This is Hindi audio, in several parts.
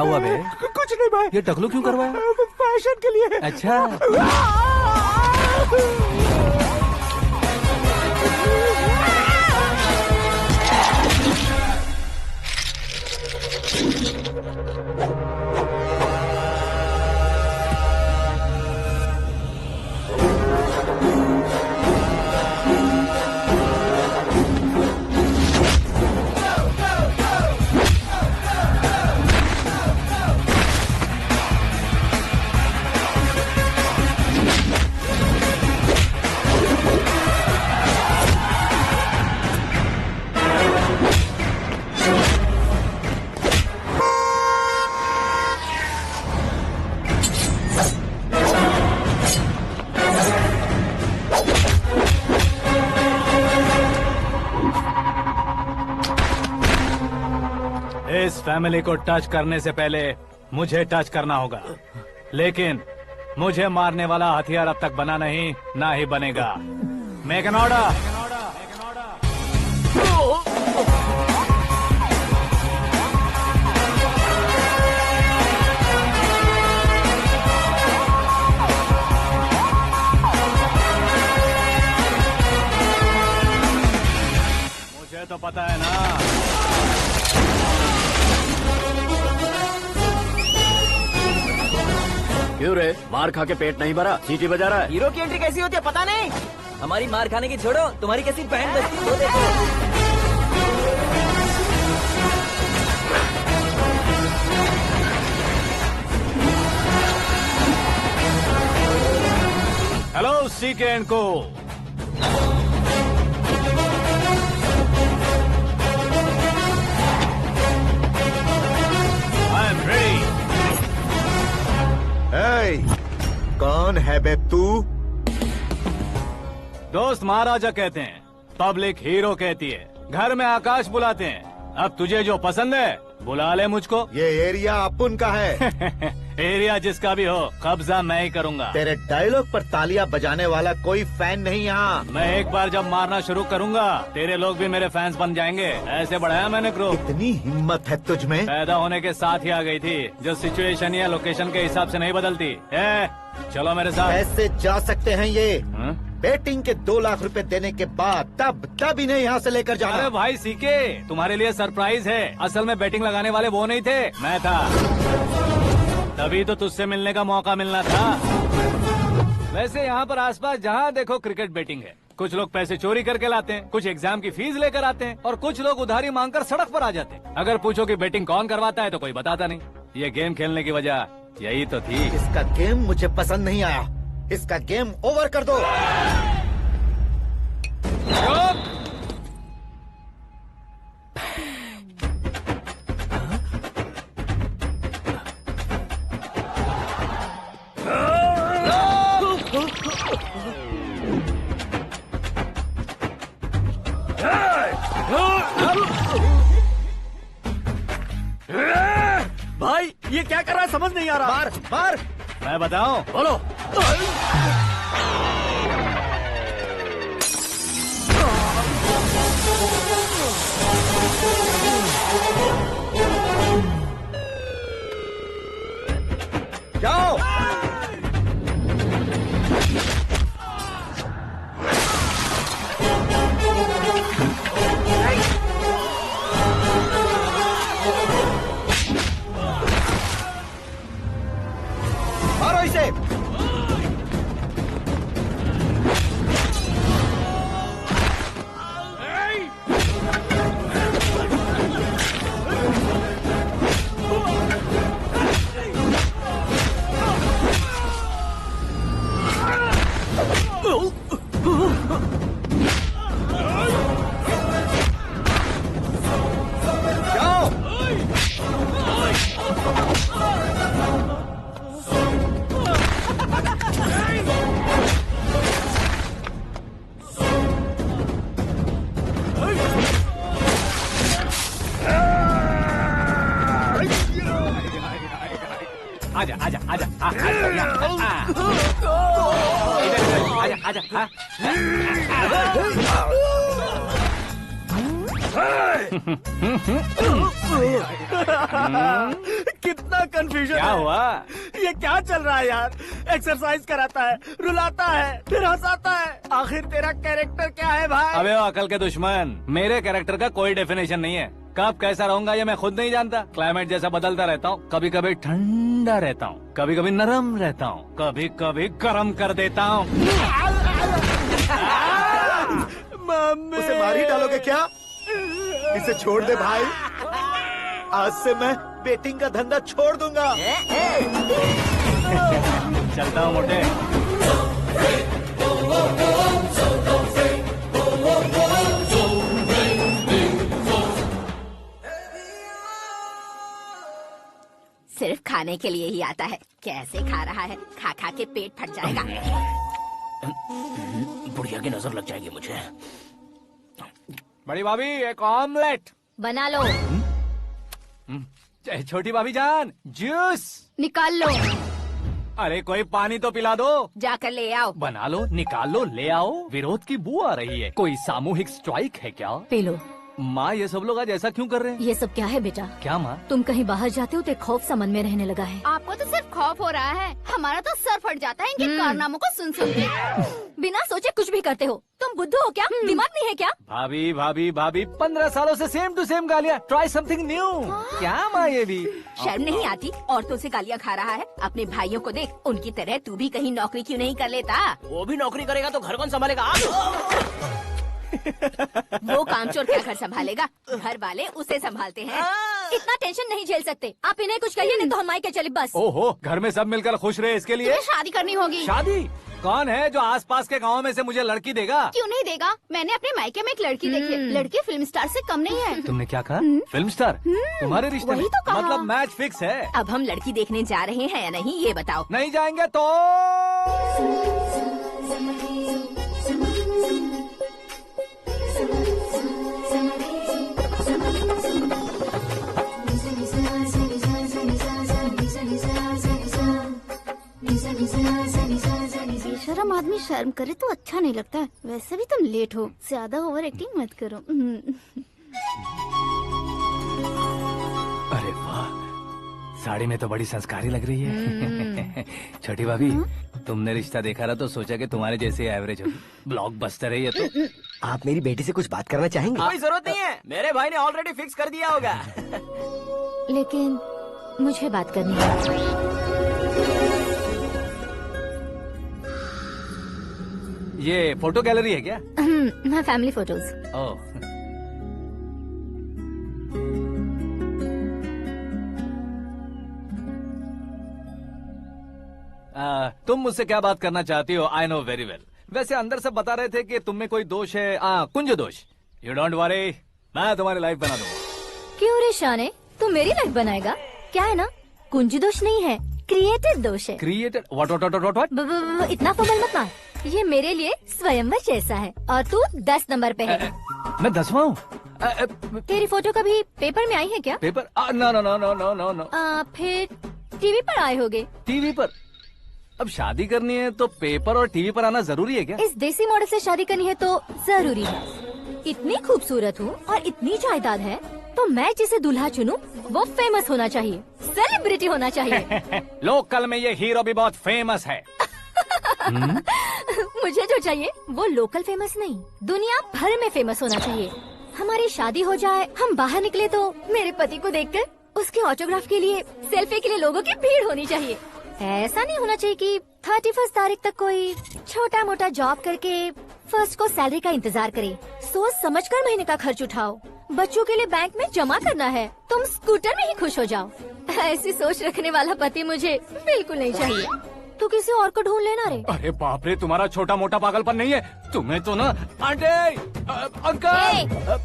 हुआ बे? कुछ नहीं भाई। ये टकलू क्यों करवाया? फैशन के लिए। अच्छा। इस फैमिली को टच करने से पहले मुझे टच करना होगा, लेकिन मुझे मारने वाला हथियार अब तक बना नहीं, ना ही बनेगा। Make an order. मुझे तो पता है ना। क्यों रे, मार खा के पेट नहीं भरा, सीटी बजा रहा है? हीरो की एंट्री कैसी होती है पता नहीं। हमारी मार खाने की छोड़ो, तुम्हारी कैसी बैंड बजती है वो देखो। हेलो सीके एंड को। I am ready. कौन है बे तू? दोस्त महाराजा कहते हैं, पब्लिक हीरो कहती है, घर में आकाश बुलाते हैं। अब तुझे जो पसंद है बुला ले मुझको। ये एरिया अपुन का है। एरिया जिसका भी हो, कब्जा मैं ही करूंगा। तेरे डायलॉग पर तालियां बजाने वाला कोई फैन नहीं यहाँ। मैं एक बार जब मारना शुरू करूंगा, तेरे लोग भी मेरे फैंस बन जाएंगे। ऐसे बढ़ाया मैंने ग्रुप। इतनी हिम्मत है तुझ में? पैदा होने के साथ ही आ गई थी, जो सिचुएशन या लोकेशन के हिसाब से नहीं बदलती। चलो मेरे साथ। कैसे जा सकते हैं ये? हाँ? बेटिंग के 2 लाख रुपए देने के बाद तब इन्हें यहाँ से लेकर जाना। अरे भाई सीके, तुम्हारे लिए सरप्राइज है। असल में बैटिंग लगाने वाले वो नहीं थे, मैं था। तभी तो तुझसे मिलने का मौका मिलना था। वैसे यहाँ पर आसपास जहाँ देखो क्रिकेट बैटिंग है। कुछ लोग पैसे चोरी करके लाते हैं, कुछ एग्जाम की फीस लेकर आते हैं, और कुछ लोग उधारी मांगकर सड़क पर आ जाते हैं। अगर पूछो कि बैटिंग कौन करवाता है तो कोई बताता नहीं। ये गेम खेलने की वजह यही तो थी। इसका गेम मुझे पसंद नहीं आया। इसका गेम ओवर कर दो। भाई ये क्या कर रहा है, समझ नहीं आ रहा। मार मार। मैं बताऊं? बोलो। जाओ। मारो इसे। जाओ। आजा आजा आजा आजा आजा आजा। कितना कंफ्यूजन क्या है। हुआ? ये क्या चल रहा है यार? एक्सरसाइज कराता है, रुलाता है, फिर हंसाता है। आखिर तेरा कैरेक्टर क्या है भाई? अबे ओ अकल के दुश्मन, मेरे कैरेक्टर का कोई डेफिनेशन नहीं है। कब कैसा रहूंगा ये मैं खुद नहीं जानता। क्लाइमेट जैसा बदलता रहता हूँ। कभी कभी ठंडा रहता हूँ, कभी कभी नरम रहता हूँ, कभी कभी गर्म कर देता हूँ। मम्मी उसे मार ही डालोगे क्या? इसे छोड़ दे भाई। आज से मैं बेटिंग का धंधा छोड़ दूंगा। चलता हूँ मोटे। सिर्फ खाने के लिए ही आता है। कैसे खा रहा है, खा खा के पेट फट जाएगा। बुढ़िया की नजर लग जाएगी मुझे। बड़ी भाभी एक ऑमलेट। बना लो। छोटी भाभी जान जूस। निकाल लो। अरे कोई पानी तो पिला दो। जाकर ले आओ। बना लो, निकाल लो, ले आओ। विरोध की बू आ रही है। कोई सामूहिक स्ट्राइक है क्या? P low. माँ ये सब लोग आज ऐसा क्यों कर रहे हैं? ये सब क्या है बेटा? क्या माँ? तुम कहीं बाहर जाते हो तो एक खौफ सा मन में रहने लगा है। आपको तो सिर्फ खौफ हो रहा है, हमारा तो सर फट जाता है इनके कारनामों को सुन सुन के। बिना सोचे कुछ भी करते हो। तुम बुद्धू हो क्या? दिमाग नहीं है क्या? भाभी भाभी भाभी 15 सालों से सेम टू सेम गालियाँ। Try something new. क्या माँ ये भी? शर्म नहीं आती? औरतों से गालियाँ खा रहा है। अपने भाइयों को देख, उनकी तरह तू भी कहीं नौकरी क्यों नहीं कर लेता? वो भी नौकरी करेगा तो घर कौन संभालेगा? वो कामचोर क्या घर संभालेगा? घर वाले उसे संभालते हैं। इतना टेंशन नहीं झेल सकते। आप इन्हें कुछ कहिए नहीं तो हम मायके चले बस। ओहो, घर में सब मिलकर खुश रहे इसके लिए। तुम्हें शादी करनी होगी। शादी? कौन है जो आसपास के गांव में से मुझे लड़की देगा? क्यों नहीं देगा? मैंने अपने मायके में एक लड़की देखी है। लड़की फिल्म स्टार से कम नहीं है। तुमने क्या कहा? Film star? तुम्हारे रिश्ते में? वही तो कहा। मतलब मैच फिक्स है? अब हम लड़की देखने जा रहे हैं या नहीं ये बताओ। नहीं जाएंगे तो? बेशरम आदमी शर्म करे तो अच्छा नहीं लगता है। वैसे भी तुम लेट हो, ज्यादा ओवर एक्टिंग मत करो। अरे वाह, साड़ी में तो बड़ी संस्कारी लग रही है। छोटी भाभी, तुमने रिश्ता देखा रहा तो सोचा कि तुम्हारे जैसे एवरेज होगी। ब्लॉकबस्टर है ये तो। आप मेरी बेटी से कुछ बात करना चाहेंगे? कोई जरूरत नहीं है, मेरे भाई ने ऑलरेडी फिक्स कर दिया होगा। लेकिन मुझे बात करनी है। ये फोटो गैलरी है क्या? मैं फैमिली फोटोज। ओह, तुम मुझसे क्या बात करना चाहती हो? I know very well. वैसे अंदर से बता रहे थे कि तुम में कोई दोष है। कुंज दोष। यू डोंट वरी, मैं तुम्हारी लाइफ बना दूंगा। क्यों रे शाने, तू मेरी लाइफ बनाएगा? क्या है ना, कुंज दोष नहीं है, क्रिएटेड दोष है। क्रिएटेड? व्हाट? इतना फमल मत मार। ये मेरे लिए स्वयंवर जैसा है और तू 10 नंबर पे है। मैं 10वां हूँ? तेरी फोटो कभी पेपर में आई है क्या? Paper? No no no no no no no. फिर टीवी पर आए होगे। टीवी पर? अब शादी करनी है तो पेपर और टीवी पर आना जरूरी है क्या? इस देसी मॉडल से शादी करनी है तो जरूरी है। इतनी खूबसूरत हूँ और इतनी जायदाद है तो मैं जिसे दूल्हा चुनूं वो फेमस होना चाहिए, सेलिब्रिटी होना चाहिए। लोकल में ये हीरो भी बहुत फेमस है। मुझे जो चाहिए वो लोकल फेमस नहीं, दुनिया भर में फेमस होना चाहिए। हमारी शादी हो जाए, हम बाहर निकले तो मेरे पति को देखकर उसके ऑटोग्राफ के लिए, सेल्फी के लिए लोगों की भीड़ होनी चाहिए। ऐसा नहीं होना चाहिए कि 31 तारीख तक कोई छोटा मोटा जॉब करके फर्स्ट को सैलरी का इंतजार करे। सोच समझकर महीने का खर्च उठाओ। बच्चों के लिए बैंक में जमा करना है, तुम स्कूटर में ही खुश हो जाओ। ऐसी सोच रखने वाला पति मुझे बिल्कुल नहीं चाहिए। तू किसी और को ढूंढ लेना रे। अरे बाप रे, तुम्हारा छोटा मोटा पागलपन नहीं है। तुम्हें तो ना आंटी, अंकल।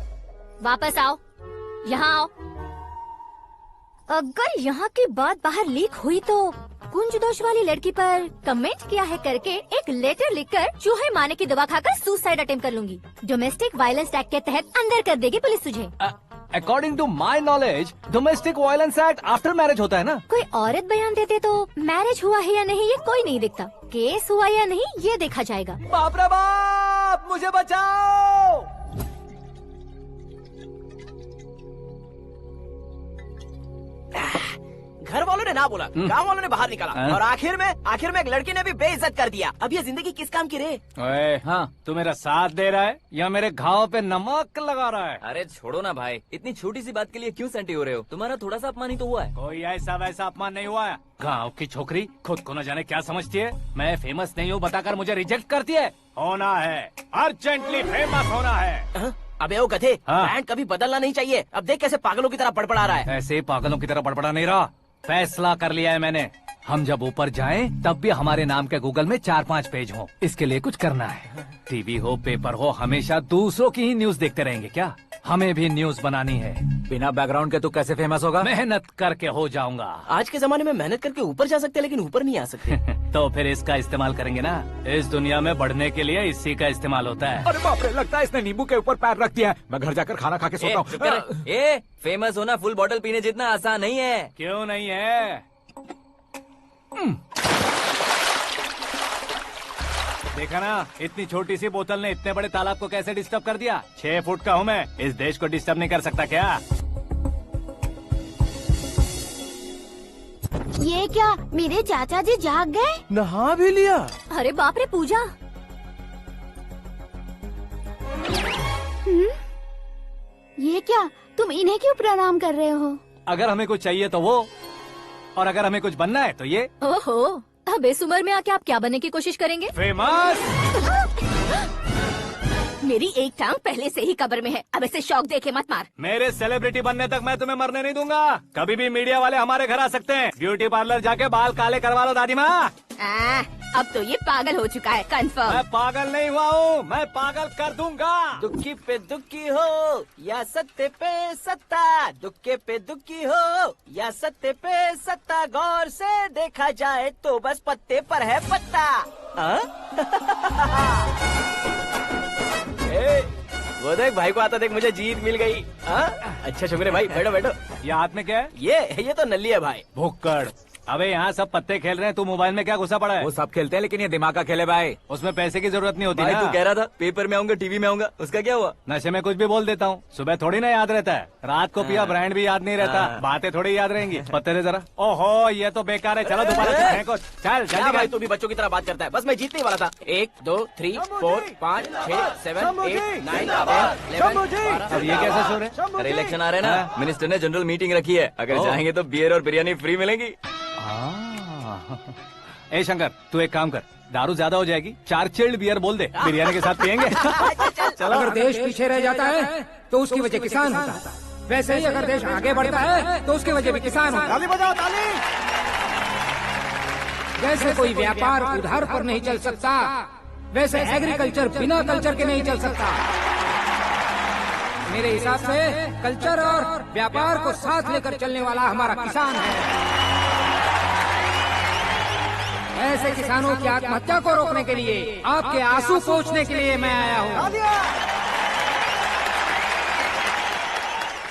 वापस आओ, यहाँ आओ। अगर यहाँ की बात बाहर लीक हुई तो कुंज दोष वाली लड़की पर कमेंट किया है करके एक लेटर लिखकर चूहे मारने की दवा खाकर सुसाइड अटेम्प्ट कर लूंगी। डोमेस्टिक वायलेंस एक्ट के तहत अंदर कर देगी पुलिस तुझे। According to my knowledge domestic violence act after marriage होता है ना? कोई औरत बयान देते तो मैरिज हुआ है या नहीं ये कोई नहीं देखता, केस हुआ या नहीं ये देखा जाएगा। बाप रे बाप, मुझे बचाओ। घर वालों ने ना बोला, गांव वालों ने बाहर निकाला, हाँ? और आखिर में एक लड़की ने भी बेइज्जत कर दिया। अब ये जिंदगी किस काम की रे? ओए हाँ, तू मेरा साथ दे रहा है या मेरे घाव पे नमक लगा रहा है? अरे छोड़ो ना भाई, इतनी छोटी सी बात के लिए क्यों सैंटी हो रहे हो? तुम्हारा थोड़ा सा अपमान ही तो हुआ है। कोई ऐसा वैसा अपमान नहीं हुआ है। गाँव की छोकरी खुद को न जाने क्या समझती है। मैं फेमस नहीं हूँ बताकर मुझे रिजेक्ट करती है। होना है, अर्जेंटली फेमस होना है। अबे ओ गधे, हाँ? ब्रांड कभी बदलना नहीं चाहिए। अब देख कैसे पागलों की तरह बड़बड़ा रहा है। ऐसे पागलों की तरह बड़बड़ा नहीं रहा। फैसला कर लिया है मैंने। हम जब ऊपर जाएं तब भी हमारे नाम के गूगल में 4-5 पेज हो। इसके लिए कुछ करना है। टीवी हो, पेपर हो, हमेशा दूसरों की ही न्यूज देखते रहेंगे क्या? हमें भी न्यूज बनानी है। बिना बैकग्राउंड के तू कैसे फेमस होगा? मेहनत करके हो जाऊंगा। आज के जमाने में मेहनत करके ऊपर जा सकते हैं, लेकिन ऊपर नहीं आ सकते। तो फिर इसका इस्तेमाल करेंगे ना। इस दुनिया में बढ़ने के लिए इसी का इस्तेमाल होता है। अरे बाप रे, लगता है इसने नींबू के ऊपर पैर रख दिया है। मैं घर जाकर खाना खा के सोता चुप कर। हूँ। फेमस होना फुल बॉटल पीने जितना आसान नहीं है। क्यों नहीं है? देखा ना, इतनी छोटी सी बोतल ने इतने बड़े तालाब को कैसे डिस्टर्ब कर दिया। 6 फुट का हूँ मैं, इस देश को डिस्टर्ब नहीं कर सकता क्या? ये क्या, मेरे चाचा जी जाग गए? नहा भी लिया? अरे बाप रे पूजा, ये क्या, तुम इन्हें क्यों प्रणाम कर रहे हो? अगर हमें कुछ चाहिए तो वो, और अगर हमें कुछ बनना है तो ये। ओहो, अब इस उम्र में आके आप क्या बनने की कोशिश करेंगे? फेमस। मेरी एक टांग पहले से ही कब्र में है, अब इसे शौक देके मत मार। मेरे सेलिब्रिटी बनने तक मैं तुम्हें मरने नहीं दूंगा। कभी भी मीडिया वाले हमारे घर आ सकते हैं। ब्यूटी पार्लर जाके बाल काले करवा लो दादी माँ। अब तो ये पागल हो चुका है, कंफर्म। मैं पागल नहीं हुआ हूँ, मैं पागल कर दूंगा। दुखी पे दुखी हो या सत्य पे सत्ता, दुखे पे दुखी हो या सत्य पे सत्ता, गौर से देखा जाए तो बस पत्ते पर है पत्ता। वो देख भाई को आता देख, मुझे जीत मिल गई। अच्छा शुक्र भाई, बैठो बैठो। ये हाथ में क्या है? ये तो नल्ली है भाई। भुक्कड़। अबे यहाँ सब पत्ते खेल रहे हैं, तू मोबाइल में क्या घुसा पड़ा है? वो सब खेलते हैं लेकिन ये दिमाग का खेल है भाई। उसमें पैसे की जरूरत नहीं होती भाई ना। तू कह रहा था पेपर में आऊंगा, टीवी में आऊंगा, उसका क्या हुआ? नशे में कुछ भी बोल देता हूँ, सुबह थोड़ी ना याद रहता है। रात को पिया ब्रांड भी याद नहीं रहता, बातें थोड़ी याद रहेंगी। पत्ते दे जरा। ओहो, ये तो बेकार है। चलो दोबारा से फेंको। चल क्या जल्दी भाई, कर। तू भी बच्चों की तरह बात करता है। बस मैं जीतने वाला था। 1 2 3 4 5 6 7 8 9 10 11 अब ये कैसा शोर है? अरे इलेक्शन आ रहे हैं ना, मिनिस्टर ने जनरल मीटिंग रखी है। अगर जाएंगे तो बियर और बिरयानी फ्री मिलेगी। ए शंकर, तू एक काम कर, दारू ज्यादा हो जाएगी, 4 चिल्ड बियर बोल दे, बिरयानी के साथ पियेंगे। चलो। अगर देश पीछे रह जाता है तो उसकी वजह किसान होता है। वैसे ही अगर देश आगे बढ़ता है तो उसकी वजह भी किसान होता है। ताली बजाओ, ताली। जैसे कोई व्यापार उधार पर नहीं चल सकता, वैसे एग्रीकल्चर बिना कल्चर के नहीं चल सकता। मेरे हिसाब से कल्चर और व्यापार को साथ लेकर चलने वाला हमारा किसान है। ऐसे किसानों की आत्महत्या को रोकने के लिए, आपके आंसू पोंछने के लिए मैं आया हूँ।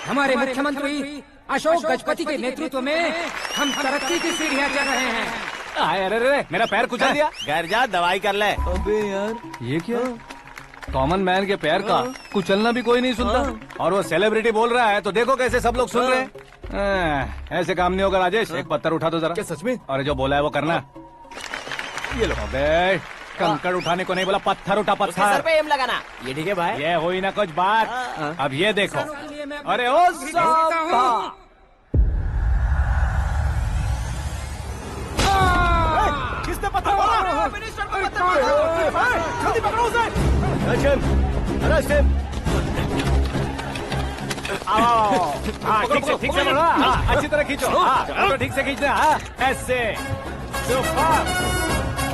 हमारे मुख्यमंत्री अशोक गजपति के नेतृत्व में हम तरक्की की सीढ़ियाँ चढ़ रहे हैं। अरे अरे, मेरा पैर कुचल दिया। घर जा, दवाई कर ले। अबे यार, ये क्या? कॉमन मैन के पैर का कुचलना भी कोई नहीं सुनता, और वो सेलिब्रिटी बोल रहा है तो देखो कैसे सब लोग सुन रहे हैं। ऐसे काम नहीं होगा राजेश, एक पत्थर उठा दो जरा। क्या सच में? और जो बोला है वो करना। ये लो। अबे कंकड़ उठाने को नहीं बोला, पत्थर उठा, उसके सर पत्थर। पे एम लगाना। ये ठीक है भाई। ये हुई ना कुछ बात। अब ये देखो। अरे ओ साहब, किसने पत्थर मारा? मिनिस्टर को पत्थर मारा। जल्दी पकड़ो उसे। आओ। हाँ, ठीक से पकड़ो। हाँ, अच्छी तरह खींचो। हाँ, तो ठीक से खींचना। हाँ, ऐसे। सुपर।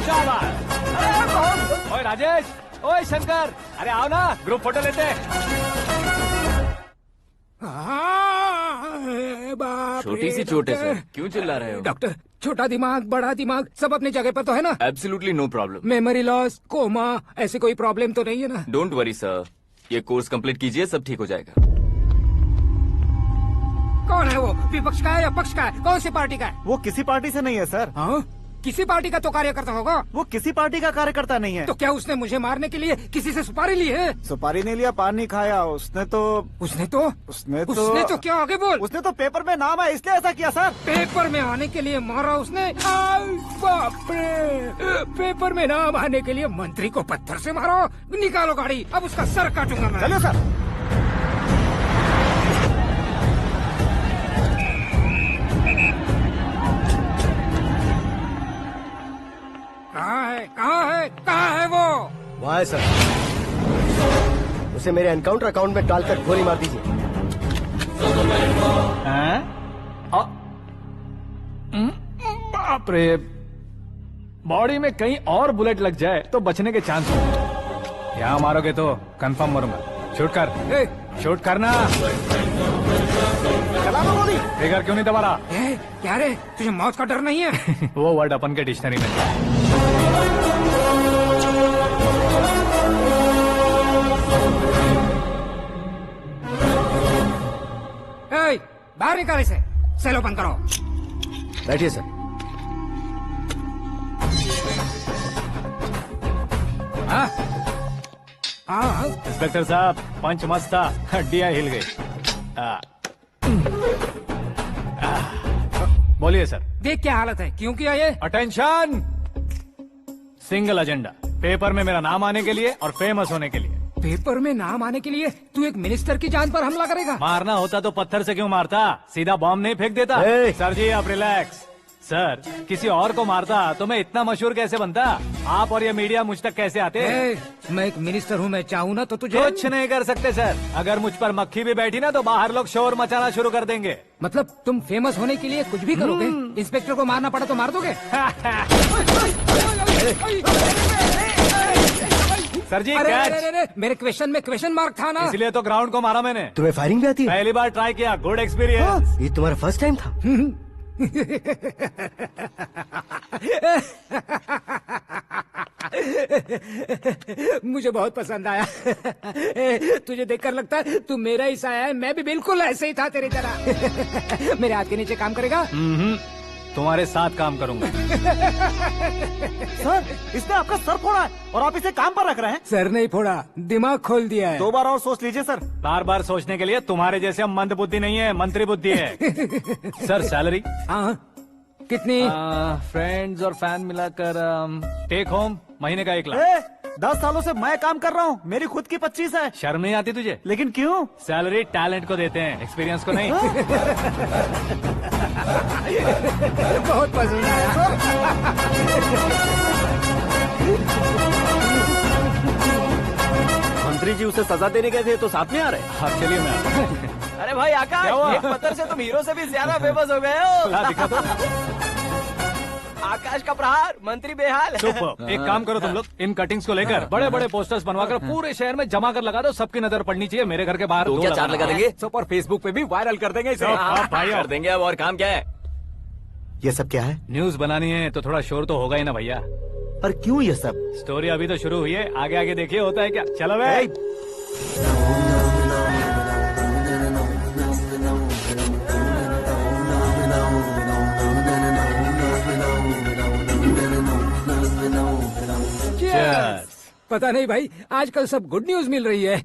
शाबाश। ओए राजेश, ओए शंकर, अरे आओ ना, ग्रुप फोटो लेते हैं। छोटी सी चोट है सर, क्यों चिल्ला रहे हो? डॉक्टर, छोटा दिमाग बड़ा दिमाग सब अपनी जगह पर तो है ना? Absolutely no problem. Memory loss, coma, ऐसी कोई प्रॉब्लम तो नहीं है ना? डोंट वरी सर, ये कोर्स कंप्लीट कीजिए, सब ठीक हो जाएगा। कौन है वो? विपक्ष का है या पक्ष का है? कौन सी पार्टी का है? वो किसी पार्टी से नहीं है सर। हाँ? किसी पार्टी का तो कार्यकर्ता होगा। वो किसी पार्टी का कार्यकर्ता नहीं है। तो क्या उसने मुझे मारने के लिए किसी से सुपारी ली है? सुपारी नहीं लिया, पान नहीं खाया। उसने तो क्या आगे बोल। उसने तो पेपर में नाम है इसलिए ऐसा किया सर। पेपर में आने के लिए मारा उसने? बाप रे, पेपर में नाम आने के लिए मंत्री को पत्थर से मारो। निकालो गाड़ी, अब उसका सर काटूंगा मैं। चलो सर। कहाँ है वो? वहाँ है सर। उसे मेरे एनकाउंटर अकाउंट में डालकर गोली मार दीजिए। बाप रे, बॉडी में कहीं और बुलेट लग जाए तो बचने के चांस हो। यहाँ मारोगे तो कंफर्म मरूंगा। शूट कर, शूट करना। फिगर क्यों नहीं दबा रहा? क्या रे, तुझे मौत का डर नहीं है? वो वर्ड अपन के डिक्शनरी में था। बाहर निकाल इसे। सेल ओपन करो। बैठिए सर। इंस्पेक्टर साहब, पंच मस्त था, हड्डियां हिल गई। बोलिए सर। देख क्या हालत है, क्यों किया ये? अटेंशन, सिंगल एजेंडा, पेपर में मेरा नाम आने के लिए और फेमस होने के लिए। पेपर में नाम आने के लिए तू एक मिनिस्टर की जान पर हमला करेगा? मारना होता तो पत्थर से क्यों मारता, सीधा बॉम्ब नहीं फेंक देता। सर जी आप रिलैक्स। सर, किसी और को मारता तो मैं इतना मशहूर कैसे बनता? आप और ये मीडिया मुझ तक कैसे आते? मैं एक मिनिस्टर हूँ, मैं चाहूँ ना तो तुझे कुछ नहीं कर सकते सर। अगर मुझ पर मक्खी भी बैठी ना तो बाहर लोग शोर मचाना शुरू कर देंगे। मतलब तुम फेमस होने के लिए कुछ भी करोगे? इंस्पेक्टर को मारना पड़ा तो मार दोगे? सर जी अरे, मेरे क्वेश्चन में क्वेश्चन मार्क था ना, इसलिए तो ग्राउंड को मारा मैंने। तुम्हें फायरिंग भी आती है? पहली बार ट्राई किया, गुड एक्सपीरियंस। ये तुम्हारा फर्स्ट टाइम था? मुझे बहुत पसंद आया। तुझे देखकर लगता है तू मेरा ही साया है। मैं भी बिल्कुल ऐसे ही था तेरी तरह। मेरे हाथ के नीचे काम करेगा? तुम्हारे साथ काम करूंगा। सर, इसने आपका सर फोड़ा है और आप इसे काम पर रख रहे हैं? सर नहीं फोड़ा, दिमाग खोल दिया है। 2 बार और सोच लीजिए सर। बार बार सोचने के लिए तुम्हारे जैसे मंद बुद्धि नहीं है, मंत्री बुद्धि है। Sir salary? हाँ, कितनी? फ्रेंड्स और फैन मिलाकर टेक होम महीने का 1 लाख। 10 सालों से मैं काम कर रहा हूँ, मेरी खुद की 25 है। शर्म नहीं आती तुझे? लेकिन क्यों? सैलरी टैलेंट को देते हैं, एक्सपीरियंस को नहीं। बहुत पसंद आया। मंत्री जी उसे सजा देने गए थे तो साथ में आ रहे? हाँ चलिए मैं आता हूं। अरे भाई आकाश, एक पत्थर से तुम हीरो से भी ज्यादा फेमस हो गए हो। दिखा दो। आकाश का प्रहार, मंत्री बेहाल। सुपर। एक काम करो तुम लोग, इन कटिंग्स को लेकर बड़े बड़े पोस्टर्स बनवाकर पूरे शहर में जमा कर लगा दो। सबकी नजर पड़नी चाहिए। मेरे घर के बाहर तो क्या 4 लगा देंगे? और फेसबुक पे भी वायरल कर देंगे इसे। भाई कर देंगे। अब और काम क्या है? ये सब क्या है? न्यूज बनानी है तो थोड़ा शोर तो होगा ही ना भैया। पर क्यों ये सब? स्टोरी अभी तो शुरू हुई है, आगे आगे देखिए होता है क्या। चलो भाई। पता नहीं भाई, आजकल सब गुड न्यूज मिल रही है।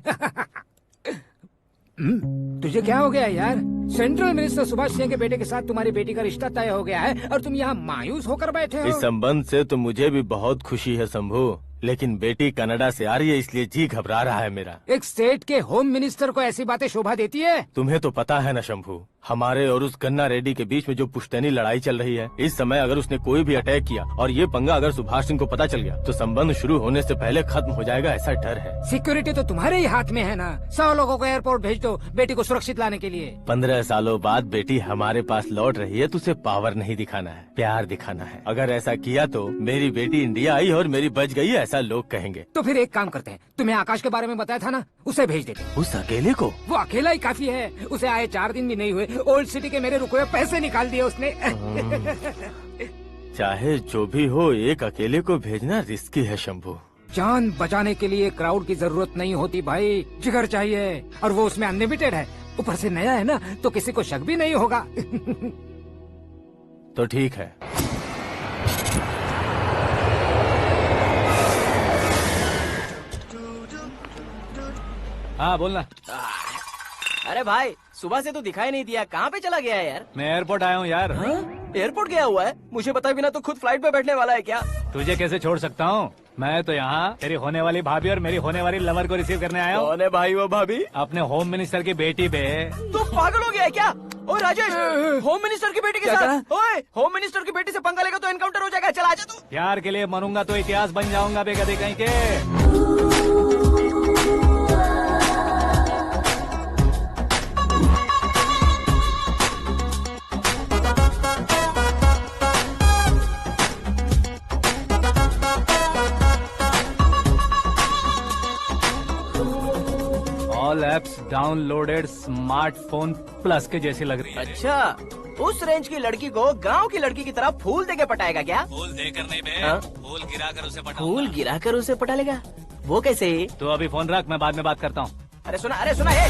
तुझे क्या हो गया यार? सेंट्रल मिनिस्टर सुभाष सिंह के बेटे के साथ तुम्हारी बेटी का रिश्ता तय हो गया है और तुम यहाँ मायूस होकर बैठे हो। इस संबंध से तो मुझे भी बहुत खुशी है शंभू, लेकिन बेटी कनाडा से आ रही है इसलिए जी घबरा रहा है मेरा। एक स्टेट के होम मिनिस्टर को ऐसी बातें शोभा देती है? तुम्हें तो पता है ना शंभू, हमारे और उस गन्ना रेड्डी के बीच में जो पुश्तैनी लड़ाई चल रही है, इस समय अगर उसने कोई भी अटैक किया और ये पंगा अगर सुभाष सिंह को पता चल गया तो संबंध शुरू होने से पहले खत्म हो जाएगा, ऐसा डर है। सिक्योरिटी तो तुम्हारे ही हाथ में है ना। 100 लोगों को एयरपोर्ट भेज दो बेटी को सुरक्षित लाने के लिए। 15 सालों बाद बेटी हमारे पास लौट रही है तो उसे पावर नहीं दिखाना है, प्यार दिखाना है। अगर ऐसा किया तो मेरी बेटी इंडिया आई और मेरी बच गई, ऐसा लोग कहेंगे। तो फिर एक काम करते हैं, तुम्हें आकाश के बारे में बताया था ना, उसे भेज देते। उस अकेले को? वो अकेला ही काफी है। उसे आए 4 दिन भी नहीं हुए, ओल्ड सिटी के मेरे रुके हुए पैसे निकाल दिए उसने। चाहे जो भी हो, एक अकेले को भेजना रिस्की है शंभू। जान बचाने के लिए क्राउड की जरूरत नहीं होती भाई, जिगर चाहिए, और वो उसमें अनलिमिटेड है। ऊपर से नया है ना, तो किसी को शक भी नहीं होगा। तो ठीक है। हाँ बोलना। अरे भाई सुबह से तो दिखाई नहीं दिया, कहाँ पे चला गया है यार? मैं एयरपोर्ट आया हूँ यार। एयरपोर्ट गया हुआ है? मुझे बताए बिना तो खुद फ्लाइट पे बैठने वाला है क्या? तुझे कैसे छोड़ सकता हूँ? मैं तो यहाँ तेरी होने वाली भाभी और मेरी होने वाली लवर को रिसीव करने आया हूँ। कौन है भाई वो भाभी? अपने होम मिनिस्टर की बेटी पे। तू पागल हो गया है क्या? ओ राजेश, होम मिनिस्टर की बेटी के साथ? ओए, होम मिनिस्टर की बेटी से पंगा लेगा तो एनकाउंटर हो जाएगा। चल आजा तू। प्यार के लिए मरूंगा तो इतिहास बन जाऊंगा बेगधे कहीं के। All apps downloaded smartphone plus के जैसी लग रही है। अच्छा, उस रेंज की लड़की को गांव की लड़की की तरह फूल देके पटाएगा क्या? फूल देकर नहीं बे, हाँ? फूल गिराकर उसे पटाऊंगा। फूल गिराकर उसे पटा लेगा? वो कैसे? तो अभी फोन रख, मैं बाद में बात करता हूँ। अरे सुना ये।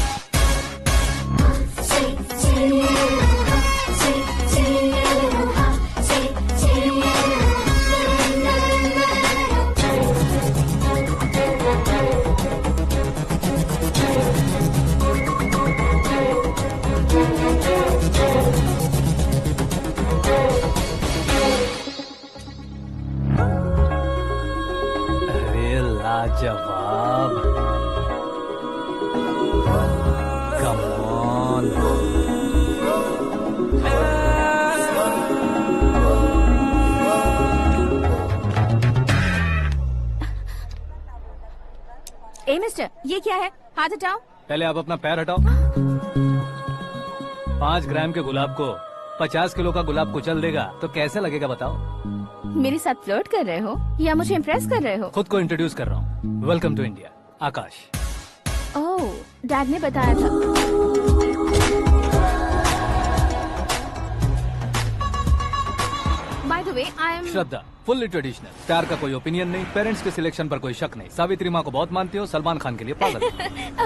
अरे लाजवाब, कम ऑन। ए मिस्टर, ये क्या है? हाथ हटाओ। पहले आप अपना पैर हटाओ। 5 ग्राम के गुलाब को 50 किलो का गुलाब कुचल देगा तो कैसे लगेगा बताओ? मेरे साथ फ्लर्ट कर रहे हो या मुझे इम्प्रेस कर रहे हो? खुद को इंट्रोड्यूस कर रहा हूँ। Welcome to India, Akash. Oh, dad ने बताया था। By the way, I am Shraddha, fully traditional. प्यार का कोई ओपिनियन नहीं, पेरेंट्स के सिलेक्शन पर कोई शक नहीं। सावित्री माँ को बहुत मानती हो, सलमान खान के लिए पागल।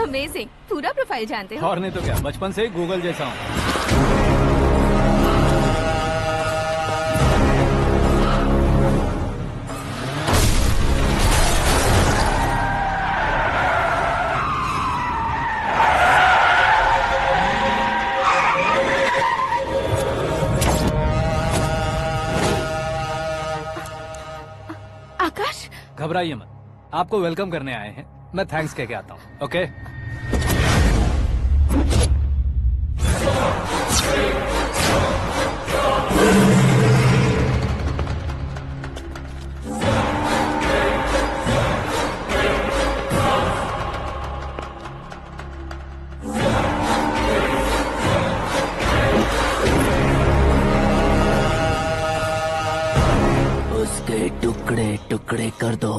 अमेजिंग, पूरा प्रोफाइल जानते हो। और नहीं तो क्या, बचपन से ही गूगल जैसा हूँ। आकाश, घबराइए मत, आपको वेलकम करने आए हैं। मैं थैंक्स कह के आता हूँ। ओके? उसके टुकड़े टुकड़े कर दो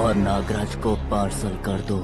और नागराज को पार्सल कर दो।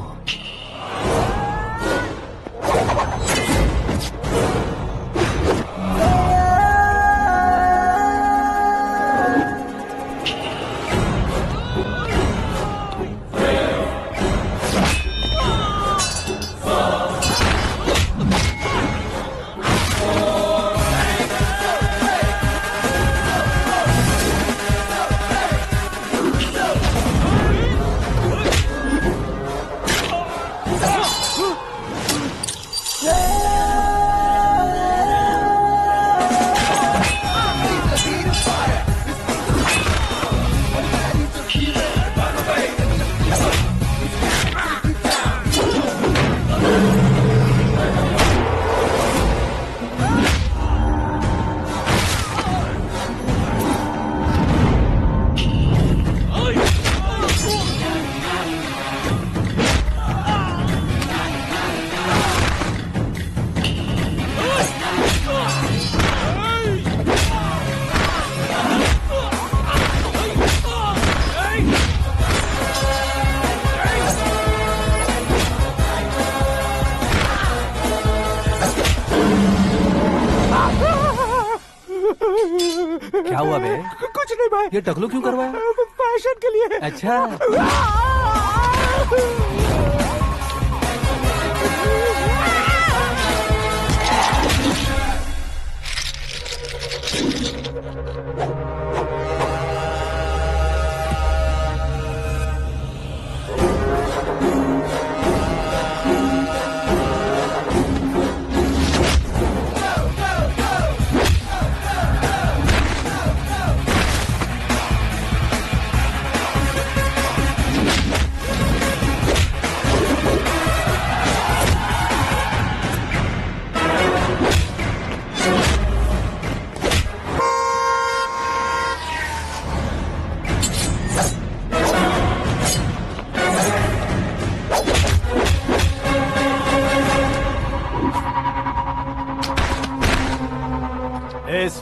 क्या हुआ बे? कुछ नहीं भाई। ये टकलू क्यों करवाया? फैशन के लिए। अच्छा।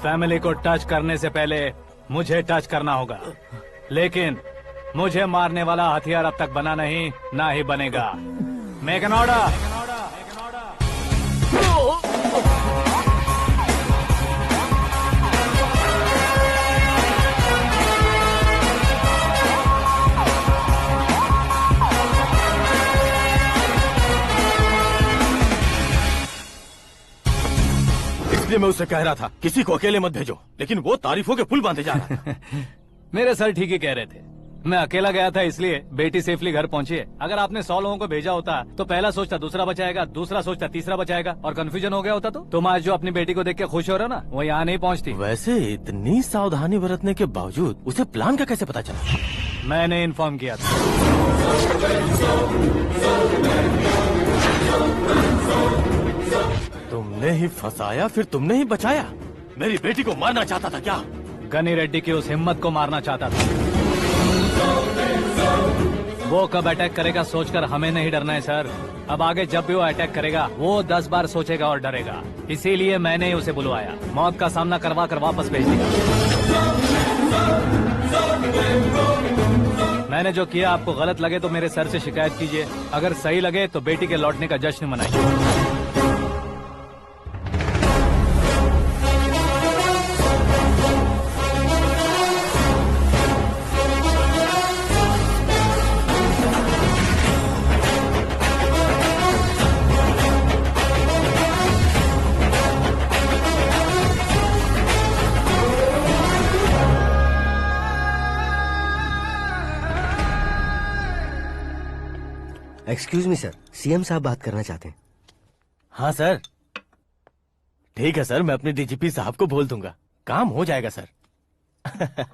फैमिली को टच करने से पहले मुझे टच करना होगा, लेकिन मुझे मारने वाला हथियार अब तक बना नहीं, ना ही बनेगा। Make an order. इसलिए मैं उससे कह रहा था किसी को अकेले मत भेजो, लेकिन वो तारीफों के पुल बांधे जा रहा था। मेरे सर ठीक ही कह रहे थे। मैं अकेला गया था इसलिए बेटी सेफली घर पहुंची है। अगर आपने 100 लोगों को भेजा होता तो पहला सोचता दूसरा बचाएगा, दूसरा सोचता तीसरा बचाएगा, और कंफ्यूजन हो गया होता तो तुम आज जो अपनी बेटी को देख के खुश हो रहे हो ना, वो यहाँ नहीं पहुँचती। वैसे इतनी सावधानी बरतने के बावजूद उसे प्लान का कैसे पता चला? मैंने इन्फॉर्म किया था। तुमने ही फंसाया, फिर तुमने ही बचाया। मेरी बेटी को मारना चाहता था क्या? गनी रेड्डी की उस हिम्मत को मारना चाहता था। वो कब अटैक करेगा सोचकर हमें नहीं डरना है सर। अब आगे जब भी वो अटैक करेगा वो 10 बार सोचेगा और डरेगा। इसीलिए मैंने ही उसे बुलवाया। मौत का सामना करवा कर वापस भेज दिया। मैंने जो किया आपको गलत लगे तो मेरे सर से शिकायत कीजिए, अगर सही लगे तो बेटी के लौटने का जश्न मनाइए। एक्सक्यूज मी सर, सीएम साहब बात करना चाहते हैं। हाँ सर, ठीक है सर, मैं अपने डीजीपी साहब को बोल दूंगा, काम हो जाएगा सर।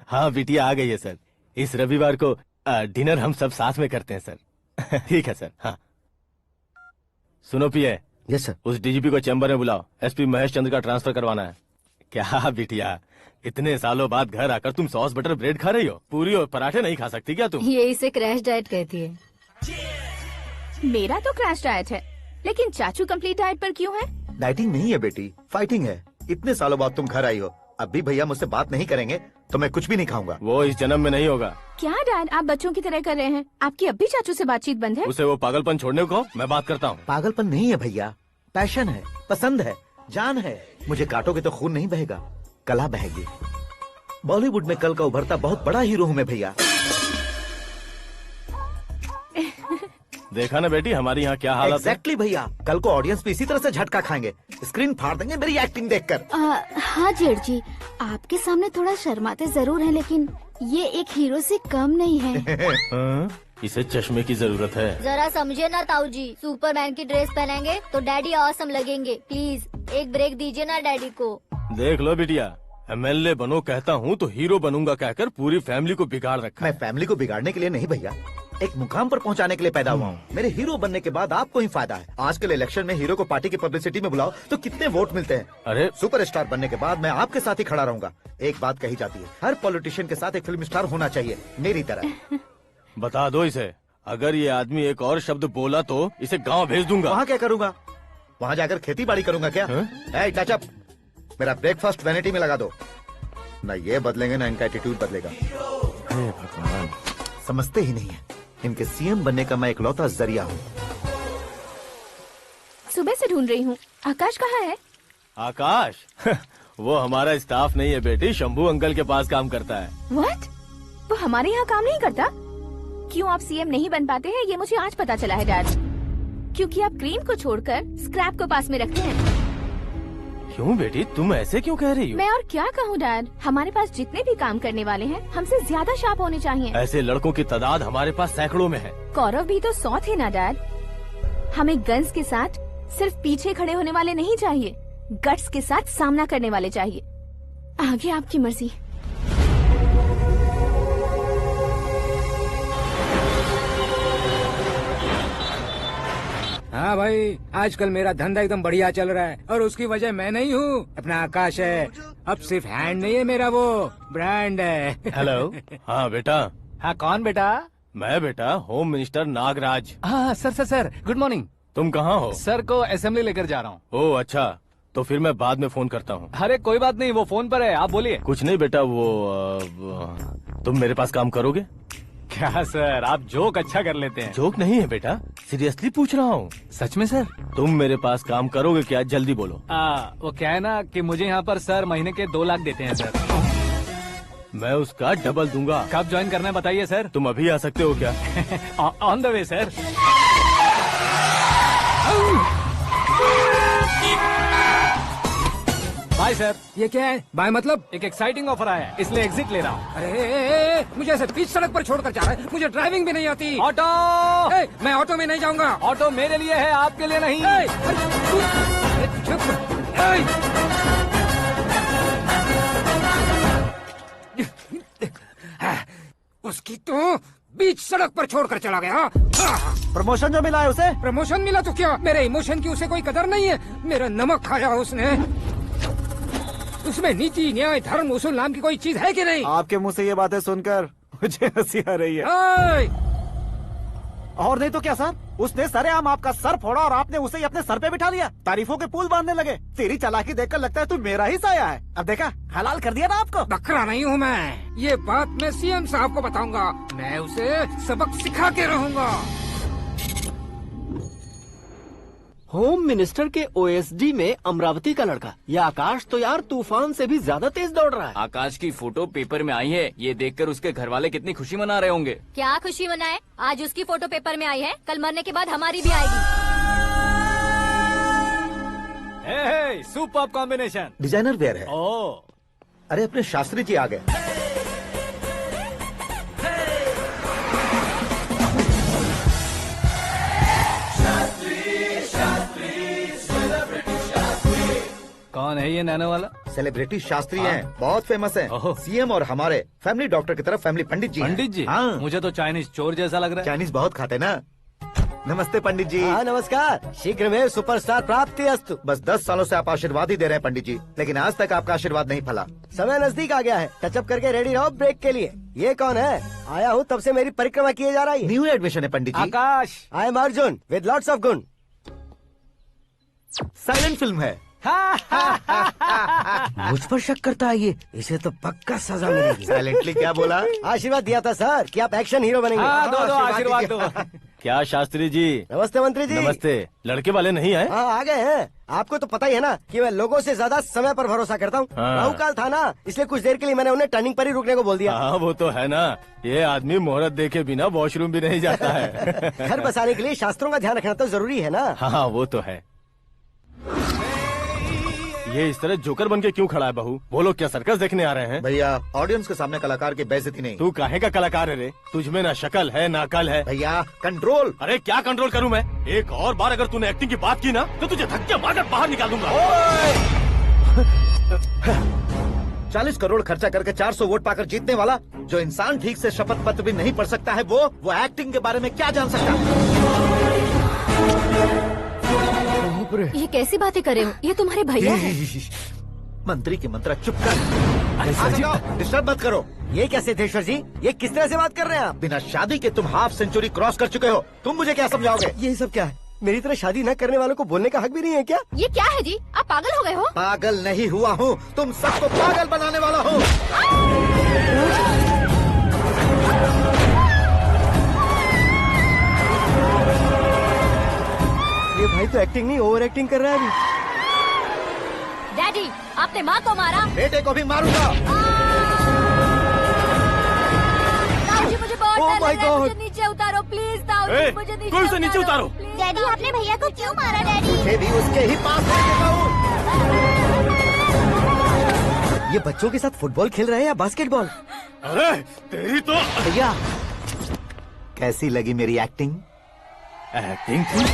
हाँ बिटिया आ गई है सर। इस रविवार को डिनर हम सब साथ में करते हैं सर। ठीक है सर। हाँ सुनो पिए। Yes sir. उस डीजीपी को चैम्बर में बुलाओ, एसपी महेश चंद्र का ट्रांसफर करवाना है। क्या बिटिया, इतने सालों बाद घर आकर तुम सॉस बटर ब्रेड खा रही हो? पूरी और पराठे नहीं खा सकती क्या तुम? ये इसे क्रैश डाइट कहती है। मेरा तो क्रैश डाइट है, लेकिन चाचू कंप्लीट डाइट पर क्यों है? डाइटिंग नहीं है बेटी, फाइटिंग है। इतने सालों बाद तुम घर आई हो, अब भी भैया मुझसे बात नहीं करेंगे तो मैं कुछ भी नहीं खाऊंगा। वो इस जन्म में नहीं होगा। क्या डैड, आप बच्चों की तरह कर रहे हैं? आपकी अब भी चाचू से बातचीत बंद है? उसे वो पागलपन छोड़ने को, मैं बात करता हूँ। पागलपन नहीं है भैया, पैशन है, पसंद है, जान है। मुझे काटोगे तो खून नहीं बहेगा, कला बहेगी। बॉलीवुड में कल का उभरता बहुत बड़ा हीरो हूँ मैं भैया। देखा ना बेटी हमारी यहाँ क्या हालत है। एग्जैक्टली भैया, कल को ऑडियंस भी इसी तरह से झटका खाएंगे, स्क्रीन फाड़ देंगे मेरी एक्टिंग देखकर। हाँ जेठ जी, आपके सामने थोड़ा शर्माते जरूर हैं, लेकिन ये एक हीरो से कम नहीं है। इसे चश्मे की जरूरत है। जरा समझे ना ताऊ जी, सुपरमैन की ड्रेस पहनेंगे तो डैडी ऑसम लगेंगे। प्लीज एक ब्रेक दीजिए ना डैडी को। देख लो बिटिया, एमएलए बनो कहता हूँ तो हीरो बनूंगा कहकर पूरी फैमिली को बिगाड़ रखा। मैं फैमिली को बिगाड़ने के लिए नहीं भैया, एक मुकाम पर पहुंचाने के लिए पैदा हुआ हूँ। मेरे हीरो बनने के बाद आपको ही फायदा है। आजकल इलेक्शन में हीरो को पार्टी की पब्लिसिटी में बुलाओ तो कितने वोट मिलते हैं। अरे सुपरस्टार बनने के बाद मैं आपके साथ ही खड़ा रहूंगा। एक बात कही जाती है, हर पॉलिटिशियन के साथ एक फिल्म स्टार होना चाहिए, मेरी तरह। बता दो इसे, अगर ये आदमी एक और शब्द बोला तो इसे गाँव भेज दूंगा। वहाँ क्या करूँगा? वहाँ जाकर खेती बाड़ी करूंगा क्या? टच अप, मेरा ब्रेकफास्ट वैनिटी में लगा दो। न ये बदलेंगे, न इनका एटीट्यूड बदलेगा। भगवान, समझते ही नहीं है, इनके सीएम बनने का मैं इकलौता जरिया हूँ। सुबह से ढूंढ रही हूँ, आकाश कहाँ है? आकाश? वो हमारा स्टाफ नहीं है बेटी, शंभू अंकल के पास काम करता है। व्हाट? वो हमारे यहाँ काम नहीं करता? क्यों आप सीएम नहीं बन पाते हैं ये मुझे आज पता चला है डैड। क्योंकि आप क्रीम को छोड़कर स्क्रैप को पास में रखते हैं। क्यों बेटी, तुम ऐसे क्यों कह रही हो? मैं और क्या कहूँ डैड, हमारे पास जितने भी काम करने वाले हैं हमसे ज्यादा शार्प होने चाहिए। ऐसे लड़कों की तादाद हमारे पास सैकड़ों में है। कौरव भी तो 100 थे ना डैड। हमें गन्स के साथ सिर्फ पीछे खड़े होने वाले नहीं चाहिए, गट्स के साथ सामना करने वाले चाहिए। आगे आपकी मर्जी। हाँ भाई, आजकल मेरा धंधा एकदम बढ़िया चल रहा है और उसकी वजह मैं नहीं हूँ, अपना आकाश है। अब सिर्फ हैंड नहीं है मेरा, वो ब्रांड है। हेलो। हाँ बेटा। हाँ कौन बेटा? मैं बेटा होम मिनिस्टर नागराज। हाँ sir sir sir, good morning. तुम कहाँ हो? सर को असेंबली लेकर जा रहा हूँ। ओह अच्छा, तो फिर मैं बाद में फोन करता हूँ। अरे कोई बात नहीं, वो फोन पर है, आप बोलिए। कुछ नहीं बेटा, तुम मेरे पास काम करोगे? क्या सर, आप जोक अच्छा कर लेते हैं। जोक नहीं है बेटा, सीरियसली पूछ रहा हूँ। सच में सर? तुम मेरे पास काम करोगे क्या? जल्दी बोलो। वो क्या है ना कि मुझे यहाँ पर सर महीने के 2 लाख देते हैं सर। मैं उसका डबल दूंगा। कब ज्वाइन करना है बताइए सर। तुम अभी आ सकते हो क्या? On the way sir. Bye sir. ये क्या है? बाय मतलब? एक एक्साइटिंग ऑफर आया है, इसलिए एग्जिट ले रहा हूँ। अरे मुझे ऐसे बीच सड़क पर छोड़कर जा रहा है, मुझे ड्राइविंग भी नहीं आती। ऑटो! मैं ऑटो में नहीं जाऊंगा। ऑटो मेरे लिए है, आपके लिए नहीं। चुप। उसकी तो बीच सड़क पर छोड़कर चला गया। प्रमोशन जो मिला है उसे? प्रमोशन मिला तो क्या, मेरे इमोशन की उसे कोई कदर नहीं है। मेरा नमक खाया उसने। उसमें नीति, न्याय, धर्म, उसूल नाम की कोई चीज है कि नहीं? आपके मुंह से ये बातें सुनकर मुझे हंसी आ रही है। और नहीं तो क्या सर, उसने सरेआम आपका सर फोड़ा और आपने उसे ही अपने सर पे बिठा लिया। तारीफों के पुल बांधने लगे। तेरी चालाकी देखकर लगता है तू मेरा ही साया है। अब देखा, हलाल कर दिया ना आपको। बकरा नहीं हूँ मैं। ये बात मैं सीएम साहब को बताऊंगा। मैं उसे सबक सिखा के रहूंगा। होम मिनिस्टर के ओएसडी में अमरावती का लड़का, ये आकाश तो यार तूफान से भी ज्यादा तेज दौड़ रहा है। आकाश की फोटो पेपर में आई है, ये देखकर उसके घर वाले कितनी खुशी मना रहे होंगे। क्या खुशी मनाए? आज उसकी फोटो पेपर में आई है, कल मरने के बाद हमारी भी आएगी। Super combination. डिजाइनर वेयर है। ओह, अरे अपने शास्त्री जी आ गए। कौन है ये नैनो वाला? सेलिब्रिटी शास्त्री हैं, बहुत फेमस हैं। सीएम और हमारे फैमिली डॉक्टर की तरफ फैमिली पंडित जी हैं। पंडित जी? हाँ। मुझे तो चाइनीज चोर जैसा लग रहा है। चाइनीज बहुत खाते ना। नमस्ते पंडित जी। हाँ नमस्कार, शीघ्र में सुपरस्टार प्राप्ति अस्तु। बस 10 सालों से आप आशीर्वाद ही दे रहे हैं पंडित जी, लेकिन आज तक आपका आशीर्वाद नहीं फला। समय नजदीक आ गया है, टचअप करके रेडी रहो ब्रेक के लिए। ये कौन है? आया हूँ तब से मेरी परिक्रमा किए जा रही है। न्यू एडमिशन है Pandit ji. Akash. I am Arjun with lots of गुण। साइलेंट फिल्म है। मुझ पर शक करता है ये, इसे तो पक्का सजा मिलेगी। साइलेंटली क्या बोला? आशीर्वाद दिया था सर कि आप एक्शन हीरो बनेंगे। हाँ, दो आशीर्वाद दो। क्या शास्त्री जी? नमस्ते मंत्री जी। नमस्ते। लड़के वाले नहीं आए? हाँ आ गए हैं। आपको तो पता ही है ना कि मैं लोगों से ज्यादा समय पर भरोसा करता हूँ। हाँ। राहु काल था ना, इसलिए कुछ देर के लिए मैंने उन्हें टर्निंग पर ही रुकने को बोल दिया। हाँ वो तो है ना, ये आदमी मुहूर्त देखे बिना वॉशरूम भी नहीं जाता है। घर बसाने के लिए शास्त्रों का ध्यान रखना तो जरूरी है ना। हाँ वो तो है। ये इस तरह जोकर बन के क्यों खड़ा है बहू? बोलो, क्या सर्कस देखने आ रहे हैं? भैया ऑडियंस के सामने कलाकार की बेइज्जती नहीं। तू काहे का कलाकार है रे? तुझमें ना शक्ल है ना अकल है। भैया कंट्रोल। अरे क्या कंट्रोल करूं मैं? एक और बार अगर तूने एक्टिंग की बात की ना तो तुझे धक्के मारकर बाहर निकाल दूंगा। 40 करोड़ खर्चा करके 400 वोट पाकर जीतने वाला, जो इंसान ठीक से शपथ पत्र भी नहीं पढ़ सकता है, वो एक्टिंग के बारे में क्या जान सकता है? ये कैसी बातें कर रहे हो? ये तुम्हारे भैया हैं। मंत्री की मंत्रा चुप कर। डिस्टर्ब मत करो। ये क्या सिद्धेश्वर जी, ये किस तरह से बात कर रहे हैं आप? बिना शादी के तुम हाफ सेंचुरी क्रॉस कर चुके हो, तुम मुझे क्या समझाओगे? ये सब क्या है? मेरी तरह शादी न करने वालों को बोलने का हक भी नहीं है क्या? ये क्या है जी? आप पागल हो गए हो? पागल नहीं हुआ हूँ, तुम सबको पागल बनाने वाला हूँ। ये भाई तो एक्टिंग नहीं ओवर एक्टिंग कर रहा है अभी। डैडी, आपने माँ को मारा। बेटे को भी मारूंगा। ताऊ जी मुझे बहुत Oh डर my लग रहा है, God! मुझे नीचे उतारो प्लीज। ताऊ जी मुझे नीचे कोई उसे नीचे उतारो। डैडी आपने भैया को क्यों मारा? डैडी मुझे भी उसके ही पास भेजेगा हूँ। ये बच्चों के साथ फुटबॉल खेल रहे हैं या बास्केटबॉल? अरे तेरी तो भैया कैसी लगी मेरी एक्टिंग? एक्टिंग थी?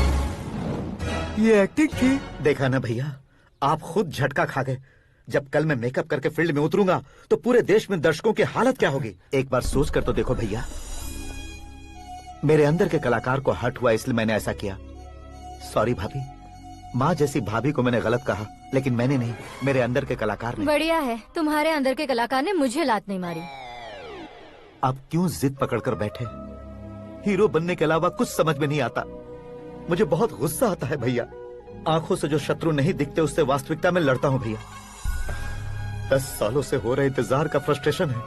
ये एक्टिंग थी? देखा ना भैया, आप खुद झटका खा गए। जब कल मैं मेकअप करके फील्ड में उतरूंगा तो पूरे देश में दर्शकों की हालत क्या होगी? एक बार सोच कर तो देखो भैया। मेरे अंदर के कलाकार को हर्ट हुआ इसलिए मैंने ऐसा किया। सॉरी भाभी। माँ जैसी भाभी को मैंने गलत कहा, लेकिन मैंने नहीं, मेरे अंदर के कलाकार ने। बढ़िया है, तुम्हारे अंदर के कलाकार ने मुझे लात नहीं मारी। आप क्यों जिद पकड़कर बैठे? हीरो बनने के अलावा कुछ समझ में नहीं आता। मुझे बहुत गुस्सा आता है भैया। आंखों से जो शत्रु नहीं दिखते उससे वास्तविकता में लड़ता हूं भैया। 10 सालों से हो रहे इंतजार का फ्रस्ट्रेशन है।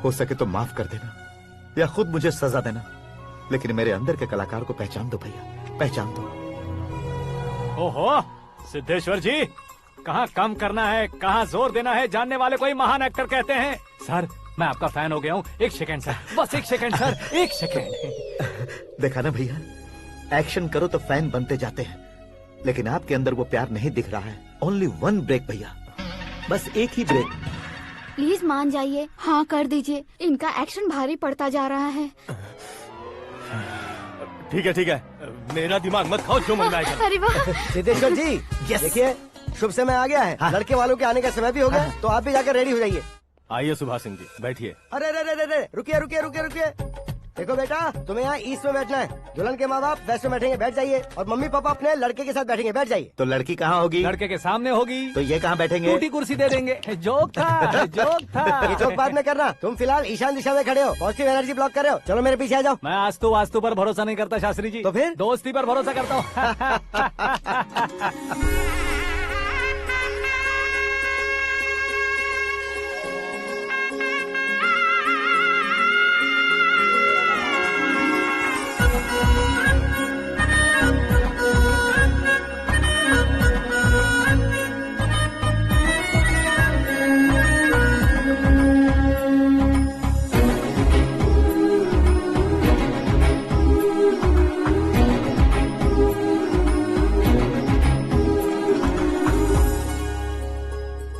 हो सके तो माफ कर देना या खुद मुझे सजा देना, लेकिन मेरे अंदर के कलाकार को पहचान दो भैया, पहचान दो। ओहो सिद्धेश्वर जी, कहाँ कम करना है कहाँ जोर देना है जानने वाले को ही महान एक्टर कहते हैं। सर मैं आपका फैन हो गया हूँ। एक सेकंड सर, बस एक सेकंड सर, एक सेकंड। देखा ना भैया, एक्शन करो तो फैन बनते जाते हैं, लेकिन आपके अंदर वो प्यार नहीं दिख रहा है। ओनली 1 ब्रेक भैया, बस एक ही ब्रेक। प्लीज मान जाइए, हाँ कर दीजिए। इनका एक्शन भारी पड़ता जा रहा है। ठीक है, मेरा दिमाग मत खाओ, जो मन में आएगा। अरे वाह सिद्धेश्वर जी, देखिए शुभ समय आ गया है। हाँ। लड़के वालों के आने का समय भी हो गया, तो आप भी जाकर रेडी हो जाइए। आइए सुभाष सिंह जी, बैठिए। अरे रुकिए। देखो बेटा, तुम्हें यहाँ ईस्ट में बैठना है। दुल्हन के माँ बाप वेस्ट में बैठेंगे, बैठ जाइए। और मम्मी पापा अपने लड़के के साथ बैठेंगे, बैठ जाइए। तो लड़की कहाँ होगी? लड़के के सामने होगी। तो ये कहाँ बैठेंगे? टूटी कुर्सी दे देंगे। जोक था, जोक था। ये जोक बाद में करना। तुम फिलहाल ईशान दिशा में खड़े हो, पॉजिटिव एनर्जी ब्लॉक कर रहे हो। चलो मेरे पीछे आ जाओ। मैं वास्तु पर भरोसा नहीं करता शास्त्री जी। तो फिर? दोस्ती पर भरोसा करता हूँ।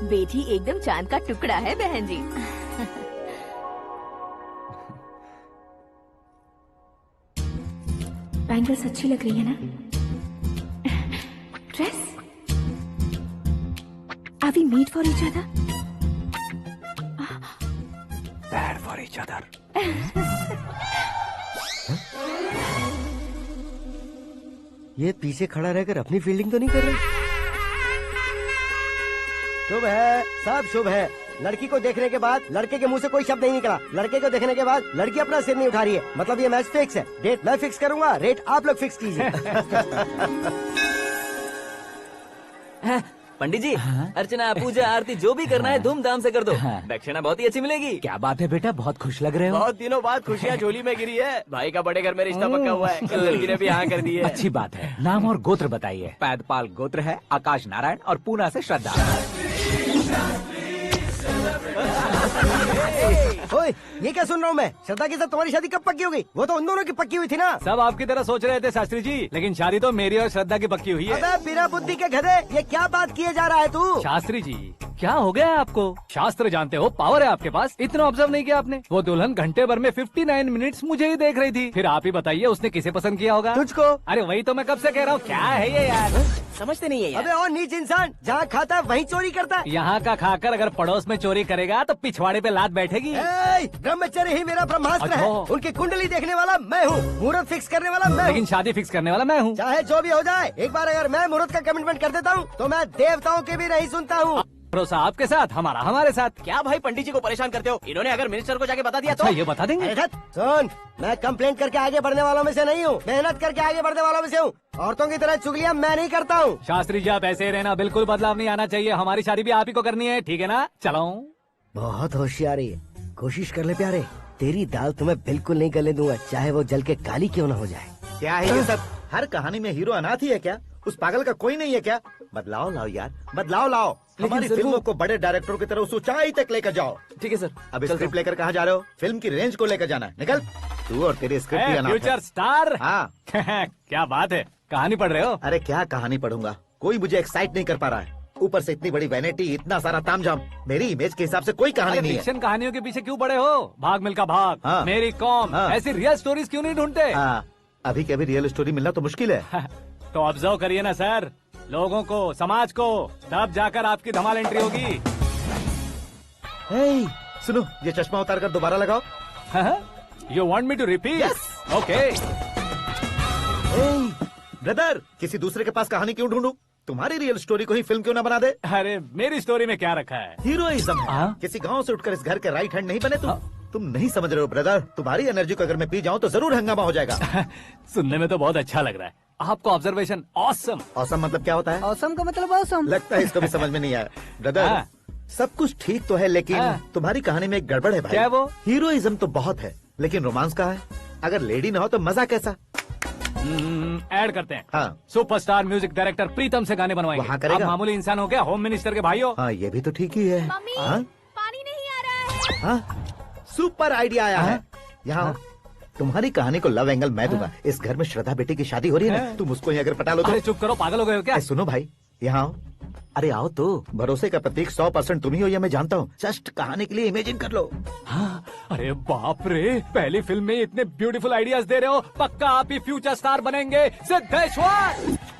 बेटी एकदम चांद का टुकड़ा है बहन जी। बैंगल्स अच्छी लग रही है ना? Dress? Are we made for each other? Bad for each other. ये पीछे खड़ा रहकर अपनी फील्डिंग तो नहीं कर रहा? शुभ है, सब शुभ है। लड़की को देखने के बाद लड़के के मुंह से कोई शब्द नहीं निकला। लड़के को देखने के बाद लड़की अपना सिर नहीं उठा रही है। मतलब ये मैच फिक्स है। डेट मैं फिक्स करूंगा, रेट आप लोग फिक्स कीजिए। पंडित जी, अर्चना पूजा आरती जो भी करना है धूमधाम से कर दो। दक्षिणा बहुत ही अच्छी मिलेगी। क्या बात है बेटा, बहुत खुश लग रहे हो। बहुत दिनों बाद खुशियाँ झोली में गिरी है। भाई का बड़े घर में रिश्ता पक्का हुआ है। कल लड़की ने भी हाँ कर दी है। अच्छी बात है। नाम और गोत्र बताइए। पैदपाल गोत्र है, आकाश नारायण, और पूना से श्रद्धा। ओए, ये क्या सुन रहा हूँ मैं? श्रद्धा के साथ तुम्हारी शादी कब पक्की हो गई? वो तो उन दोनों की पक्की हुई थी ना। सब आपकी तरह सोच रहे थे शास्त्री जी, लेकिन शादी तो मेरी और श्रद्धा की पक्की हुई है। अबे बिना बुद्धि के गधे, ये क्या बात किए जा रहा है तू? शास्त्री जी क्या हो गया है आपको? शास्त्र जानते हो, पावर है आपके पास। इतना ऑब्जर्व नहीं किया आपने? वो दुल्हन घंटे भर में 59 मिनट्स मुझे ही देख रही थी। फिर आप ही बताइए उसने किसे पसंद किया होगा? तुझको। अरे वही तो मैं कब से कह रहा हूँ। क्या है ये यार, समझते नहीं है यार। अबे और नीच इंसान, जहाँ खाता है वहीं चोरी करता है। यहाँ का खाकर अगर पड़ोस में चोरी करेगा तो पिछवाड़े पे लात बैठेगी। ब्रह्मचर्य ही मेरा ब्रह्मास्त्र है। अच्छा। उनकी कुंडली देखने वाला मैं हूँ, मुहूर्त फिक्स करने वाला मैं हूँ। लेकिन शादी फिक्स करने वाला मैं हूँ। चाहे जो भी हो जाए, एक बार अगर मैं मुहूर्त का कमिटमेंट कर देता हूँ तो मैं देवताओं की भी नहीं सुनता हूँ। भरोसा आपके साथ, हमारा हमारे साथ। क्या भाई पंडित जी को परेशान करते हो? इन्होंने अगर मिनिस्टर को जाके बता दिया तो? अच्छा, ये बता देंगे। सुन, मैं कंप्लेंट करके आगे बढ़ने वालों में से नहीं हूँ, मेहनत करके आगे बढ़ने वालों में से हूँ। औरतों की तरह चुगलियाँ मैं नहीं करता हूँ। शास्त्री जी आप ऐसे ही रहना, बिल्कुल बदलाव नहीं आना चाहिए। हमारी शादी भी आप ही को करनी है, ठीक है ना? चलो। बहुत होशियारी है, कोशिश कर ले प्यारे। तेरी दाल तुम्हें बिल्कुल नहीं गलने दूंगा, चाहे वो जल के काली क्यों न हो जाए। क्या है ये सब? हर कहानी में हीरो अनाथ ही है क्या? उस पागल का कोई नहीं है क्या? बदलाव लाओ यार, बदलाव लाओ। हमारी फिल्मों को बड़े डायरेक्टरों की तरह उस ऊंचाई तक लेकर जाओ। ठीक है सर। अब स्क्रिप्ट लेकर कहाँ जा रहे हो? फिल्म की रेंज को लेकर जाना है। निकल तू और तेरी स्क्रिप्ट भी अनाथ है। Future star. हाँ। क्या बात है, कहानी पढ़ रहे हो? अरे क्या कहानी पढ़ूंगा, कोई मुझे एक्साइट नहीं कर पा रहा है। ऊपर से इतनी बड़ी वैनिटी, इतना सारा तामझाम। मेरी इमेज के हिसाब से कोई कहानी नहीं है। फिक्शन कहानियों के पीछे क्यों पड़े हो? भाग मिल्खा भाग, हाँ। मेरी कॉम, हाँ। ऐसी रियल स्टोरीज क्यों नहीं ढूंढते? हाँ, अभी के अभी रियल स्टोरी मिलना तो मुश्किल है। तो ऑब्जर्व करिए ना सर, लोगों को, समाज को, तब जाकर आपकी धमाल एंट्री होगी। सुनो, ये चश्मा उतार कर दोबारा लगाओ। You want me to repeat? Okay. Brother, किसी दूसरे के पास कहानी क्यों ढूंढूं? तुम्हारी रियल स्टोरी को ही फिल्म क्यों ना बना दे? अरे मेरी स्टोरी में क्या रखा है? हीरोइज्म है। किसी गांव से उठकर इस घर के राइट हैंड नहीं बने तुम। तुम नहीं समझ रहे हो ब्रदर, तुम्हारी एनर्जी को अगर मैं पी जाऊं तो जरूर हंगामा हो जाएगा। सुनने में तो बहुत अच्छा लग रहा है। आपको ऑब्जर्वेशन ऑसम। औसम मतलब क्या होता है? औसम का मतलब औसम। लगता है इसको भी समझ में नहीं आया। ब्रदर, हाँ। सब कुछ ठीक तो है, लेकिन हाँ। तुम्हारी कहानी में एक गड़बड़ है भाई। क्या है वो? हीरोइज्म तो बहुत है, लेकिन रोमांस कहाँ है? अगर लेडी ना हो तो मजा कैसा? ऐड करते हैं। हाँ। सुपरस्टार म्यूजिक डायरेक्टर प्रीतम से गाने बनवाएंगे। वहाँ करेगा? आप मामूली इंसान हो क्या, होम मिनिस्टर के भाई हो। हाँ, ये भी तो ठीक ही है। मम्मी हाँ? पानी नहीं आ रहा है। हाँ? सुपर आइडिया आया है। यहाँ तुम्हारी कहानी को लव एंगल मैं दूंगा। इस घर में श्रद्धा बेटी की शादी हो रही है ना, तुम उसको ही अगर पटा लो तो। अरे चुप करो, पागल हो गए हो क्या? सुनो भाई, यहाँ आओ। अरे आओ तो, भरोसे का प्रतीक 100% तुम ही हो, ये मैं जानता हूँ। जस्ट कहानी के लिए इमेजिन कर लो। हाँ, अरे बाप रे, पहली फिल्म में इतने ब्यूटीफुल आइडियाज दे रहे हो, पक्का आप ही फ्यूचर स्टार बनेंगे। सिद्धेश्वर,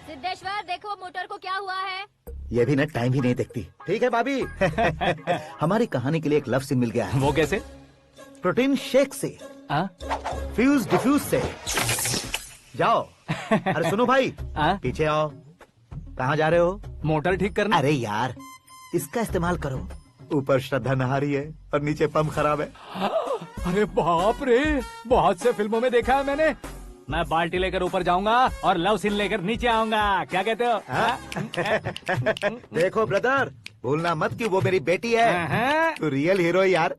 सिद्धेश्वर देखो मोटर को क्या हुआ है। ये भी ना टाइम ही नहीं देखती। ठीक है भाभी। हमारी कहानी के लिए एक लव सीन मिल गया है। वो कैसे? प्रोटीन शेक से, फ्यूज डिफ्यूज से। जाओ। अरे सुनो भाई, पीछे आओ। कहाँ जा रहे हो? मोटर ठीक करना। अरे यार, इसका इस्तेमाल करो। ऊपर श्रद्धा नहा रही है और नीचे पंप खराब है। अरे बाप रे, बहुत से फिल्मों में देखा है मैंने। मैं बाल्टी लेकर ऊपर जाऊंगा और लव सीन लेकर नीचे आऊंगा। क्या कहते हो? देखो ब्रदर, भूलना मत कि वो मेरी बेटी है। तू रियल हीरो यार।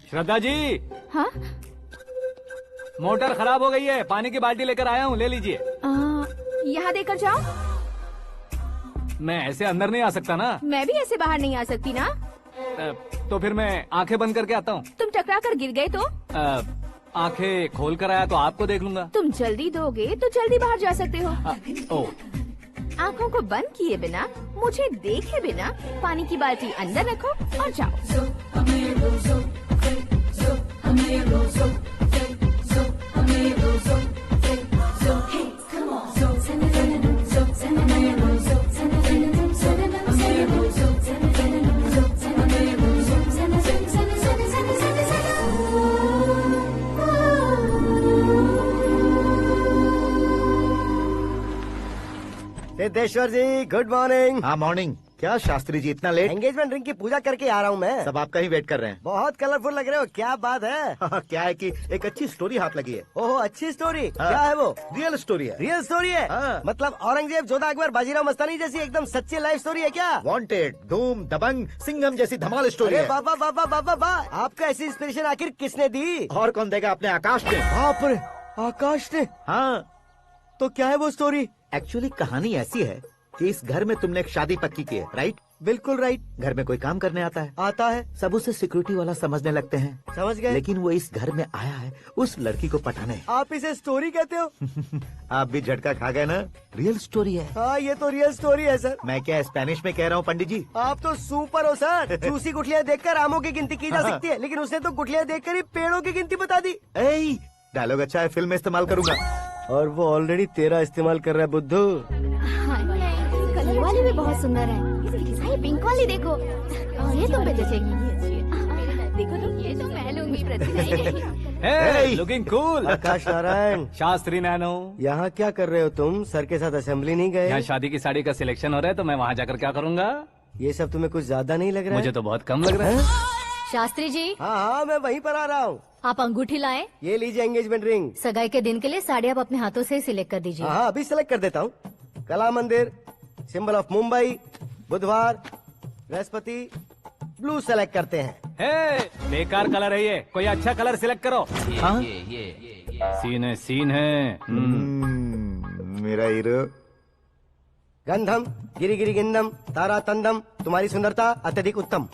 श्रद्धा जी। हाँ? मोटर खराब हो गई है, पानी की बाल्टी लेकर आया हूँ, ले लीजिए। यहाँ देकर जाओ। मैं ऐसे अंदर नहीं आ सकता ना। मैं भी ऐसे बाहर नहीं आ सकती ना। तो फिर मैं आंखें बंद करके आता हूँ। तुम टकरा कर गिर गए तो? आंखें खोल कर आया तो आपको देख लूंगा। तुम जल्दी दोगे तो जल्दी बाहर जा सकते हो। ओ, आँखों को बंद किए बिना, मुझे देखे बिना पानी की बाल्टी अंदर रखो और जाओ। सिद्धेश्वर जी, गुड मॉर्निंग। हाँ मॉर्निंग। क्या शास्त्री जी इतना लेट? एंगेजमेंट रिंग की पूजा करके आ रहा हूँ मैं। सब आपका ही वेट कर रहे हैं। बहुत कलरफुल लग रहे हो, क्या बात है? क्या है कि एक अच्छी स्टोरी हाथ लगी है। ओहो, अच्छी स्टोरी। क्या है वो? रियल स्टोरी है। रियल स्टोरी है? मतलब औरंगजेब, जोधा अकबर, बाजीराव मस्तानी जैसी एकदम सच्ची लाइफ स्टोरी है क्या? वांटेड, धूम, दबंग, सिंघम जैसी धमाल स्टोरी है। बाबा बाबा बाबा बा, आपका ऐसी इंस्पिरेशन आखिर किसने दी? और कौन देगा? अपने आकाश ने। बाप रे, आकाश ने? हाँ। तो क्या है वो स्टोरी? एक्चुअली कहानी ऐसी है कि इस घर में तुमने एक शादी पक्की की है, राइट? बिल्कुल राइट। घर में कोई काम करने आता है? आता है। सब उसे सिक्योरिटी वाला समझने लगते हैं। समझ गए। लेकिन वो इस घर में आया है उस लड़की को पटाने। आप इसे स्टोरी कहते हो? आप भी झटका खा गए ना? रियल स्टोरी है। हाँ, ये तो रियल स्टोरी है सर। मैं क्या स्पेनिश में कह रहा हूँ पंडित जी? आप तो सुपर हो सर। चूसी गुठलियाँ देखकर आमों की गिनती की जा सकती है, लेकिन उसने तो गुठलियाँ देखकर ही पेड़ों की गिनती बता दी। डायलॉग अच्छा है, फिल्म में इस्तेमाल करूंगा। और वो ऑलरेडी तेरा इस्तेमाल कर रहा है बुद्धू। कलर वाली भी बहुत सुंदर है। ये पिंक वाली देखो, और ये तुम पे जचेगी। देखो तो ये तो मैं लूंगी। Hey, looking cool। आकाश नारायण। शास्त्री नैनो। यहाँ क्या कर रहे हो तुम? सर के साथ असेंबली नहीं गए? यहाँ शादी की साड़ी का सिलेक्शन हो रहा है, तो मैं वहाँ जाकर क्या करूँगा? ये सब तुम्हें कुछ ज्यादा नहीं लग रहा है? मुझे तो बहुत कम लग रहा है। शास्त्री जी। हाँ हाँ, मैं वहीं पर आ रहा हूँ। आप अंगूठी लाएं। ये लीजिए एंगेजमेंट रिंग। सगाई के दिन के लिए साड़ी आप अपने हाथों से सिलेक्ट कर दीजिए। हाँ, अभी सिलेक्ट कर देता हूँ। कला मंदिर, सिंबल ऑफ मुंबई, बुधवार, बृहस्पति, ब्लू सेलेक्ट करते हैं। बेकार कलर है ये, कोई अच्छा कलर सिलेक्ट करो। सीन है। मेरा हीरो। गंधम, गिरी गिरी गिंदम, तारा तंदम, तुम्हारी सुंदरता अत्यधिक उत्तम।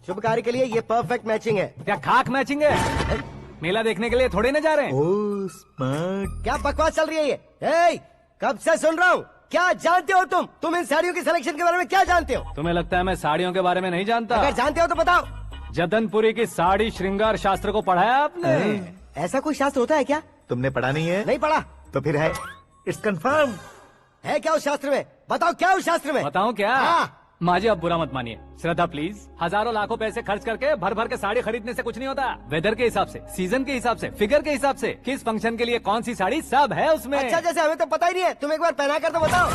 शुभ कार्य के लिए ये परफेक्ट मैचिंग है। क्या खाक मैचिंग है? मेला देखने के लिए थोड़े न जा रहे हैं। Oh smart. क्या बकवास चल रही है ये? कब से सुन रहा हूँ। क्या जानते हो तुम? तुम इन साड़ियों की सिलेक्शन के बारे में क्या जानते हो? तुम्हें लगता है मैं साड़ियों के बारे में नहीं जानता? अगर जानते हो तो बताओ। जदनपुरी की साड़ी श्रृंगार शास्त्र को पढ़ाया आपने? ऐसा कोई शास्त्र होता है क्या? तुमने पढ़ा नहीं है? नहीं पढ़ा। तो फिर है, इट्स कंफर्म। है क्या उस शास्त्र में? बताओ क्या उस शास्त्र में? बताऊं क्या? हाँ। माँ जी, आप बुरा मत मानिए। श्रद्धा प्लीज, हजारों लाखों पैसे खर्च करके भर भर के साड़ी खरीदने से कुछ नहीं होता। वेदर के हिसाब से, सीजन के हिसाब से, फिगर के हिसाब से, किस फंक्शन के लिए कौन सी साड़ी, सब है उसमें। अच्छा, जैसे हमें तो पता ही नहीं है, तुम एक बार पहना कर तो बताओ।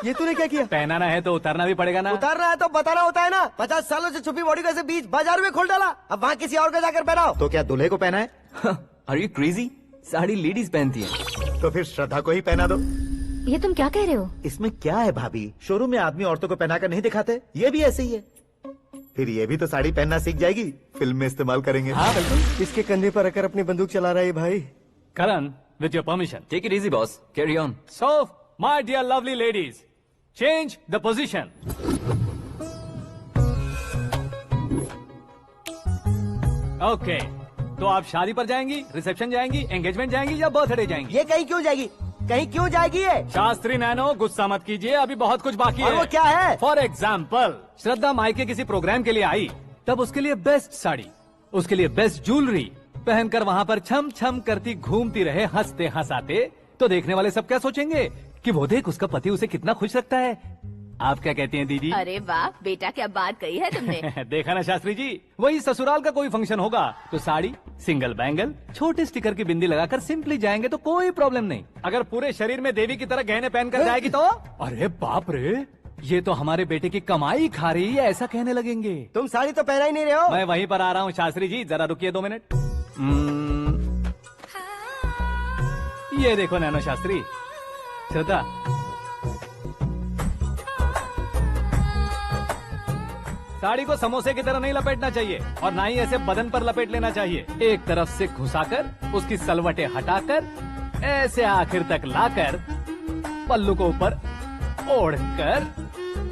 ये तूने क्या किया? पहनाना है तो उतारना भी पड़ेगा ना। उतारना है तो बताना होता है ना। 50 सालों से छुपी बॉडी को ऐसे बीच बाजार में खोल डाला, अब वहाँ किसी और को जाकर पहनाओ। तो क्या दूल्हे को पहना है? Are you crazy? Sari ladies पहनती है। तो फिर श्रद्धा को ही पहना दो। ये तुम क्या कह रहे हो? इसमें क्या है भाभी, शोरूम में आदमी औरतों को पहनाकर नहीं दिखाते, ये भी ऐसे ही है। फिर ये भी तो साड़ी पहनना सीख जाएगी, फिल्म में इस्तेमाल करेंगे। हाँ बिल्कुल। इसके कंधे पर रखकर अपनी बंदूक चला रहा है भाई। करण, with your permission. Take it easy, boss. Carry on. So, my dear lovely ladies, change the position. Okay. तो आप शादी पर जाएंगी, रिसेप्शन जाएंगी, एंगेजमेंट जाएंगी या बर्थडे जाएंगी? ये कहीं क्यों जाएगी? कहीं क्यों जाएगी ये? शास्त्री नैनो, गुस्सा मत कीजिए, अभी बहुत कुछ बाकी है। और वो क्या है? फॉर एग्जाम्पल, श्रद्धा मायके किसी प्रोग्राम के लिए आई, तब उसके लिए बेस्ट साड़ी, उसके लिए बेस्ट ज्वेलरी पहनकर वहाँ पर छम छम करती घूमती रहे, हंसते हंसाते, तो देखने वाले सब क्या सोचेंगे कि वो देख उसका पति उसे कितना खुश रखता है। आप क्या कहती हैं दीदी? अरे वाह बेटा, क्या बात कही है तुमने। देखा ना शास्त्री जी, वही ससुराल का कोई फंक्शन होगा तो साड़ी, सिंगल बैंगल, छोटे स्टिकर की बिंदी लगाकर सिंपली जाएंगे तो कोई प्रॉब्लम नहीं। अगर पूरे शरीर में देवी की तरह गहने पहनकर जाएगी तो अरे बाप रे, ये तो हमारे बेटे की कमाई खा रही है, ऐसा कहने लगेंगे। तुम साड़ी तो पहना ही नहीं रहे हो। मैं वहीं पर आ रहा हूँ शास्त्री जी, जरा रुकिए 2 मिनट। ये देखो नैनो शास्त्री, श्रद्धा, साड़ी को समोसे की तरह नहीं लपेटना चाहिए और ना ही ऐसे बदन पर लपेट लेना चाहिए। एक तरफ से घुसाकर, उसकी सलवटें हटाकर, ऐसे आखिर तक लाकर, पल्लू को ऊपर ओढ़कर,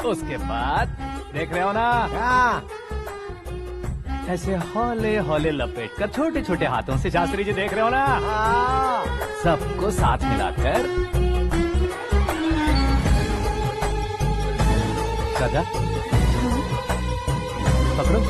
उसके बाद देख रहे हो ना, ऐसे हौले हौले लपेट कर छोटे छोटे हाथों से, शास्त्री जी देख रहे हो ना, सबको साथ मिलाकर, श्रद्धा पकड़ो।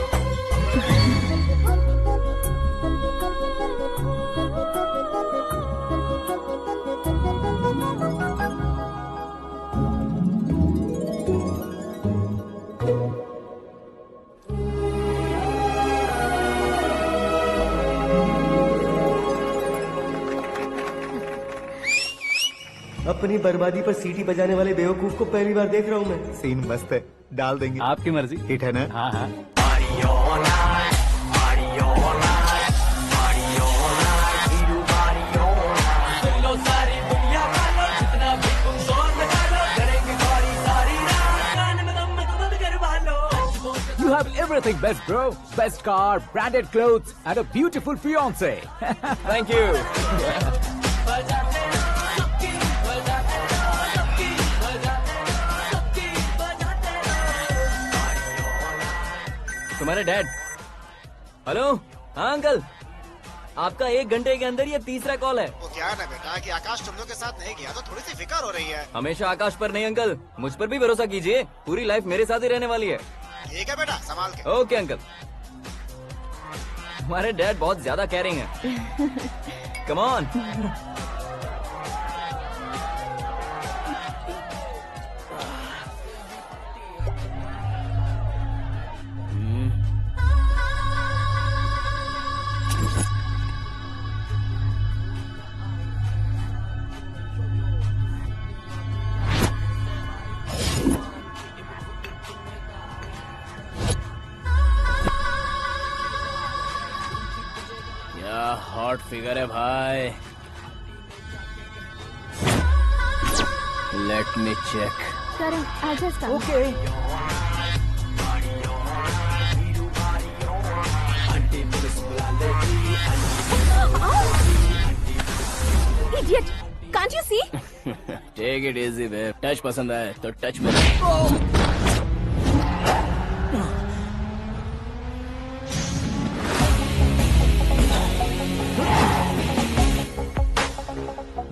अपनी बर्बादी पर सीटी बजाने वाले बेवकूफ को पहली बार देख रहा हूँ मैं। सीन मस्त है, डाल देंगे। आपकी मर्जी। हिट है ना? हाँ हाँ। You have everything best, bro. Best car, branded clothes, and a beautiful fiance. Thank you. तुम्हारे डैड। हेलो, हाँ अंकल, आपका 1 घंटे के अंदर ये तीसरा कॉल है। वो क्या है ना बेटा कि आकाश तुम लोग के साथ नहीं गया तो थोड़ी सी फिक्र हो रही है। हमेशा आकाश पर नहीं अंकल, मुझ पर भी भरोसा कीजिए, पूरी लाइफ मेरे साथ ही रहने वाली है। ठीक है बेटा, संभाल के। Okay uncle. हमारे डैड बहुत ज्यादा केयरिंग है। Come on. हॉट फिगर है भाई। Let me check. Karan, I just okay. Idiot! Can't you see? Take it easy babe. Touch पसंद आए तो टच में।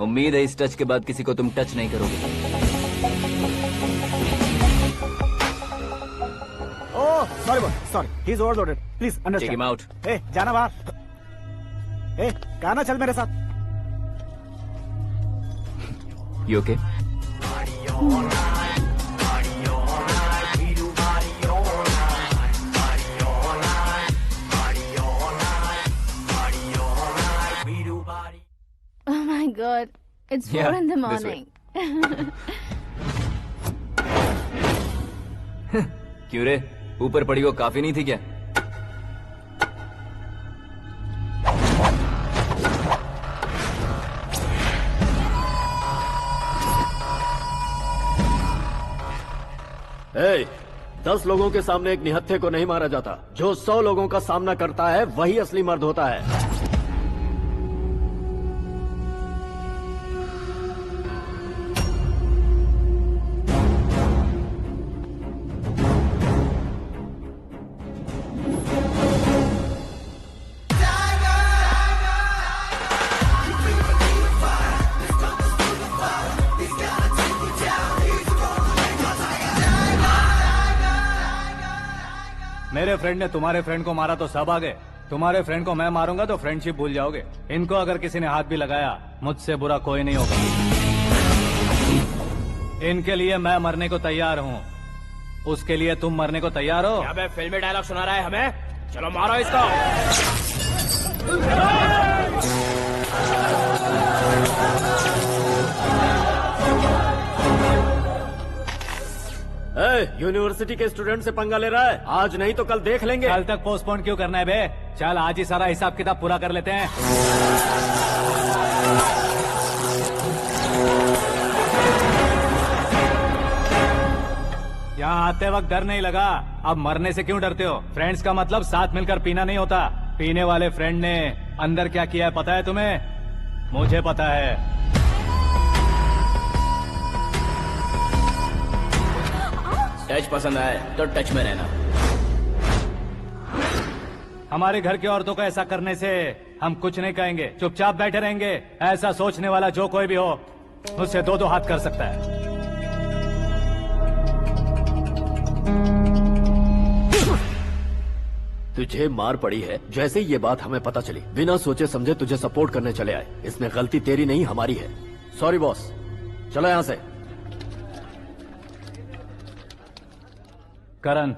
उम्मीद है इस टच के बाद किसी को तुम टच नहीं करोगे। Oh sorry sorry, he is overloaded, please take understand. Him out. ए जाना बाहर। ए गाना चल मेरे साथ। You okay? Oh my God, it's 4 Yeah, in the this way. morning. क्यों रे, ऊपर पड़ी वो काफी नहीं थी क्या? ए, 10 लोगों के सामने एक निहत्थे को नहीं मारा जाता। जो 100 लोगों का सामना करता है वही असली मर्द होता है। मेरे फ्रेंड ने तुम्हारे फ्रेंड को मारा तो सब आ गए। तुम्हारे फ्रेंड को मैं मारूंगा तो फ्रेंडशिप भूल जाओगे। इनको अगर किसी ने हाथ भी लगाया, मुझसे बुरा कोई नहीं होगा। इनके लिए मैं मरने को तैयार हूँ। उसके लिए तुम मरने को तैयार हो? क्या बे फिल्मी डायलॉग सुना रहा है हमें? चलो मारो इसको। यूनिवर्सिटी के स्टूडेंट से पंगा ले रहा है। आज नहीं तो कल देख लेंगे। कल तक पोस्टपोन क्यों करना है बे? चल आज ही सारा हिसाब किताब पूरा कर लेते हैं। यहाँ आते वक्त डर नहीं लगा, अब मरने से क्यों डरते हो? फ्रेंड्स का मतलब साथ मिलकर पीना नहीं होता। पीने वाले फ्रेंड ने अंदर क्या किया है पता है तुम्हें? मुझे पता है। टच पसंद आए तो टच में रहना। हमारे घर की औरतों को ऐसा करने से हम कुछ नहीं कहेंगे, चुपचाप बैठे रहेंगे। ऐसा सोचने वाला जो कोई भी हो, उससे 2-2 हाथ कर सकता है। तुझे मार पड़ी है। जैसे ही ये बात हमें पता चली, बिना सोचे समझे तुझे सपोर्ट करने चले आए। इसमें गलती तेरी नहीं हमारी है। सॉरी बॉस, चलो यहाँ से। करण,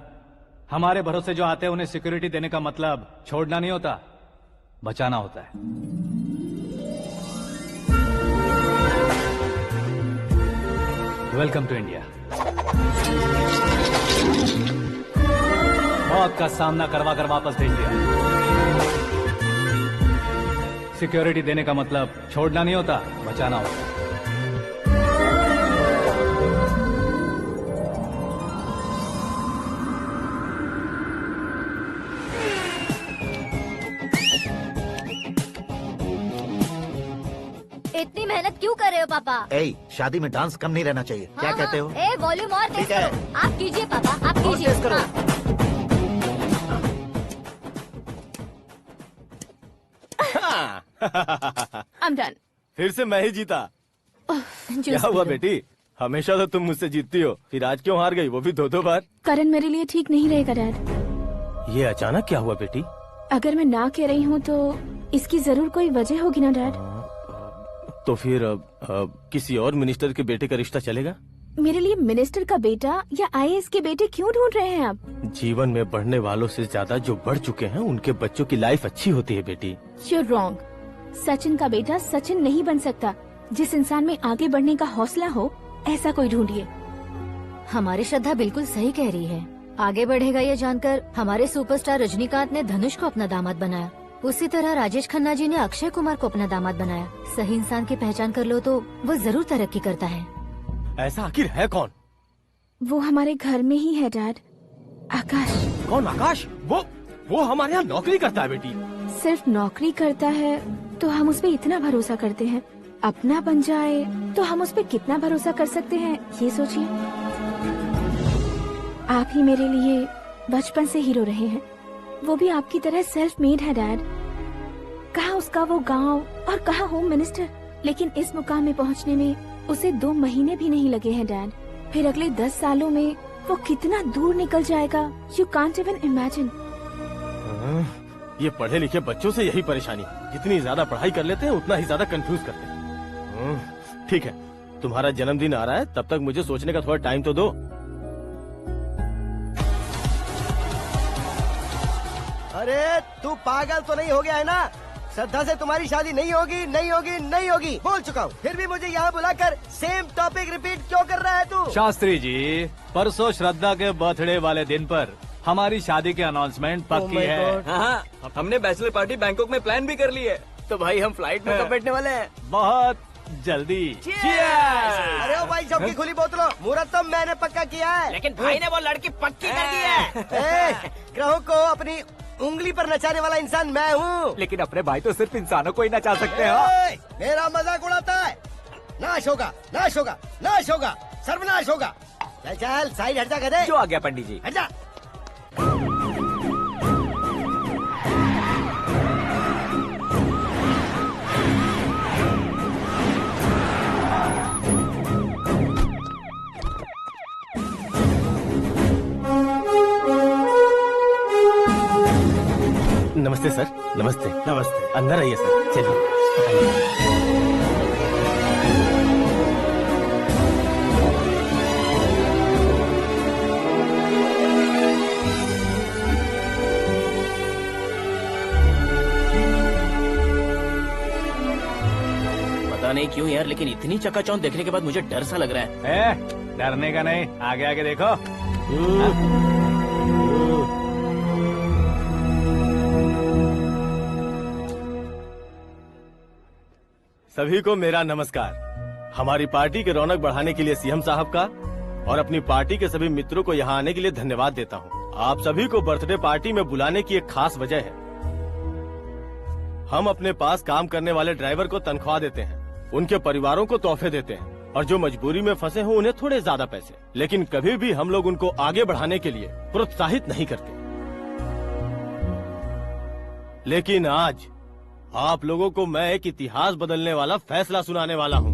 हमारे भरोसे जो आते हैं उन्हें सिक्योरिटी देने का मतलब छोड़ना नहीं होता, बचाना होता है। Welcome to India. मौत का सामना करवा कर वापस भेज दिया। सिक्योरिटी देने का मतलब छोड़ना नहीं होता, बचाना होता है। इतनी मेहनत क्यों कर रहे हो पापा? ए, शादी में डांस कम नहीं रहना चाहिए। क्या कहते हो? ए, वॉल्यूम और तेज ठीक है। करो। आप कीजिए पापा, आप कीजिए। तेज करो। I'm done. फिर से मैं ही जीता। क्या हुआ बेटी? हमेशा तो तुम मुझसे जीतती हो, फिर आज क्यों हार गई, वो भी 2-2 बार? करण मेरे लिए ठीक नहीं रहेगा डैड। ये अचानक क्या हुआ बेटी? अगर मैं ना कह रही हूँ तो इसकी जरूर कोई वजह होगी ना डैड। तो फिर किसी और मिनिस्टर के बेटे का रिश्ता चलेगा? मेरे लिए मिनिस्टर का बेटा या IAS के बेटे क्यों ढूंढ रहे हैं आप? जीवन में बढ़ने वालों से ज्यादा जो बढ़ चुके हैं उनके बच्चों की लाइफ अच्छी होती है बेटी। You're wrong. सचिन का बेटा सचिन नहीं बन सकता। जिस इंसान में आगे बढ़ने का हौसला हो, ऐसा कोई ढूंढिए। हमारी श्रद्धा बिल्कुल सही कह रही है। आगे बढ़ेगा ये जानकर हमारे सुपरस्टार रजनीकांत ने धनुष को अपना दामाद बनाया। उसी तरह राजेश खन्ना जी ने अक्षय कुमार को अपना दामाद बनाया। सही इंसान की पहचान कर लो तो वो जरूर तरक्की करता है। ऐसा आखिर है कौन? वो हमारे घर में ही है डैड, आकाश। कौन आकाश? वो हमारे यहाँ नौकरी करता है बेटी। सिर्फ नौकरी करता है तो हम उस पे इतना भरोसा करते हैं। अपना बन जाए तो हम उस पे कितना भरोसा कर सकते हैं, ये सोचिए। आप ही मेरे लिए बचपन से हीरो रहे हैं। वो भी आपकी तरह सेल्फ मेड है डैड। कहाँ उसका वो गांव और कहाँ होम मिनिस्टर। लेकिन इस मुकाम में पहुँचने में उसे 2 महीने भी नहीं लगे हैं डैड। फिर अगले 10 सालों में वो कितना दूर निकल जाएगा, यू कांट इवन इमेजिन। ये पढ़े लिखे बच्चों से यही परेशानी। जितनी ज्यादा पढ़ाई कर लेते हैं उतना ही ज्यादा कंफ्यूज करते हैं। ठीक है, तुम्हारा जन्मदिन आ रहा है, तब तक मुझे सोचने का थोड़ा टाइम तो दो। अरे तू पागल तो नहीं हो गया है ना? श्रद्धा से तुम्हारी शादी नहीं होगी, नहीं होगी, नहीं होगी, बोल चुका हूँ। फिर भी मुझे यहाँ बुलाकर सेम टॉपिक रिपीट क्यों कर रहा है तू? शास्त्री जी, परसों श्रद्धा के बर्थडे वाले दिन पर हमारी शादी की अनाउंसमेंट पक्की है। हाँ, हमने बैचलर पार्टी बैंकॉक में प्लान भी कर ली है। तो भाई हम फ्लाइट में कब बैठने वाले हैं? बहुत जल्दी। अरे ओ भाई, सबकी खुली बोतलों, मुहूर्त तो मैंने पक्का किया है। लेकिन भाई ने वो लड़की पक्की कर दी है। ग्रहों को अपनी उंगली पर नचाने वाला इंसान मैं हूँ। लेकिन अपने भाई तो सिर्फ इंसानों को ही नचा सकते हो। मेरा मजाक उड़ाता है। नाश होगा, नाश होगा, नाश होगा, सर्वनाश होगा। चल चल, साइड हट जा गधे। जो आ गया पंडित जी। हट जा। नमस्ते सर। नमस्ते। नमस्ते। अंदर आइए सर। चलिए। पता नहीं क्यों यार, लेकिन इतनी चकाचौंध देखने के बाद मुझे डर सा लग रहा है। डरने का नहीं, आगे आगे देखो। सभी को मेरा नमस्कार। हमारी पार्टी की रौनक बढ़ाने के लिए सीएम साहब का और अपनी पार्टी के सभी मित्रों को यहाँ आने के लिए धन्यवाद देता हूँ। आप सभी को बर्थडे पार्टी में बुलाने की एक खास वजह है। हम अपने पास काम करने वाले ड्राइवर को तनख्वाह देते हैं, उनके परिवारों को तोहफे देते हैं और जो मजबूरी में फंसे हो उन्हें थोड़े ज्यादा पैसे। लेकिन कभी भी हम लोग उनको आगे बढ़ाने के लिए प्रोत्साहित नहीं करते। लेकिन आज आप लोगों को मैं एक इतिहास बदलने वाला फैसला सुनाने वाला हूँ।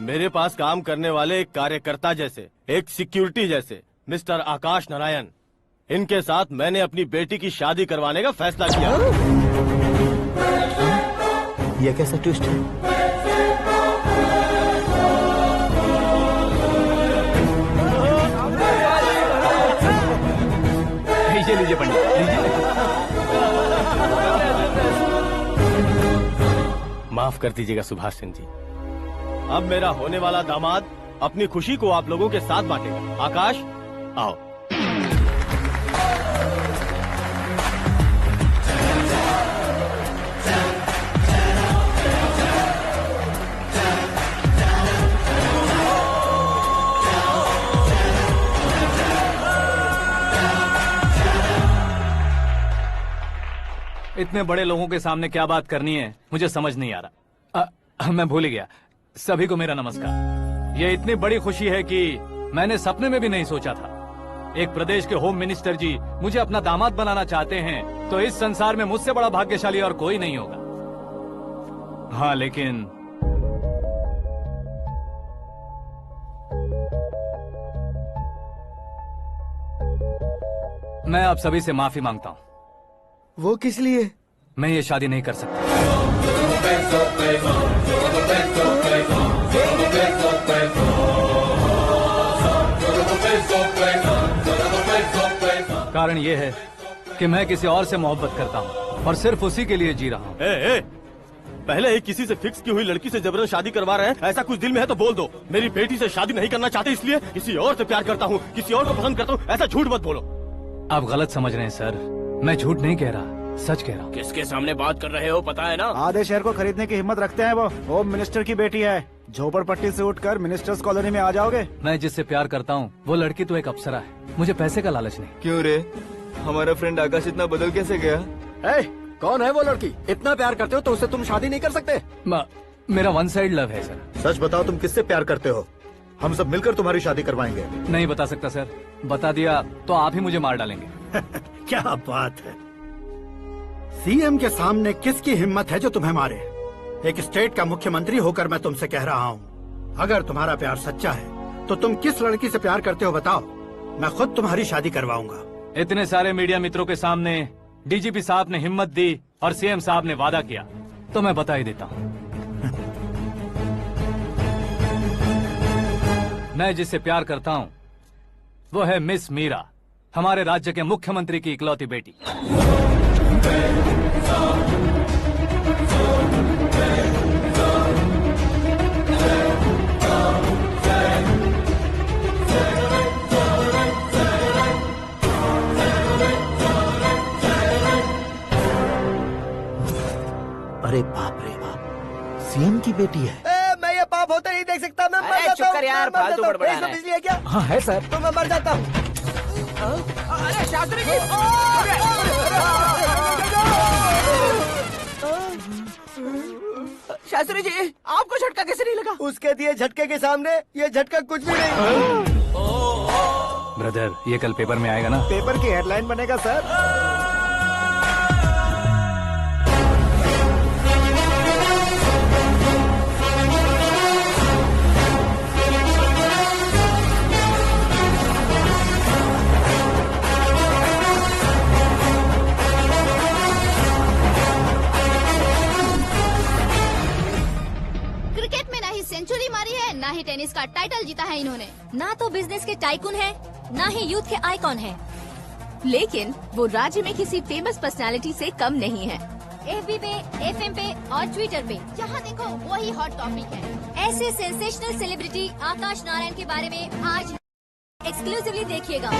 मेरे पास काम करने वाले एक कार्यकर्ता जैसे, एक सिक्योरिटी जैसे मिस्टर आकाश नारायण, इनके साथ मैंने अपनी बेटी की शादी करवाने का फैसला किया। यह कैसा ट्विस्ट है? लीजिए पंडित, माफ कर दीजिएगा सुभाष सिंह जी। अब मेरा होने वाला दामाद अपनी खुशी को आप लोगों के साथ बांटेगा। आकाश, आओ। इतने बड़े लोगों के सामने क्या बात करनी है मुझे समझ नहीं आ रहा। मैं भूल ही गया। सभी को मेरा नमस्कार। ये इतनी बड़ी खुशी है कि मैंने सपने में भी नहीं सोचा था। एक प्रदेश के होम मिनिस्टर जी मुझे अपना दामाद बनाना चाहते हैं तो इस संसार में मुझसे बड़ा भाग्यशाली और कोई नहीं होगा। हाँ, लेकिन मैं आप सभी से माफी मांगता हूँ। वो किस लिए? मैं ये शादी नहीं कर सकता। कारण ये है कि मैं किसी और से मोहब्बत करता हूँ और सिर्फ उसी के लिए जी रहा हूँ। पहले ही किसी से फिक्स की हुई लड़की से जबरन शादी करवा रहे हैं। ऐसा कुछ दिल में है तो बोल दो। मेरी बेटी से शादी नहीं करना चाहते इसलिए किसी और से प्यार करता हूँ, किसी और को पसंद करता हूँ, ऐसा झूठ मत बोलो। आप गलत समझ रहे हैं सर, मैं झूठ नहीं कह रहा, सच कह रहा हूँ। किसके सामने बात कर रहे हो पता है ना? आधे शहर को खरीदने की हिम्मत रखते हैं वो। होम मिनिस्टर की बेटी है। झोपड़पट्टी से उठकर मिनिस्टर्स कॉलोनी में आ जाओगे। मैं जिससे प्यार करता हूँ वो लड़की तो एक अप्सरा है, मुझे पैसे का लालच नहीं। क्यों रे, हमारा फ्रेंड आकाश इतना बदल कैसे गया? कौन है वो लड़की? इतना प्यार करते हो तो उससे तुम शादी नहीं कर सकते? मेरा वन साइड लव है सर। सच बताओ, तुम किससे प्यार करते हो? हम सब मिलकर तुम्हारी शादी करवाएंगे। नहीं बता सकता सर, बता दिया तो आप ही मुझे मार डालेंगे। क्या बात है, सीएम के सामने किसकी हिम्मत है जो तुम्हें मारे? एक स्टेट का मुख्यमंत्री होकर मैं तुमसे कह रहा हूँ, अगर तुम्हारा प्यार सच्चा है तो तुम किस लड़की से प्यार करते हो बताओ, मैं खुद तुम्हारी शादी करवाऊंगा। इतने सारे मीडिया मित्रों के सामने डीजीपी साहब ने हिम्मत दी और सीएम साहब ने वादा किया तो मैं बता ही देता हूँ। मैं जिससे प्यार करता हूँ वो है मिस मीरा, हमारे राज्य के मुख्यमंत्री की इकलौती बेटी। अरे बाप रे बाप, सीएम की बेटी है। मैं ये पाप होते नहीं देख सकता। मैं मर अरे जाता चुप हूँ, कर यार, मैं मर फालतू जाता हूँ। बड़बड़ा इसमें रहा है। बिजली है क्या? हाँ है सर। तो मैं मर जाता हूँ। अरे शास्त्री जी, शास्त्री जी, आपको झटका कैसे नहीं लगा? उसके दिए झटके के सामने ये झटका कुछ भी नहीं। ब्रदर, ये कल पेपर में आएगा ना? पेपर की हेडलाइन बनेगा सर। क्रिकेट में ना ही सेंचुरी मारी है, ना ही टेनिस का टाइटल जीता है इन्होंने। ना तो बिजनेस के टाइकून है, ना ही यूथ के आइकॉन है। लेकिन वो राज्य में किसी फेमस पर्सनालिटी से कम नहीं है। एफबी पे, एफएम पे और ट्विटर पे जहाँ देखो वही हॉट टॉपिक है। ऐसे सेंसेशनल सेलिब्रिटी आकाश नारायण के बारे में आज एक्सक्लूसिवली देखिएगा।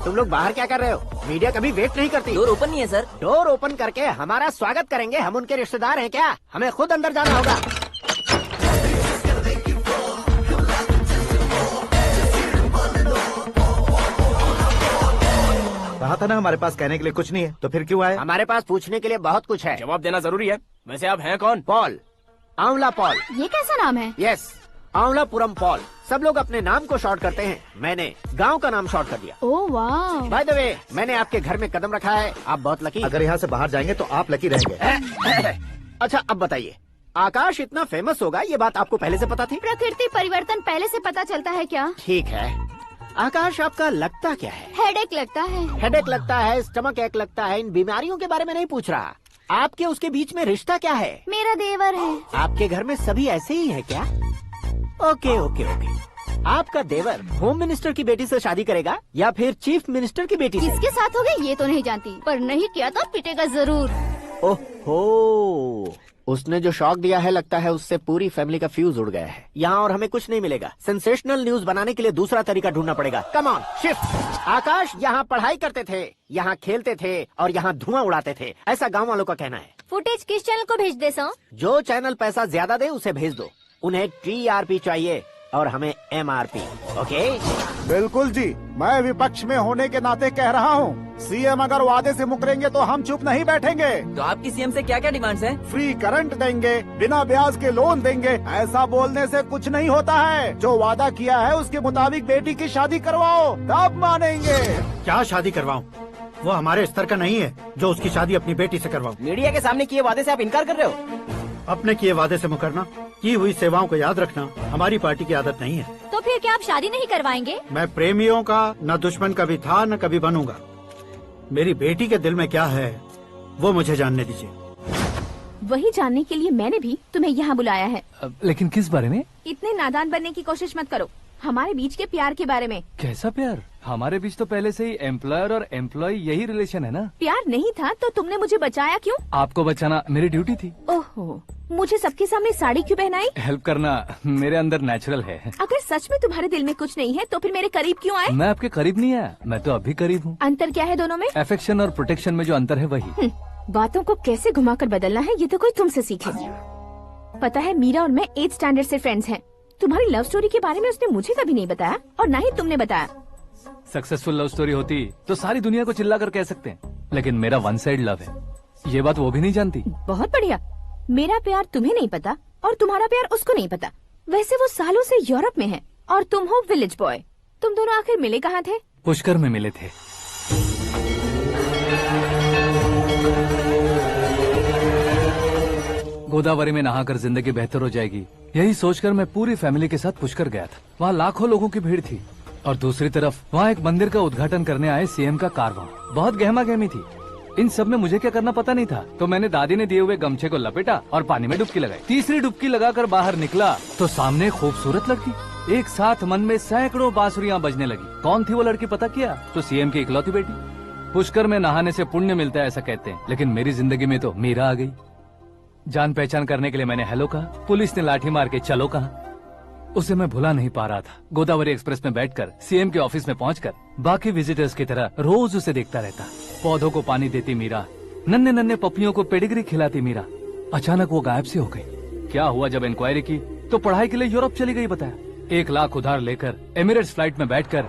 तुम लोग बाहर क्या कर रहे हो? मीडिया कभी वेट नहीं करती। डोर ओपन नहीं है सर। डोर ओपन करके हमारा स्वागत करेंगे। हम उनके रिश्तेदार हैं क्या? हमें खुद अंदर जाना होगा। कहा था ना हमारे पास कहने के लिए कुछ नहीं है, तो फिर क्यों आए? हमारे पास पूछने के लिए बहुत कुछ है। जवाब देना जरूरी है। वैसे आप हैं कौन? पॉल, आंवला पॉल। ये कैसा नाम है? Yes, Aanwalapuram Paul. सब लोग अपने नाम को शॉर्ट करते हैं, मैंने गांव का नाम शॉर्ट कर दिया। ओह वाह। बाय द वे, मैंने आपके घर में कदम रखा है। आप बहुत लकी। अगर यहाँ से बाहर जाएंगे तो आप लकी रहेंगे। अच्छा अब बताइए, आकाश इतना फेमस होगा ये बात आपको पहले से पता थी? प्रकृति परिवर्तन पहले से पता चलता है क्या? ठीक है, आकाश आपका लगता क्या है? हेडेक लगता है। हेडेक लगता है, स्टमक एक लगता है। इन बीमारियों के बारे में नहीं पूछ रहा। आपके उसके बीच में रिश्ता क्या है? मेरा देवर है। आपके घर में सभी ऐसे ही है क्या? Okay okay okay. आपका देवर होम मिनिस्टर की बेटी से शादी करेगा या फिर चीफ मिनिस्टर की बेटी से? किसके साथ हो गई ये तो नहीं जानती, पर नहीं किया तो पिटेगा जरूर। ओहो, उसने जो शॉक दिया है लगता है उससे पूरी फैमिली का फ्यूज उड़ गया है। यहाँ और हमें कुछ नहीं मिलेगा। सेंसेशनल न्यूज बनाने के लिए दूसरा तरीका ढूंढना पड़ेगा। Come on, shift. आकाश यहाँ पढ़ाई करते थे, यहाँ खेलते थे और यहाँ धुआं उड़ाते थे, ऐसा गाँव वालों का कहना है। फुटेज किस चैनल को भेज दे सो? जो चैनल पैसा ज्यादा दे उसे भेज दो। उन्हें TRP चाहिए और हमें MRP। ओके? बिल्कुल जी, मैं विपक्ष में होने के नाते कह रहा हूँ, सीएम अगर वादे से मुकरेंगे तो हम चुप नहीं बैठेंगे। तो आपकी सीएम से क्या क्या डिमांड्स हैं? फ्री करंट देंगे, बिना ब्याज के लोन देंगे। ऐसा बोलने से कुछ नहीं होता है। जो वादा किया है उसके मुताबिक बेटी की शादी करवाओ, तब मानेंगे। क्या शादी करवाऊं? वो हमारे स्तर का नहीं है जो उसकी शादी अपनी बेटी से करवाऊं। मीडिया के सामने किए वादे से आप इनकार कर रहे हो? अपने किए वादे से मुकरना, की हुई सेवाओं को याद रखना हमारी पार्टी की आदत नहीं है। तो फिर क्या आप शादी नहीं करवाएंगे? मैं प्रेमियों का न दुश्मन कभी था न कभी बनूंगा। मेरी बेटी के दिल में क्या है वो मुझे जानने दीजिए। वही जानने के लिए मैंने भी तुम्हें यहाँ बुलाया है। लेकिन किस बारे में? इतने नादान बनने की कोशिश मत करो। हमारे बीच के प्यार के बारे में। कैसा प्यार? हमारे बीच तो पहले से ही एम्प्लॉयर और एम्प्लॉय यही रिलेशन है ना। प्यार नहीं था तो तुमने मुझे बचाया क्यों? आपको बचाना मेरी ड्यूटी थी। ओहो, मुझे सबके सामने साड़ी क्यों पहनाई? हेल्प करना मेरे अंदर नेचुरल है। अगर सच में तुम्हारे दिल में कुछ नहीं है तो फिर मेरे करीब क्यों आए? मैं आपके करीब नहीं आया, मैं तो अभी करीब हूँ। अंतर क्या है दोनों में? अफेक्शन और प्रोटेक्शन में जो अंतर है वही। बातों को कैसे घुमाकर बदलना है ये तो कोई तुमसे सीखे। पता है, मीरा और मैं 8th स्टैंडर्ड से फ्रेंड्स हैं। तुम्हारी लव स्टोरी के बारे में उसने मुझे कभी नहीं बताया और न ही तुमने बताया। सक्सेसफुल लव स्टोरी होती तो सारी दुनिया को चिल्ला कर कह सकते हैं, लेकिन मेरा वन साइड लव है, ये बात वो भी नहीं जानती। बहुत बढ़िया। मेरा प्यार तुम्हें नहीं पता और तुम्हारा प्यार उसको नहीं पता। वैसे वो सालों से यूरोप में है और तुम हो विलेज बॉय। तुम दोनों आखिर मिले कहाँ थे? पुष्कर में मिले थे। गोदावरी में नहाकर जिंदगी बेहतर हो जाएगी, यही सोचकर मैं पूरी फैमिली के साथ पुष्कर गया था। वहाँ लाखों लोगों की भीड़ थी और दूसरी तरफ वहाँ एक मंदिर का उद्घाटन करने आए सीएम का कारवां। बहुत गहमा गहमी थी। इन सब में मुझे क्या करना पता नहीं था, तो मैंने दादी ने दिए हुए गमछे को लपेटा और पानी में डुबकी लगाई। तीसरी डुबकी लगाकर बाहर निकला तो सामने एक खूबसूरत लड़की। एक साथ मन में सैकड़ों बांसुरियां बजने लगी। कौन थी वो लड़की पता किया? तो सीएम की इकलौती बेटी। पुष्कर में नहाने से पुण्य मिलता है ऐसा कहते हैं, लेकिन मेरी जिंदगी में तो मीरा आ गई। जान पहचान करने के लिए मैंने हेलो कहा, पुलिस ने लाठी मार के चलो कहा। उसे मैं भुला नहीं पा रहा था। गोदावरी एक्सप्रेस में बैठकर सीएम के ऑफिस में पहुंचकर बाकी विजिटर्स की तरह रोज उसे देखता रहता। पौधों को पानी देती मीरा, नन्हे नन्हे पपियों को पेडिग्री खिलाती मीरा। अचानक वो गायब सी हो गई। क्या हुआ? जब इंक्वायरी की तो पढ़ाई के लिए यूरोप चली गई बताया। 1 लाख उधार लेकर एमिरेट्स फ्लाइट में बैठकर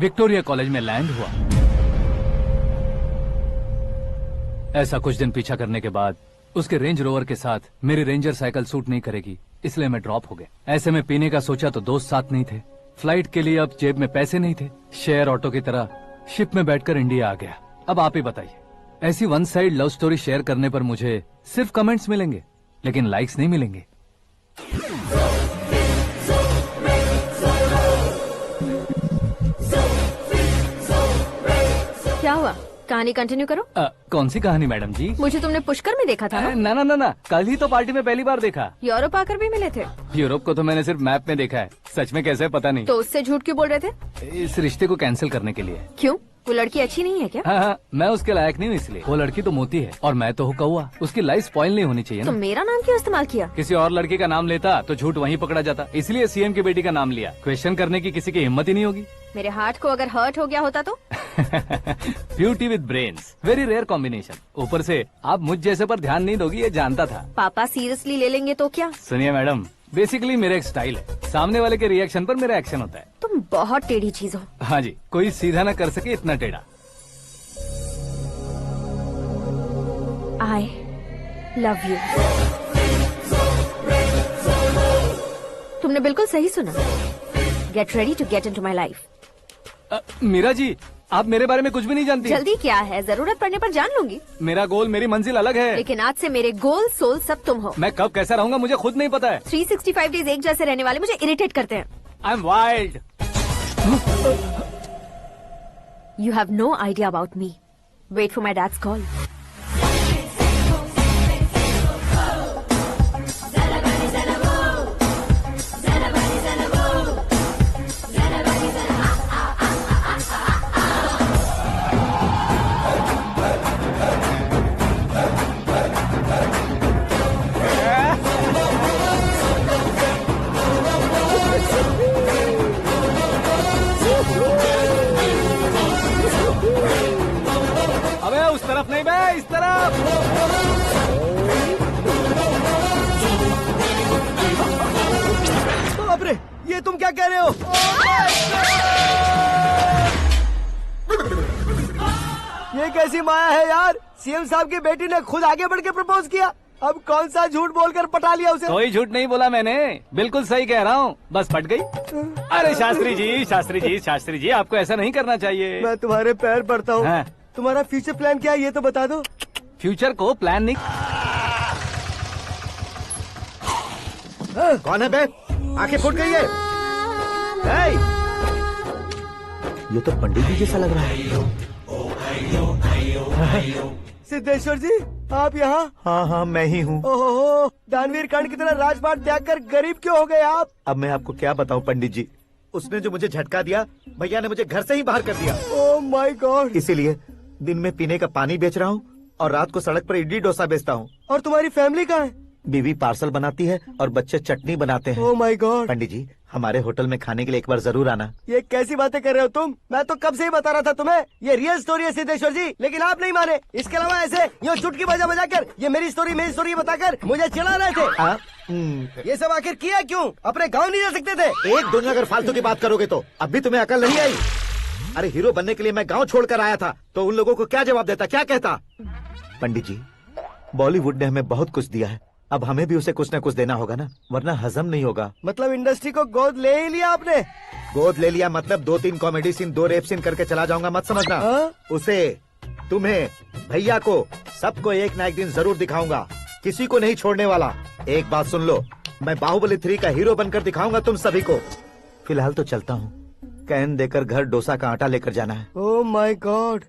विक्टोरिया कॉलेज में लैंड हुआ। ऐसा कुछ दिन पीछा करने के बाद उसके रेंज रोवर के साथ मेरी रेंजर साइकिल सूट नहीं करेगी, इसलिए मैं ड्रॉप हो गया। ऐसे में पीने का सोचा तो दोस्त साथ नहीं थे। फ्लाइट के लिए अब जेब में पैसे नहीं थे। शेयर ऑटो की तरह शिप में बैठकर इंडिया आ गया। अब आप ही बताइए, ऐसी one side love story share करने पर मुझे सिर्फ कमेंट्स मिलेंगे, लेकिन लाइक्स नहीं मिलेंगे। क्या हुआ? कहानी कंटिन्यू करो। कौन सी कहानी मैडम जी? मुझे तुमने पुष्कर में देखा था ना? ना, कल ही तो पार्टी में पहली बार देखा। यूरोप आकर भी मिले थे? यूरोप को तो मैंने सिर्फ मैप में देखा है, सच में कैसे पता नहीं। तो उससे झूठ क्यों बोल रहे थे? इस रिश्ते को कैंसिल करने के लिए। क्यों? वो लड़की अच्छी नहीं है क्या? हाँ, मैं उसके लायक नहीं हूँ इसलिए। वो लड़की तो मोती है और मैं तो हूँ कौवा। उसकी लाइफ स्पॉइल नहीं होनी चाहिए ना। तो मेरा नाम क्यों इस्तेमाल किया? किसी और लड़की का नाम लेता तो झूठ वहीं पकड़ा जाता, इसलिए सीएम की बेटी का नाम लिया। क्वेश्चन करने की किसी की हिम्मत ही नहीं होगी। मेरे हार्ट को अगर हर्ट हो गया होता तो? Beauty with brains, very rare combination. ऊपर से आप मुझ जैसे पर ध्यान नहीं दोगी ये जानता था। पापा सीरियसली ले लेंगे तो क्या? सुनिए मैडम, बेसिकली मेरा एक स्टाइल है, सामने वाले के रिएक्शन पर मेरा एक्शन होता है। तुम बहुत टेढ़ी चीज हो। हाँ जी, कोई सीधा न कर सके इतना टेढ़ा। I love you। तुमने बिल्कुल सही सुना। Get ready to get into my life। Meera ji, आप मेरे बारे में कुछ भी नहीं जानती। जल्दी क्या है, जरूरत पड़ने पर जान लूंगी। मेरा गोल, मेरी मंजिल अलग है। लेकिन आज से मेरे गोल सोल सब तुम हो। मैं कब कैसा रहूंगा मुझे खुद नहीं पता है। 365 डेज एक जैसे रहने वाले मुझे इरिटेट करते हैं। I am wild. You have no idea about me। Wait for my dad's call। अबे उस तरफ नहीं बे, इस तरफ। बाप रे, ये तुम क्या कह रहे हो? ये कैसी माया है यार? सीएम साहब की बेटी ने खुद आगे बढ़ के प्रपोज किया। अब कौन सा झूठ बोलकर पटा लिया उसे? कोई झूठ नहीं बोला मैंने, बिल्कुल सही कह रहा हूँ, बस पट गई। अरे शास्त्री जी, शास्त्री जी, शास्त्री जी, आपको ऐसा नहीं करना चाहिए। मैं तुम्हारे पैर पड़ता हूँ। हाँ। तुम्हारा फ्यूचर प्लान क्या है ये तो बता दो। फ्यूचर को प्लान नहीं। कौन है बे? आंखें फूट गई है। hey! ये तो पंडित जी जैसा लग रहा है। सिद्धेश्वर जी, आप यहाँ? हाँ हाँ, मैं ही हूँ। ओहो, दानवीर कर्ण की तरह राजपाट त्याग कर गरीब क्यों हो गए आप? अब मैं आपको क्या बताऊँ पंडित जी, उसने जो मुझे झटका दिया, भैया ने मुझे घर से ही बाहर कर दिया। ओह माय गॉड। इसीलिए दिन में पीने का पानी बेच रहा हूँ और रात को सड़क पर इडली डोसा बेचता हूँ। और तुम्हारी फैमिली कहाँ है? बीवी पार्सल बनाती है और बच्चे चटनी बनाते हैं। ओह माय गॉड। पंडित जी, हमारे होटल में खाने के लिए एक बार जरूर आना। ये कैसी बातें कर रहे हो तुम? मैं तो कब से ही बता रहा था तुम्हें, ये रियल स्टोरी है सिद्धेश्वर जी, लेकिन आप नहीं माने। इसके अलावा ऐसे यूँ चुटकी बजा कर ये मेरी स्टोरी बताकर मुझे चिढ़ा रहे थे। ये सब आखिर किया क्यों? अपने गाँव नहीं जा सकते थे? एक दिन अगर फालतू की बात करोगे तो अब भी तुम्हें अकल नहीं आई। अरे हीरो बनने के लिए मैं गाँव छोड़कर आया था, तो उन लोगों को क्या जवाब देता, क्या कहता? पंडित जी, बॉलीवुड ने हमें बहुत कुछ दिया है, अब हमें भी उसे कुछ न कुछ देना होगा ना, वरना हजम नहीं होगा। मतलब इंडस्ट्री को गोद ले ही लिया आपने? गोद ले लिया मतलब 2-3 कॉमेडी सीन 2 रेप सीन करके चला जाऊंगा मत समझना। उसे, तुम्हें, भैया को, सबको एक ना एक दिन जरूर दिखाऊंगा, किसी को नहीं छोड़ने वाला। एक बात सुन लो, मैं बाहुबली 3 का हीरो बनकर दिखाऊंगा तुम सभी को। फिलहाल तो चलता हूँ, कैन देकर घर डोसा का आटा लेकर जाना है। Oh my God.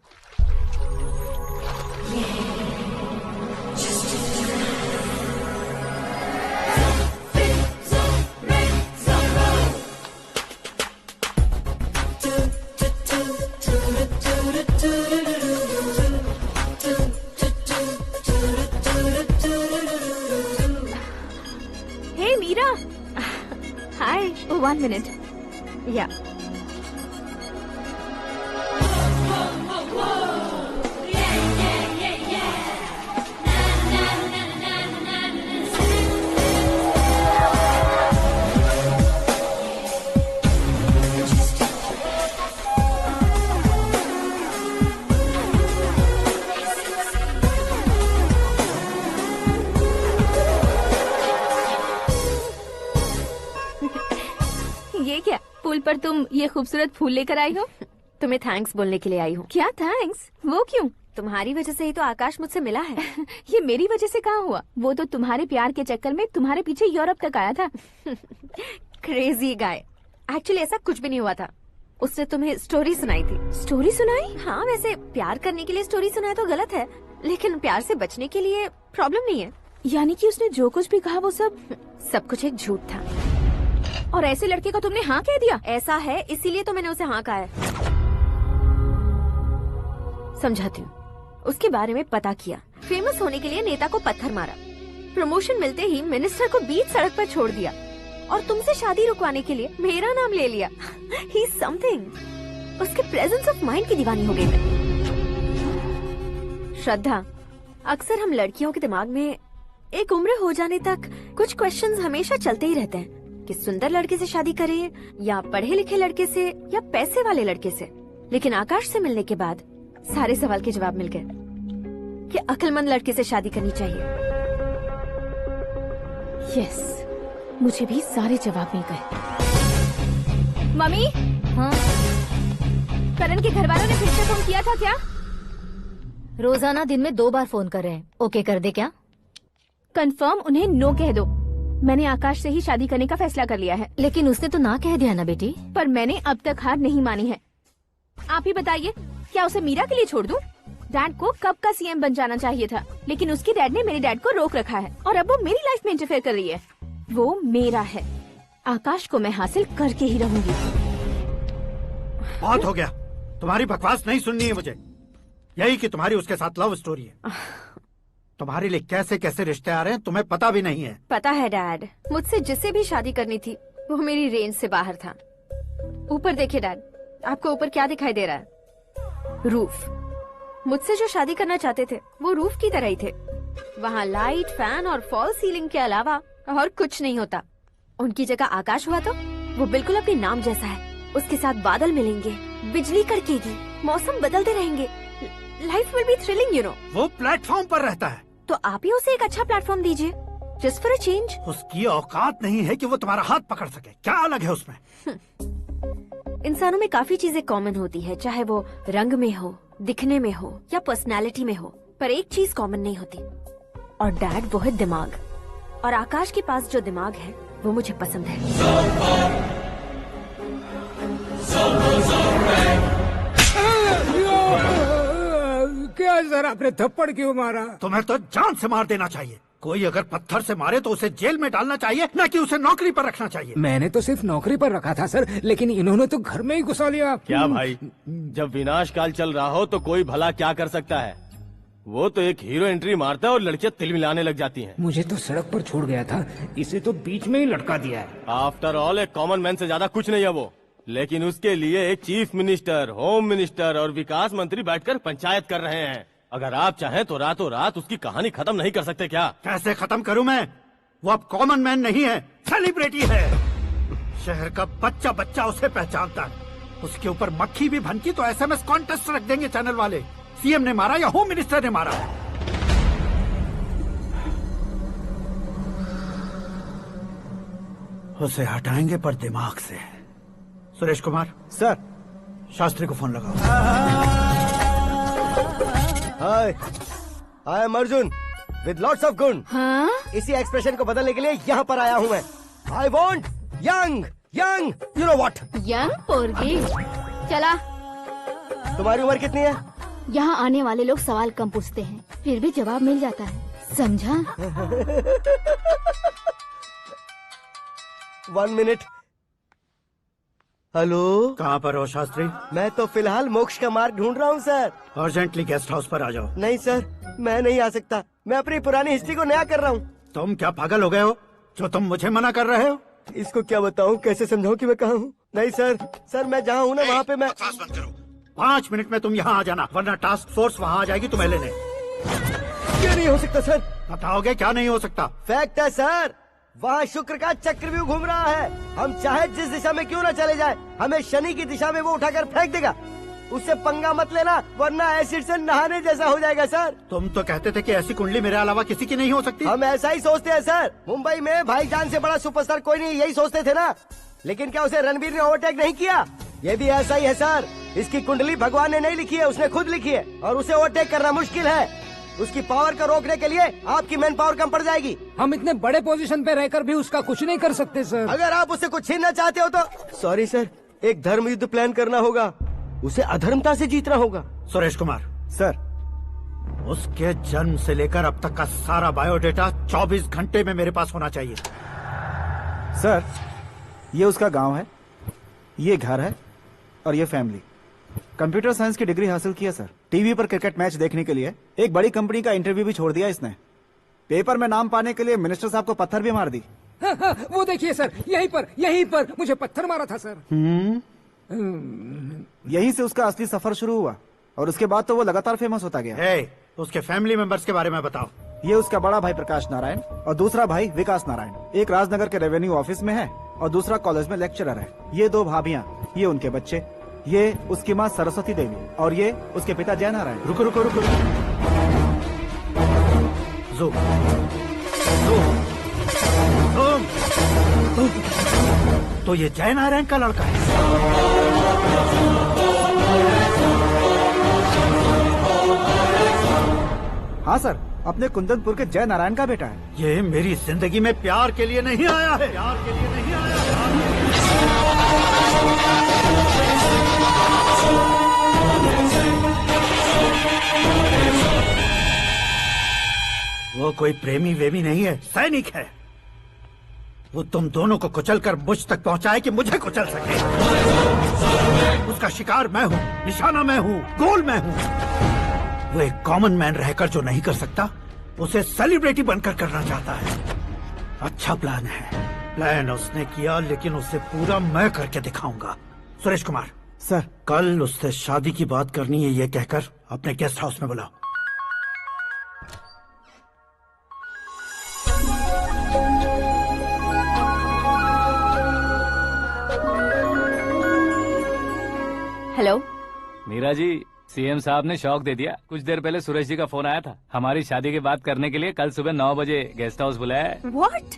Hey Meera, hi, 1 minute. या ये क्या, पुल पर तुम ये खूबसूरत फूल लेकर आई हो? तुम्हें थैंक्स बोलने के लिए आई हूँ। क्या थैंक्स? वो क्यों? तुम्हारी वजह से ही तो आकाश मुझसे मिला है। ये मेरी वजह से कहाँ हुआ? वो तो तुम्हारे प्यार के चक्कर में तुम्हारे पीछे यूरोप तक आया था। Crazy guy. एक्चुअली ऐसा कुछ भी नहीं हुआ था। उसने तुम्हें स्टोरी सुनाई थी। स्टोरी सुनाई? हाँ, वैसे प्यार करने के लिए स्टोरी सुनाए तो गलत है, लेकिन प्यार से बचने के लिए प्रॉब्लम नहीं है। यानी कि उसने जो कुछ भी कहा वो सब कुछ एक झूठ था। और ऐसे लड़के को तुमने हाँ कह दिया? ऐसा है, इसीलिए तो मैंने उसे हाँ कहा है। समझाती हूँ। उसके बारे में पता किया, फेमस होने के लिए नेता को पत्थर मारा, प्रमोशन मिलते ही मिनिस्टर को बीच सड़क पर छोड़ दिया, और तुमसे शादी रुकवाने के लिए मेरा नाम ले लिया। ही समथिंग। उसके प्रेजेंस ऑफ माइंड की दीवानी हो गई मैं। श्रद्धा, अक्सर हम लड़कियों के दिमाग में एक उम्र हो जाने तक कुछ क्वेश्चंस हमेशा चलते ही रहते हैं कि सुंदर लड़के से शादी करें या पढ़े लिखे लड़के से या पैसे वाले लड़के से। लेकिन आकाश से मिलने के बाद सारे सवाल के जवाब मिल गए कि अक्लमंद लड़के से शादी करनी चाहिए। यस, मुझे भी सारे जवाब मिल गए। मम्मी, हाँ? करण के घर वालों ने फिर से फोन किया था क्या? रोजाना दिन में 2 बार फोन कर रहे हैं। ओके कर दे क्या? कंफर्म उन्हें नो कह दो। मैंने आकाश से ही शादी करने का फैसला कर लिया है। लेकिन उसने तो ना कह दिया ना बेटी। पर मैंने अब तक हार नहीं मानी है। आप ही बताइए, क्या उसे मीरा के लिए छोड़ दूं? डैड को कब का सीएम बन जाना चाहिए था, लेकिन उसके डैड ने मेरे डैड को रोक रखा है और अब वो मेरी लाइफ में इंटरफेयर कर रही है। वो मेरा है, आकाश को मैं हासिल करके ही रहूंगी। बहुत हो गया, तुम्हारी बकवास नहीं सुननी है मुझे। यही कि तुम्हारी उसके साथ लव स्टोरी है। तुम्हारे लिए कैसे कैसे रिश्ते आ रहे हैं तुम्हें पता भी नहीं है। पता है डैड, मुझसे जिसे भी शादी करनी थी वो मेरी रेंज से बाहर था। ऊपर देखिए डैड, आपको ऊपर क्या दिखाई दे रहा है? रूफ। मुझसे जो शादी करना चाहते थे वो रूफ की तरह ही थे। वहाँ लाइट, फैन और फॉल सीलिंग के अलावा और कुछ नहीं होता। उनकी जगह आकाश हुआ तो वो बिल्कुल अपने नाम जैसा है। उसके साथ बादल मिलेंगे, बिजली कड़केगी, मौसम बदलते रहेंगे, life will be thrilling, you know. वो प्लेटफॉर्म पर रहता है तो आप ही उसे एक अच्छा प्लेटफॉर्म दीजिए, जस्ट फॉर अ चेंज। उसकी औकात नहीं है कि वो तुम्हारा हाथ पकड़ सके। क्या अलग है उसमें? इंसानों में काफी चीजें कॉमन होती है, चाहे वो रंग में हो, दिखने में हो या पर्सनालिटी में हो, पर एक चीज कॉमन नहीं होती, और डैड वो है दिमाग। और आकाश के पास जो दिमाग है वो मुझे पसंद है। क्या सर, आपने थप्पड़ क्यों मारा? तुम्हें तो जान से मार देना चाहिए। कोई अगर पत्थर से मारे तो उसे जेल में डालना चाहिए, न कि उसे नौकरी पर रखना चाहिए। मैंने तो सिर्फ नौकरी पर रखा था सर, लेकिन इन्होंने तो घर में ही घुसा लिया। क्या भाई, जब विनाश काल चल रहा हो तो कोई भला क्या कर सकता है? वो तो एक हीरो एंट्री मारता है और लड़कियां तिल मिलाने लग जाती हैं। मुझे तो सड़क पर छोड़ गया था, इसे तो बीच में ही लटका दिया है। आफ्टर ऑल एक कॉमन मैन से ज्यादा कुछ नहीं है वो, लेकिन उसके लिए एक चीफ मिनिस्टर, होम मिनिस्टर और विकास मंत्री बैठकर पंचायत कर रहे हैं। अगर आप चाहें तो रातों रात उसकी कहानी खत्म नहीं कर सकते क्या? कैसे खत्म करूं मैं? वो अब कॉमन मैन नहीं है, सेलिब्रिटी है। शहर का बच्चा बच्चा उसे पहचानता है। उसके ऊपर मक्खी भी भनकी तो SMS कॉन्टेस्ट रख देंगे चैनल वाले। सीएम ने मारा या होम मिनिस्टर ने मारा? उसे हटाएंगे पर दिमाग से, सुरेश कुमार सर, शास्त्री को फोन लगाओ। Hi, I am Arjun with lots of गुण। हाँ? इसी एक्सप्रेशन को बदलने के लिए यहाँ पर आया हूँ मैं। I want young young, you know what? Young पोरगी। चला। तुम्हारी उम्र कितनी है? यहाँ आने वाले लोग सवाल कम पूछते हैं, फिर भी जवाब मिल जाता है, समझा? 1 मिनट। हेलो, कहाँ पर हो शास्त्री? मैं तो फिलहाल मोक्ष का मार्ग ढूंढ रहा हूँ सर। अर्जेंटली गेस्ट हाउस पर आ जाओ। नहीं सर, मैं नहीं आ सकता। मैं अपनी पुरानी हिस्ट्री को नया कर रहा हूँ। तुम क्या पागल हो गए हो जो तुम मुझे मना कर रहे हो? इसको क्या बताऊँ, कैसे समझाऊँ कि मैं कहाँ हूँ? नहीं सर, मैं जहाँ हूँ ना वहाँ पे मैं। 5 मिनट में तुम यहाँ आ जाना, वरना टास्क फोर्स वहाँ आ जाएगी तुम्हें लेने। क्या नहीं हो सकता सर? बताओगे क्या नहीं हो सकता? फैक्ट है सर, वहाँ शुक्र का चक्रव्यूह घूम रहा है। हम चाहे जिस दिशा में क्यों न चले जाए, हमें शनि की दिशा में वो उठाकर फेंक देगा। उससे पंगा मत लेना, वरना एसिड से नहाने जैसा हो जाएगा सर। तुम तो कहते थे कि ऐसी कुंडली मेरे अलावा किसी की नहीं हो सकती। हम ऐसा ही सोचते हैं सर। मुंबई में भाईजान से बड़ा सुपरस्टार कोई नहीं, यही सोचते थे ना। लेकिन क्या उसे रणवीर ने ओवरटेक नहीं किया? ये भी ऐसा ही है सर। इसकी कुंडली भगवान ने नहीं लिखी है, उसने खुद लिखी है, और उसे ओवरटेक करना मुश्किल है। उसकी पावर को रोकने के लिए आपकी मैन पावर कम पड़ जाएगी। हम इतने बड़े पोजीशन पे रहकर भी उसका कुछ नहीं कर सकते सर। अगर आप उससे कुछ छीनना चाहते हो तो सॉरी सर, एक धर्म युद्ध प्लान करना होगा। उसे अधर्मता से जीतना होगा। सुरेश कुमार सर, उसके जन्म से लेकर अब तक का सारा बायोडेटा 24 घंटे में मेरे पास होना चाहिए। सर, ये उसका गांव है, ये घर है और ये फैमिली। कंप्यूटर साइंस की डिग्री हासिल की है सर। टीवी पर क्रिकेट मैच देखने के लिए एक बड़ी कंपनी का इंटरव्यू भी छोड़ दिया इसने। पेपर में नाम पाने के लिए मिनिस्टर साहब को पत्थर भी मार दी। वो देखिए सर, यहीं पर मुझे पत्थर मारा था सर। यहीं से उसका असली सफर शुरू हुआ और उसके बाद तो वो लगातार फेमस होता गया। उसके फैमिली मेंबर्स के बारे में बताओ। ये उसका बड़ा भाई प्रकाश नारायण और दूसरा भाई विकास नारायण। एक राजनगर के रेवेन्यू ऑफिस में है और दूसरा कॉलेज में लेक्चरर है। ये 2 भाभियाँ, ये उनके बच्चे, ये उसकी माँ सरस्वती देवी और ये उसके पिता जय नारायण। रुको रुको रुको, तो ये जय नारायण का लड़का है। हाँ सर, अपने कुंदनपुर के जय नारायण का बेटा है। ये मेरी जिंदगी में प्यार के लिए नहीं आया है, प्यार के लिए नहीं आया है। वो कोई प्रेमी वेमी नहीं है, सैनिक है। वो तुम दोनों को कुचलकर मुझ तक पहुंचाए कि मुझे कुचल सके। उसका शिकार मैं हूँ, निशाना मैं हूँ, गोल मैं हूँ। वो एक कॉमन मैन रहकर जो नहीं कर सकता, उसे सेलिब्रिटी बनकर करना चाहता है। अच्छा प्लान है। प्लान उसने किया, लेकिन उसे पूरा मैं करके दिखाऊंगा। सुरेश कुमार सर, कल उससे शादी की बात करनी है, ये कहकर अपने गेस्ट हाउस में बुलाओ। हेलो मीरा जी, सीएम साहब ने शौक दे दिया। कुछ देर पहले सुरेश जी का फोन आया था, हमारी शादी की बात करने के लिए कल सुबह 9 बजे गेस्ट हाउस बुलाया है। What?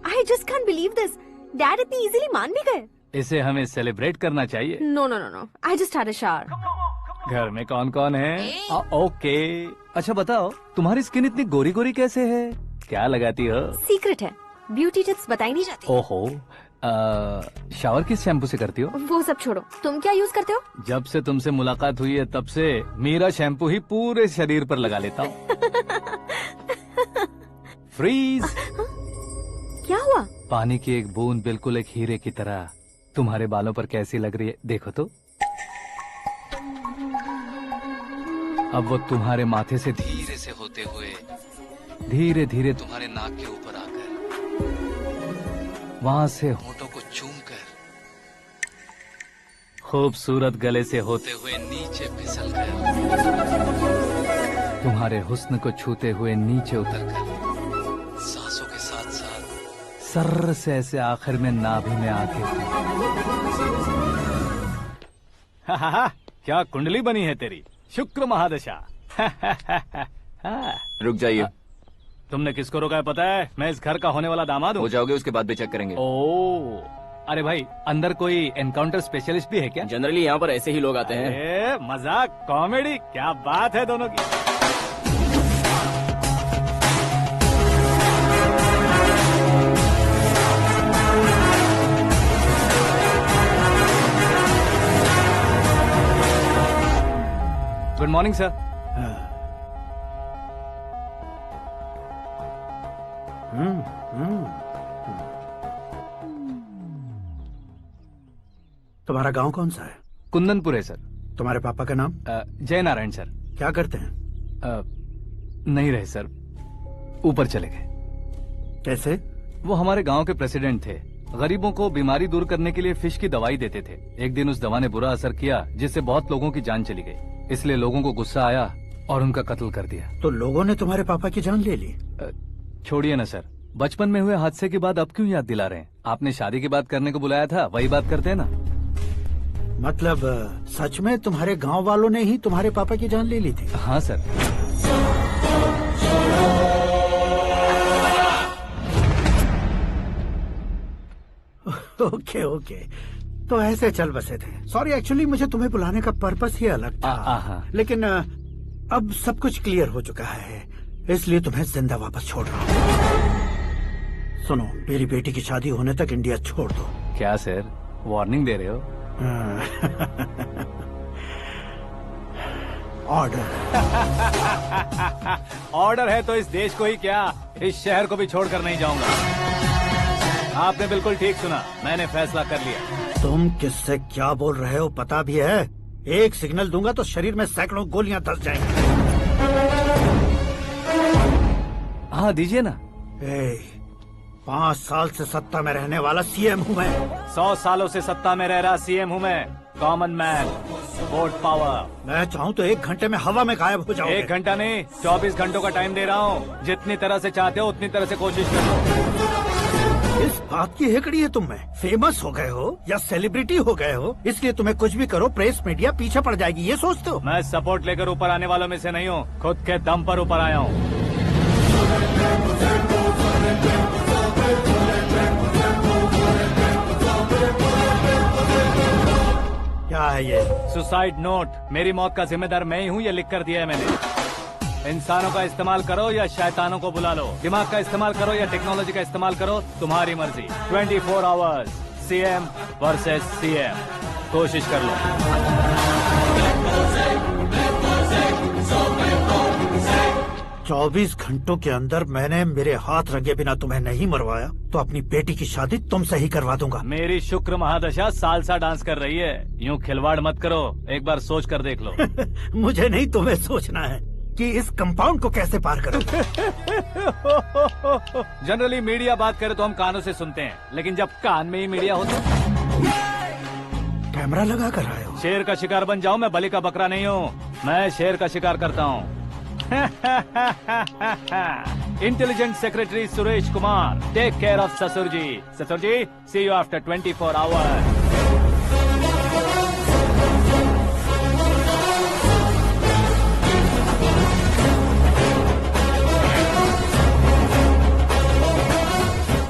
I just can't believe this. Dad इतनी इजीली मान भी गए। इसे हमें सेलिब्रेट करना चाहिए। No, no, no, no. I just had a shower. घर में कौन कौन है? ओके। अच्छा बताओ, तुम्हारी स्किन इतनी गोरी गोरी कैसे है? क्या लगाती हो? सीक्रेट है, ब्यूटी टिप्स बताई नहीं जाती। ओहो, शावर किस शैम्पू से करती हो? वो सब छोड़ो, तुम क्या यूज करते हो? जब से तुमसे मुलाकात हुई है तब से मेरा शैम्पू ही पूरे शरीर पर लगा लेता हूँ। फ्रीज। क्या हुआ? पानी की एक बूंद बिल्कुल एक हीरे की तरह तुम्हारे बालों पर कैसी लग रही है, देखो तो। अब वो तुम्हारे माथे से धीरे से होते हुए धीरे धीरे तुम्हारे नाक के ऊपर आकर वहां से होठों को चूमकर खूबसूरत गले से होते हुए नीचे फिसलकर तुम्हारे हुस्न को छूते हुए नीचे उतरकर सांसों के साथ साथ सर्र से ऐसे आखिर में नाभि में आके क्या कुंडली बनी है तेरी, शुक्र महादशा। रुक जाइए। तुमने किसको रोका है पता है? मैं इस घर का होने वाला दामाद हूँ। हो जाओगे उसके बाद भी चेक करेंगे। ओ, अरे भाई अंदर कोई एनकाउंटर स्पेशलिस्ट भी है क्या? जनरली यहाँ पर ऐसे ही लोग आते हैं। ए, मजाक कॉमेडी क्या बात है दोनों की। Good morning sir. तुम्हारा गांव कौन सा है? कुंदनपुर है सर। तुम्हारे पापा का नाम? जय नारायण सर। क्या करते हैं? नहीं रहे सर, ऊपर चले गए। कैसे? वो हमारे गांव के प्रेसिडेंट थे। गरीबों को बीमारी दूर करने के लिए फिश की दवाई देते थे। एक दिन उस दवा ने बुरा असर किया जिससे बहुत लोगों की जान चली गई। इसलिए लोगों को गुस्सा आया और उनका कत्ल कर दिया। तो लोगों ने तुम्हारे पापा की जान ले ली? छोड़िए ना सर, बचपन में हुए हादसे के बाद अब क्यों याद दिला रहे हैं? आपने शादी की बात करने को बुलाया था, वही बात करते हैं ना। मतलब सच में तुम्हारे गांव वालों ने ही तुम्हारे पापा की जान ले ली थी? हाँ सर। ओके ओके, तो ऐसे चल बसे थे। सॉरी, एक्चुअली मुझे तुम्हें बुलाने का पर्पस ही अलग था। लेकिन अब सब कुछ क्लियर हो चुका है, इसलिए तुम्हें जिंदा वापस छोड़ रहा हूँ। सुनो, मेरी बेटी की शादी होने तक इंडिया छोड़ दो। क्या सर, वार्निंग दे रहे हो? ऑर्डर। ऑर्डर है तो इस देश को ही क्या, इस शहर को भी छोड़कर नहीं जाऊंगा। आपने बिल्कुल ठीक सुना, मैंने फैसला कर लिया। तुम किससे क्या बोल रहे हो पता भी है? एक सिग्नल दूंगा तो शरीर में सैकड़ों गोलियां धस जाएंगी। हाँ दीजिए ना। 5 साल से सत्ता में रहने वाला सीएम हूँ मैं। 100 सालों से सत्ता में रह रहा सीएम हूँ मैं। Common man, vote power. मैं चाहूँ तो 1 घंटे में हवा में गायब हो जाऊँ। 1 घंटा नहीं, 24 घंटों का टाइम दे रहा हूँ। जितनी तरह से चाहते हो उतनी तरह से कोशिश कर लो। इस बात की हेकड़ी है तुम में? फेमस हो गए हो या सेलिब्रिटी हो गए हो, इसलिए तुम्हें कुछ भी करो प्रेस मीडिया पीछे पड़ जाएगी, ये सोचते हो? मैं सपोर्ट लेकर ऊपर आने वालों में से नहीं हूँ, खुद के दम पर ऊपर आया हूँ। क्या है ये? Suicide note. मेरी मौत का जिम्मेदार मैं ही हूँ, ये लिख कर दिया है मैंने। इंसानों का इस्तेमाल करो या शैतानों को बुला लो, दिमाग का इस्तेमाल करो या टेक्नोलॉजी का इस्तेमाल करो, तुम्हारी मर्जी। 24 आवर्स सीएम वर्सेस सीएम, कोशिश कर लो। 24 घंटों के अंदर मैंने मेरे हाथ रंगे बिना तुम्हें नहीं मरवाया तो अपनी बेटी की शादी तुमसे ही करवा दूंगा। मेरी शुक्र महादशा सालसा डांस कर रही है, यूँ खिलवाड़ मत करो, एक बार सोच कर देख लो। मुझे नहीं, तुम्हें सोचना है कि इस कंपाउंड को कैसे पार करूं। जनरली मीडिया बात करे तो हम कानों से सुनते हैं, लेकिन जब कान में ही मीडिया होता है। कैमरा लगा कर आए हो? शेर का शिकार बन जाऊं, मैं बलि का बकरा नहीं हूँ, मैं शेर का शिकार करता हूँ। Intelligent secretary Suresh Kumar, take care of ससुर जी। ससुर जी, सी यू आफ्टर 24 आवर्स।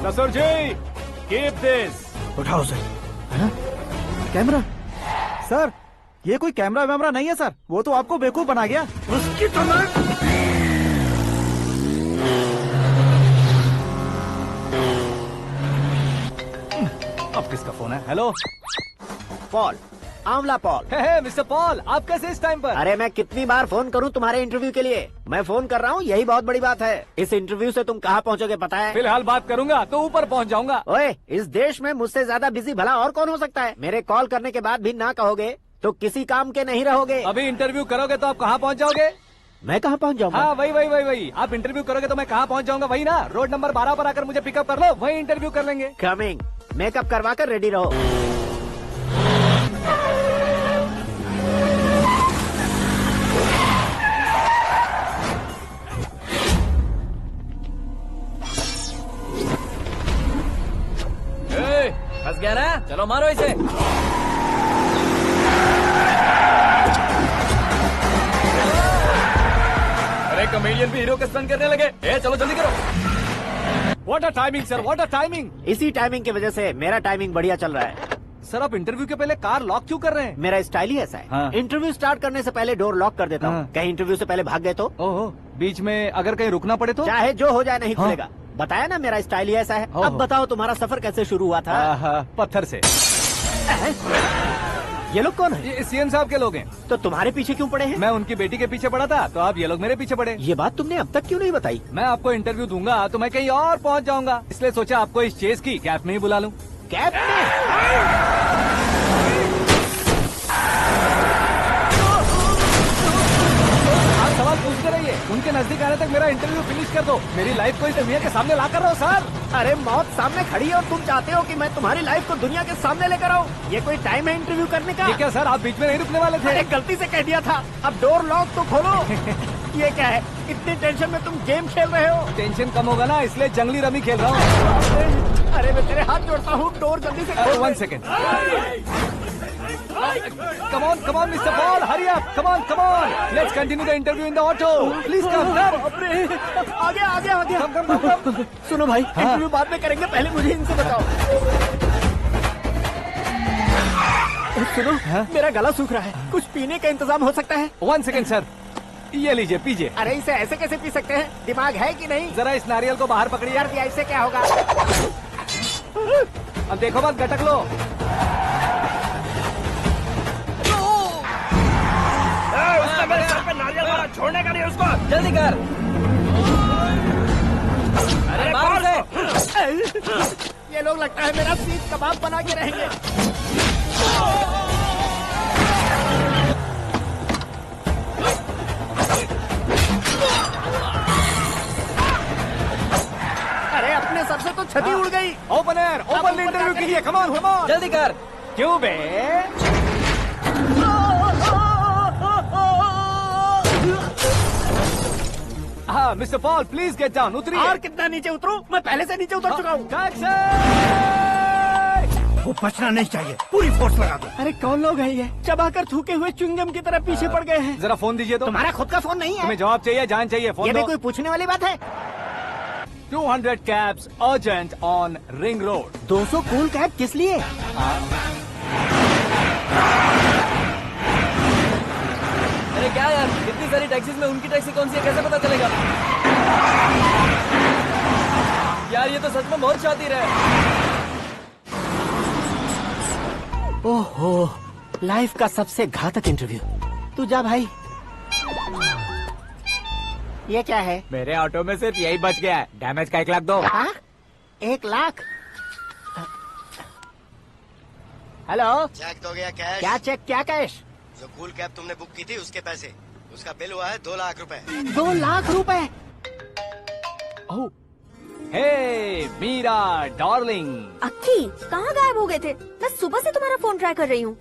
ससुर जी, कीप दिस। उठाओ सर। कैमरा? सर, ये कोई कैमरा वैमरा नहीं है सर, वो तो आपको बेवकूफ बना गया। उसकी तो अब किसका फोन है? हेलो पॉल, आंवला पॉल। मिस्टर पॉल, आप कैसे इस टाइम पर? अरे मैं कितनी बार फोन करूं तुम्हारे इंटरव्यू के लिए? मैं फोन कर रहा हूं, यही बहुत बड़ी बात है। इस इंटरव्यू से तुम कहां पहुंचोगे पता है? फिलहाल बात करूंगा तो ऊपर पहुंच जाऊंगा। ओए, इस देश में मुझसे ज्यादा बिजी भला और कौन हो सकता है? मेरे कॉल करने के बाद भी ना कहोगे तो किसी काम के नहीं रहोगे। अभी इंटरव्यू करोगे तो आप कहाँ पहुँच जाओगे? मैं कहाँ पहुँच जाऊंगा? हाँ वही। आप इंटरव्यू करोगे तो मैं कहाँ पहुँच जाऊंगा? वही ना, रोड नंबर 12 पर आकर मुझे पिकअप कर लो, वही इंटरव्यू कर लेंगे। कमिंग। मेकअप करवा कर रेडी रहो। फंस गया ना, चलो मारो इसे। अरे कमेडियन भी हीरो के स्टंट करने लगे। चलो जल्दी करो। What a timing sir, what a timing. इसी टाइमिंग की वजह से मेरा टाइमिंग बढ़िया चल रहा है। सर आप इंटरव्यू के पहले कार लॉक क्यों कर रहे हैं? मेरा स्टाइल ही ऐसा है। हाँ। इंटरव्यू स्टार्ट करने से पहले डोर लॉक कर देता हूँ। हाँ। कहीं इंटरव्यू से पहले भाग गए तो? ओहो, बीच में अगर कहीं रुकना पड़े तो? चाहे जो हो जाए नहीं हाँ। खुलेगा। बताया ना मेरा स्टाइल ही ऐसा है। ओहो। अब बताओ तुम्हारा सफर कैसे शुरू हुआ था? पत्थर से। ये लोग कौन है? ये सीएम साहब के लोग हैं। तो तुम्हारे पीछे क्यों पड़े हैं? मैं उनकी बेटी के पीछे पड़ा था, तो आप ये लोग मेरे पीछे पड़े। ये बात तुमने अब तक क्यों नहीं बताई? मैं आपको इंटरव्यू दूंगा तो मैं कहीं और पहुंच जाऊंगा, इसलिए सोचा आपको इस चेस की कैब में ही बुला लूं। कैब में? आप सवाल पूछते रहिए, उनके नजदीक आने तक मेरा इंटरव्यू फिनिश कर दो। मेरी लाइफ को इस दुनिया के सामने ला कर रहो सर। अरे मौत सामने खड़ी है और तुम चाहते हो कि मैं तुम्हारी लाइफ को दुनिया के सामने लेकर आऊं? ये कोई टाइम है इंटरव्यू करने का? ये क्या सर, आप बीच में नहीं रुकने वाले थे? अरे गलती से कह दिया था। अब डोर लॉक तो खोलो। ये क्या है? इतनी टेंशन में तुम गेम खेल रहे हो? टेंशन कम होगा ना, इसलिए जंगली रमी खेल रहा हूँ। अरे मैं तेरे हाथ जोड़ता हूँ, डोर जल्दी से खोल। 1 second. Come on, Mr. Paul, hurry up. Come on. Let's continue the interview in the auto. Please come. आ गया। Come. सुनो भाई, इंटरव्यू बाद में करेंगे, पहले मुझे इनसे बताओ। सुनो, मेरा गला सूख रहा है, कुछ पीने का इंतजाम हो सकता है? 1 सेकेंड सर, ये लीजिए पीजिए। अरे इसे ऐसे कैसे पी सकते हैं? दिमाग है कि नहीं? जरा इस नारियल को बाहर पकड़िए। यार दिया, इससे क्या होगा? अब देखो मत, गटक लो। उसने मेरे सर पे नारियल मारा, छोड़ने का नहीं उसको। जल्दी कर। अरे मार उसे। ये लोग लगता है मेरा सीख कबाब बना के रहेंगे। अरे अपने सर से तो छती उड़ गई। ओपन इंटरव्यू कीजिए। कम ऑन जल्दी कर। क्यों बे? हाँ mister Paul, please get down. उतरिए। और कितना नीचे उतरूं? मैं पहले से नीचे उतर चुका हूँ। वो बचना नहीं चाहिए, पूरी फोर्स लगा दो। अरे कौन लोग हैं ये? चबाकर थूके हुए च्युइंगम की तरह पीछे पड़ गए हैं। जरा फोन दीजिए तो। तुम्हारा खुद का फोन नहीं है? तुम्हें जवाब चाहिए, जान चाहिए, फोन ये दो। भी कोई पूछने वाली बात है? 200 cabs urgent on Ring Road. 200 cool cab किस लिए? अरे क्या यार, इतनी सारी टैक्सीज में उनकी टैक्सी कौन सी है, कैसे पता चलेगा? यार ये तो सच में बहुत शातिर है। ओहो, लाइफ का सबसे घातक इंटरव्यू। तू जा भाई। ये क्या है? मेरे ऑटो में सिर्फ यही बच गया है, डैमेज का 1 लाख दो। 1 लाख? हेलो, चेक दोगे या कैश? क्या चेक क्या कैश? जो कूल कैब तुमने बुक की थी उसके पैसे, उसका बिल हुआ है 2 लाख रुपए। 2 लाख रुपए? हे मीरा डार्लिंग। अक्की, कहाँ गायब हो गए थे? मैं सुबह से तुम्हारा फोन ट्राई कर रही हूँ।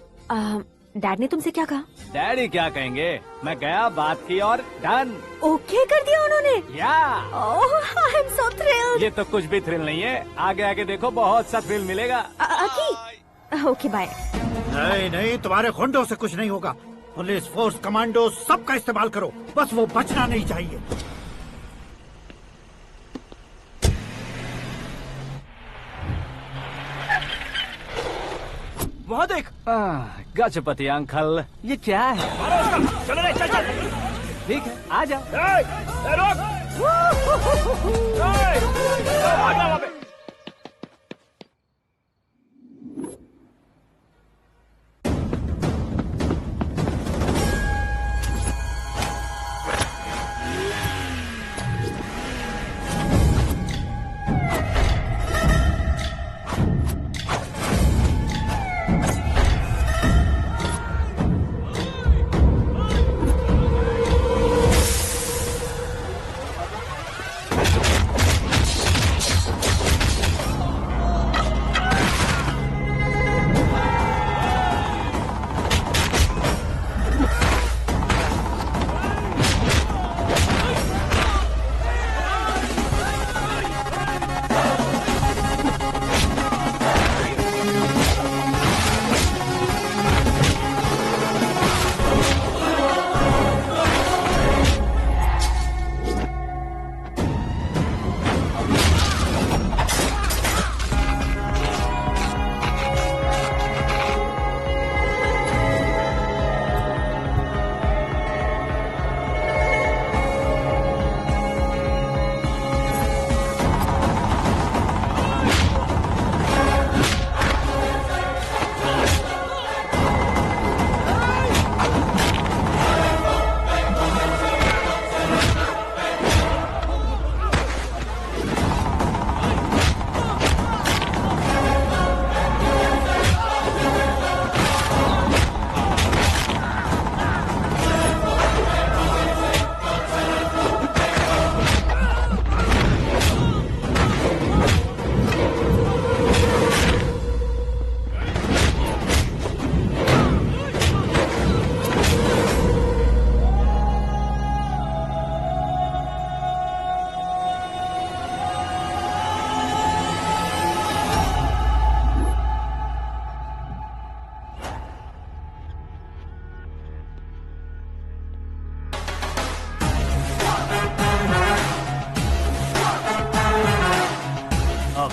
डैड ने तुमसे क्या कहा? डैडी क्या कहेंगे, मैं गया, बात की और डन। ओके कर दिया उन्होंने? या। ओह, आई एम सो थ्रिल्ड। ये तो कुछ भी थ्रिल नहीं है, आगे आगे देखो बहुत सा थ्रिल मिलेगा। अक्की, ओके बाय। नहीं, तुम्हारे गुंडों से कुछ नहीं होगा। पुलिस फोर्स, कमांडो, सबका इस्तेमाल करो, बस वो बचना नहीं चाहिए। वहाँ देख। गजपति अंकल, ये क्या है? चलो रे, चल। ठीक है, आ जा।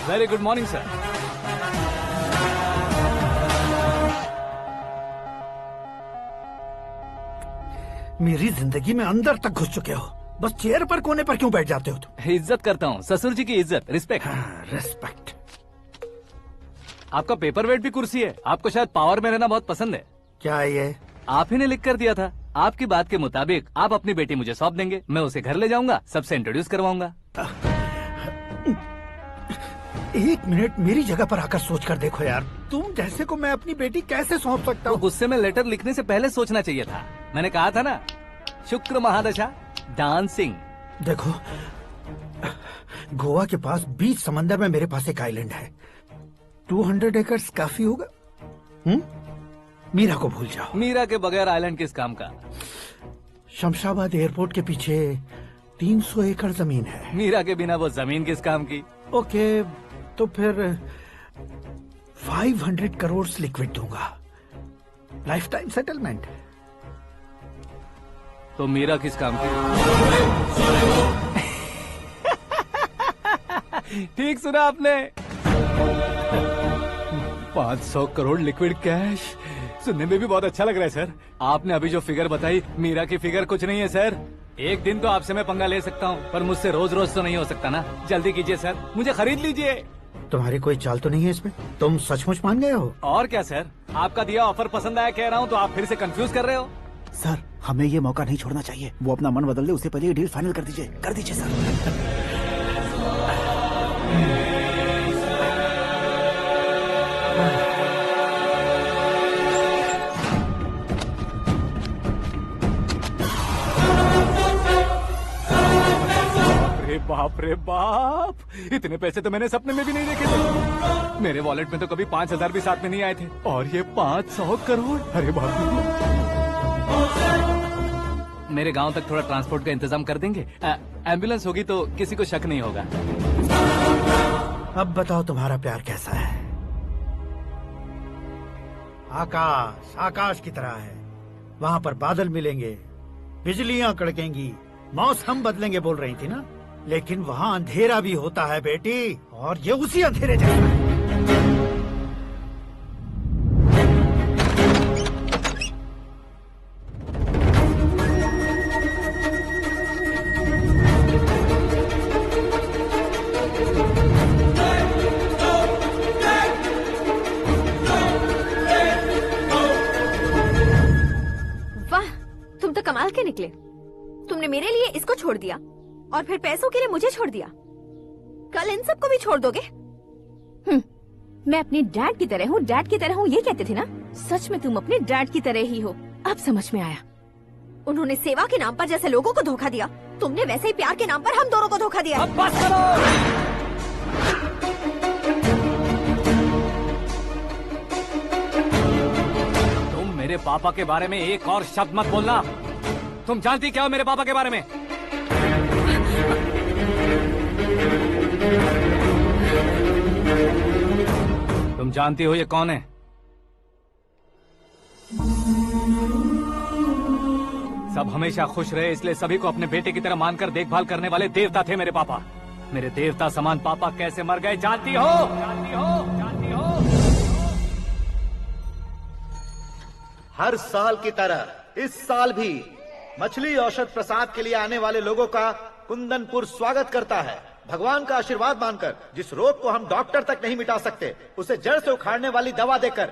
Very good morning sir. मेरी जिंदगी में अंदर तक घुस चुके हो, बस चेयर पर कोने पर क्यों बैठ जाते हो तुम? इज्जत करता हूँ, ससुर जी की इज्जत, रिस्पेक्ट। रिस्पेक्ट। आपका पेपर वेट भी कुर्सी है। आपको शायद पावर में रहना बहुत पसंद है। क्या ये? आप ही ने लिख कर दिया था। आपकी बात के मुताबिक आप अपनी बेटी मुझे सौंप देंगे, मैं उसे घर ले जाऊंगा, सबसे इंट्रोड्यूस करवाऊंगा। 1 मिनट मेरी जगह पर आकर सोच कर देखो यार, तुम जैसे को मैं अपनी बेटी कैसे सौंप सकता हूँ? गुस्से में लेटर लिखने से पहले सोचना चाहिए था। मैंने कहा था ना, शुक्र महादशा डांसिंग। देखो, गोवा के पास बीच समंदर में मेरे पास एक आइलैंड है, 200 एकर्स काफी होगा। मीरा को भूल जाओ। मीरा के बगैर आइलैंड किस काम का? शमशाबाद एयरपोर्ट के पीछे 300 एकड़ जमीन है। मीरा के बिना वो जमीन किस काम की? ओके, तो फिर 500 करोड़ लिक्विड दूंगा, लाइफ टाइम सेटलमेंट। तो मीरा किस काम की? ठीक सुना आपने, 500 करोड़ लिक्विड कैश। सुनने में भी बहुत अच्छा लग रहा है सर। आपने अभी जो फिगर बताई, मीरा की फिगर कुछ नहीं है सर। एक दिन तो आपसे मैं पंगा ले सकता हूँ, पर मुझसे रोज रोज तो नहीं हो सकता ना। जल्दी कीजिए सर, मुझे खरीद लीजिए। तुम्हारी कोई चाल तो नहीं है इसमें? तुम सचमुच मान गए हो? और क्या सर, आपका दिया ऑफर पसंद आया कह रहा हूँ, तो आप फिर से कंफ्यूज कर रहे हो। सर, हमें ये मौका नहीं छोड़ना चाहिए। वो अपना मन बदल दे, उससे पहले ये डील फाइनल कर दीजिए सर। बाप रे बाप, इतने पैसे तो मैंने सपने में भी नहीं देखे थे। मेरे वॉलेट में तो कभी 5,000 भी साथ में नहीं आए थे, और ये 500 करोड़। अरे बाप रे। मेरे गांव तक थोड़ा ट्रांसपोर्ट का इंतजाम कर देंगे? एम्बुलेंस होगी तो किसी को शक नहीं होगा। अब बताओ तुम्हारा प्यार कैसा है? आकाश आकाश की तरह है, वहाँ पर बादल मिलेंगे, बिजलियाँ कड़केंगी, मौसम बदलेंगे बोल रही थी ना, लेकिन वहाँ अंधेरा भी होता है बेटी, और ये उसी अंधेरे जैसा है। वाह, तुम तो कमाल के निकले। तुमने मेरे लिए इसको छोड़ दिया और फिर पैसों के लिए मुझे छोड़ दिया। कल इन सबको भी छोड़ दोगे? मैं अपने डैड की तरह हूँ, डैड की तरह हूँ, ये कहते थे ना। सच में तुम अपने डैड की तरह ही हो, अब समझ में आया। उन्होंने सेवा के नाम पर जैसे लोगों को धोखा दिया, तुमने वैसे ही प्यार के नाम पर हम दोनों को धोखा दिया। अब बस करो। तुम मेरे पापा के बारे में एक और शब्द मत बोलना। तुम जानती क्या हो मेरे पापा के बारे में? तुम जानती हो ये कौन है? सब हमेशा खुश रहे, इसलिए सभी को अपने बेटे की तरह मानकर देखभाल करने वाले देवता थे मेरे पापा। मेरे देवता समान पापा कैसे मर गए जानती हो? जानती हो? जानती हो? हर साल की तरह इस साल भी मछली औषध प्रसाद के लिए आने वाले लोगों का कुंदनपुर स्वागत करता है। भगवान का आशीर्वाद मानकर जिस रोग को हम डॉक्टर तक नहीं मिटा सकते, उसे जड़ से उखाड़ने वाली दवा देकर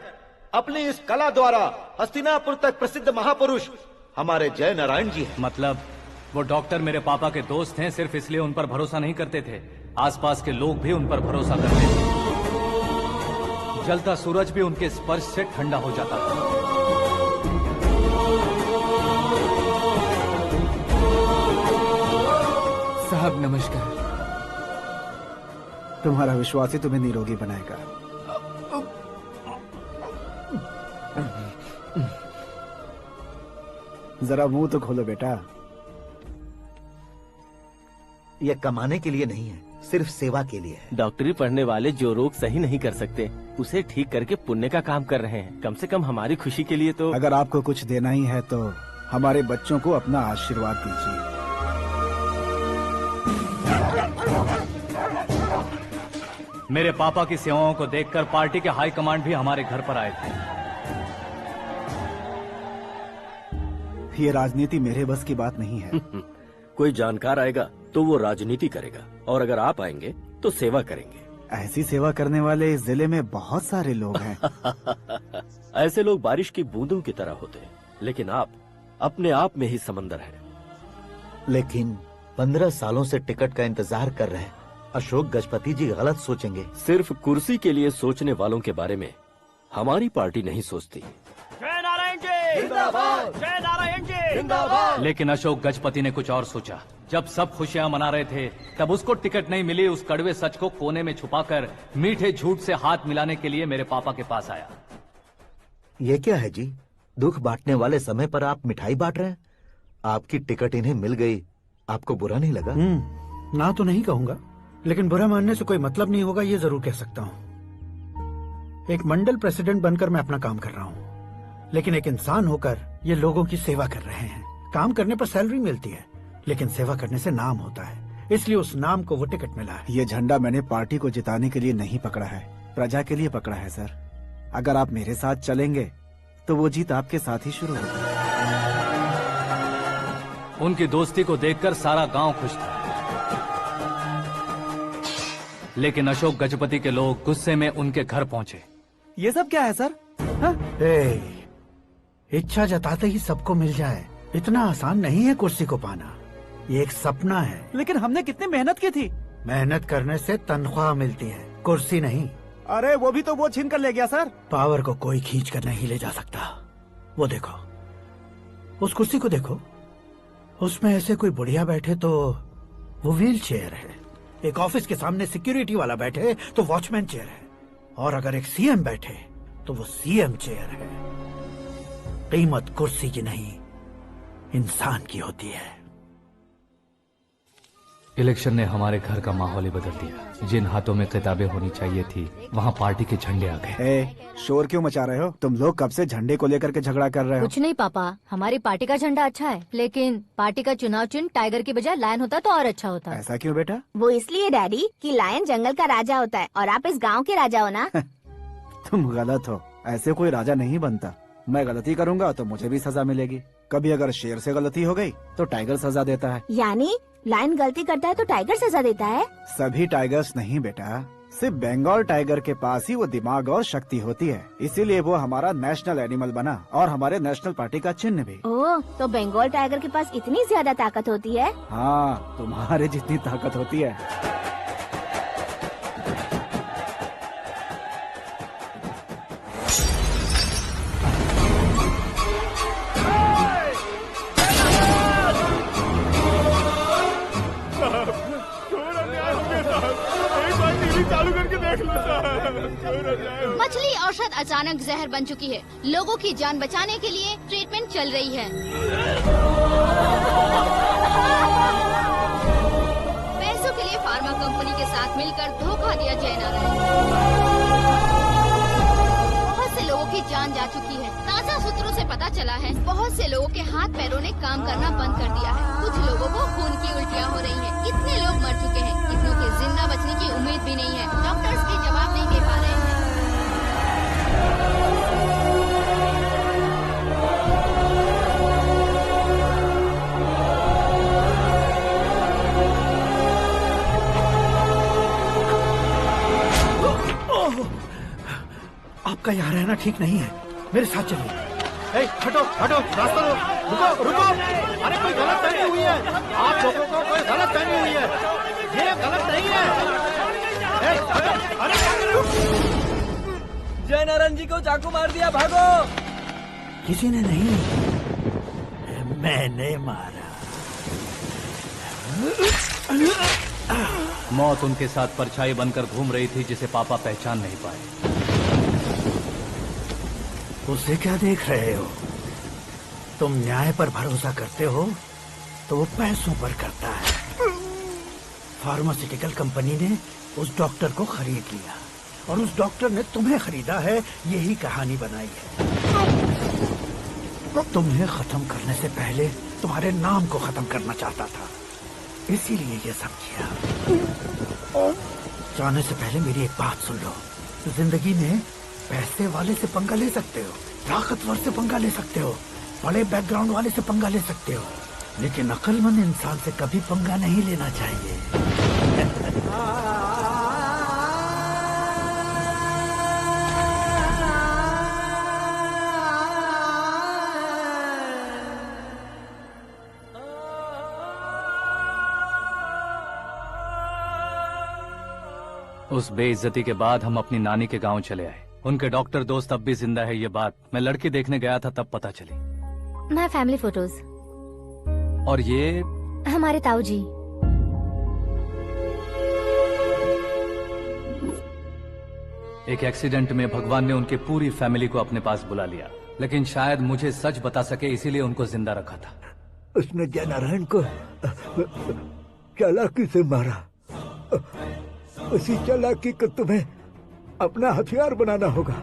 अपनी इस कला द्वारा हस्तिनापुर तक प्रसिद्ध महापुरुष हमारे जय नारायण जी हैं। मतलब वो डॉक्टर मेरे पापा के दोस्त हैं, सिर्फ इसलिए उन पर भरोसा नहीं करते थे, आसपास के लोग भी उन पर भरोसा करते थे। जलता सूरज भी उनके स्पर्श से ठंडा हो जाता था। साहब नमस्कार। तुम्हारा विश्वास ही तुम्हें निरोगी बनाएगा। जरा मुंह तो खोलो बेटा। ये कमाने के लिए नहीं है, सिर्फ सेवा के लिए है। डॉक्टरी पढ़ने वाले जो रोग सही नहीं कर सकते, उसे ठीक करके पुण्य का काम कर रहे हैं। कम से कम हमारी खुशी के लिए तो। अगर आपको कुछ देना ही है तो हमारे बच्चों को अपना आशीर्वाद दीजिए। मेरे पापा की सेवाओं को देखकर पार्टी के हाई कमांड भी हमारे घर पर आए थे। ये राजनीति मेरे बस की बात नहीं है। कोई जानकार आएगा तो वो राजनीति करेगा, और अगर आप आएंगे तो सेवा करेंगे। ऐसी सेवा करने वाले इस जिले में बहुत सारे लोग हैं। ऐसे लोग बारिश की बूंदों की तरह होते हैं, लेकिन आप अपने आप में ही समंदर हैं। लेकिन 15 सालों से टिकट का इंतजार कर रहे हैं। अशोक गजपति जी गलत सोचेंगे। सिर्फ कुर्सी के लिए सोचने वालों के बारे में हमारी पार्टी नहीं सोचती। जय नारायण जी जिंदाबाद, जय नारायण जी जिंदाबाद। लेकिन अशोक गजपति ने कुछ और सोचा। जब सब खुशियां मना रहे थे, तब उसको टिकट नहीं मिली। उस कड़वे सच को कोने में छुपाकर मीठे झूठ से हाथ मिलाने के लिए मेरे पापा के पास आया। ये क्या है जी? दुख बांटने वाले समय पर आप मिठाई बांट रहे हैं। आपकी टिकट इन्हें मिल गई, आपको बुरा नहीं लगा? ना तो नहीं कहूंगा, लेकिन बुरा मानने से कोई मतलब नहीं होगा, ये जरूर कह सकता हूँ। एक मंडल प्रेसिडेंट बनकर मैं अपना काम कर रहा हूँ, लेकिन एक इंसान होकर ये लोगों की सेवा कर रहे हैं। काम करने पर सैलरी मिलती है, लेकिन सेवा करने से नाम होता है, इसलिए उस नाम को वो टिकट मिला है। ये झंडा मैंने पार्टी को जिताने के लिए नहीं पकड़ा है, प्रजा के लिए पकड़ा है सर। अगर आप मेरे साथ चलेंगे तो वो जीत आपके साथ ही शुरू होगी। उनकी दोस्ती को देखकर सारा गांव खुश था, लेकिन अशोक गजपति के लोग गुस्से में उनके घर पहुंचे। ये सब क्या है सर? इच्छा जताते ही सबको मिल जाए, इतना आसान नहीं है कुर्सी को पाना। ये एक सपना है। लेकिन हमने कितनी मेहनत की थी। मेहनत करने से तनख्वाह मिलती है, कुर्सी नहीं। अरे वो भी तो वो छीन कर ले गया सर। पावर को कोई खींच कर नहीं ले जा सकता। वो देखो, उस कुर्सी को देखो, उसमें ऐसे कोई बुढ़िया बैठे तो वो व्हील चेयर है। एक ऑफिस के सामने सिक्योरिटी वाला बैठे तो वॉचमैन चेयर है, और अगर एक सीएम बैठे तो वो सीएम चेयर है। कीमत कुर्सी की नहीं, इंसान की होती है। इलेक्शन ने हमारे घर का माहौल ही बदल दिया। जिन हाथों में किताबें होनी चाहिए थी, वहाँ पार्टी के झंडे आ गए। शोर क्यों मचा रहे हो? तुम लोग कब से झंडे को लेकर के झगड़ा कर रहे हो? कुछ नहीं पापा, हमारी पार्टी का झंडा अच्छा है, लेकिन पार्टी का चुनाव चिन्ह टाइगर की बजाय लायन होता तो और अच्छा होता। ऐसा क्यों बेटा? वो इसलिए डैडी कि लायन जंगल का राजा होता है और आप इस गांव के राजा हो ना। तुम गलत हो, ऐसे कोई राजा नहीं बनता। मैं गलती करूंगा तो मुझे भी सजा मिलेगी। कभी अगर शेर से गलती हो गई तो टाइगर सजा देता है। यानी लायन गलती करता है तो टाइगर सजा देता है? सभी टाइगर्स नहीं बेटा, सिर्फ बंगाल टाइगर के पास ही वो दिमाग और शक्ति होती है, इसीलिए वो हमारा नेशनल एनिमल बना और हमारे नेशनल पार्टी का चिन्ह भी। ओह, तो बंगाल टाइगर के पास इतनी ज्यादा ताकत होती है? हाँ, तुम्हारे जितनी ताकत होती है। मछली औषध अचानक जहर बन चुकी है। लोगों की जान बचाने के लिए ट्रीटमेंट चल रही है। पैसों के लिए फार्मा कंपनी के साथ मिलकर धोखा दिया जय नारायण। बहुत से लोगों की जान जा चुकी है। ताजा सूत्रों से पता चला है बहुत से लोगों के हाथ पैरों ने काम करना बंद कर दिया है। कुछ लोगों को खून की उल्टियाँ हो रही हैं। कितने लोग मर चुके हैं, कितनों के जिंदा बचने की उम्मीद भी नहीं है। डॉक्टर्स भी जवाब नहीं दे पा रहे हैं। आपका यहाँ रहना ठीक नहीं है, मेरे साथ चलिए। हटो हटो, रास्ता रुको रुको। अरे कोई गलत फहमी हुई है, आप लोगों को कोई गलत फहमी हुई है, ये गलत नहीं है। जय नारायण जी को चाकू मार दिया, भागो। किसी ने नहीं, मैंने मारा। मौत उनके साथ परछाई बनकर घूम रही थी, जिसे पापा पहचान नहीं पाए। उसे क्या देख रहे हो? तुम न्याय पर भरोसा करते हो तो वो पैसों पर करता है। फार्मास्यूटिकल कंपनी ने उस डॉक्टर को खरीद लिया और उस डॉक्टर ने तुम्हें खरीदा है, यही कहानी बनाई है। तुम्हें खत्म करने से पहले तुम्हारे नाम को खत्म करना चाहता था, इसीलिए ये सब किया। जाने से पहले मेरी एक बात सुन लो। जिंदगी में पैसे वाले से पंगा ले सकते हो, ताकतवर से पंगा ले सकते हो, बड़े बैकग्राउंड वाले से पंगा ले सकते हो, लेकिन अक्लमंद इंसान से कभी पंगा नहीं लेना चाहिए। उस बेइज्जती के बाद हम अपनी नानी के गांव चले आए। उनके डॉक्टर दोस्त अब भी जिंदा है, ये बात मैं लड़की देखने गया था तब पता चली। My family photos. और ये हमारे ताऊ जी। एक एक्सीडेंट में भगवान ने उनकी पूरी फैमिली को अपने पास बुला लिया, लेकिन शायद मुझे सच बता सके इसीलिए उनको जिंदा रखा था। उसने जयनारायण को चालाकी से मारा। उसी चालाकी को तुम्हें अपना हथियार बनाना होगा।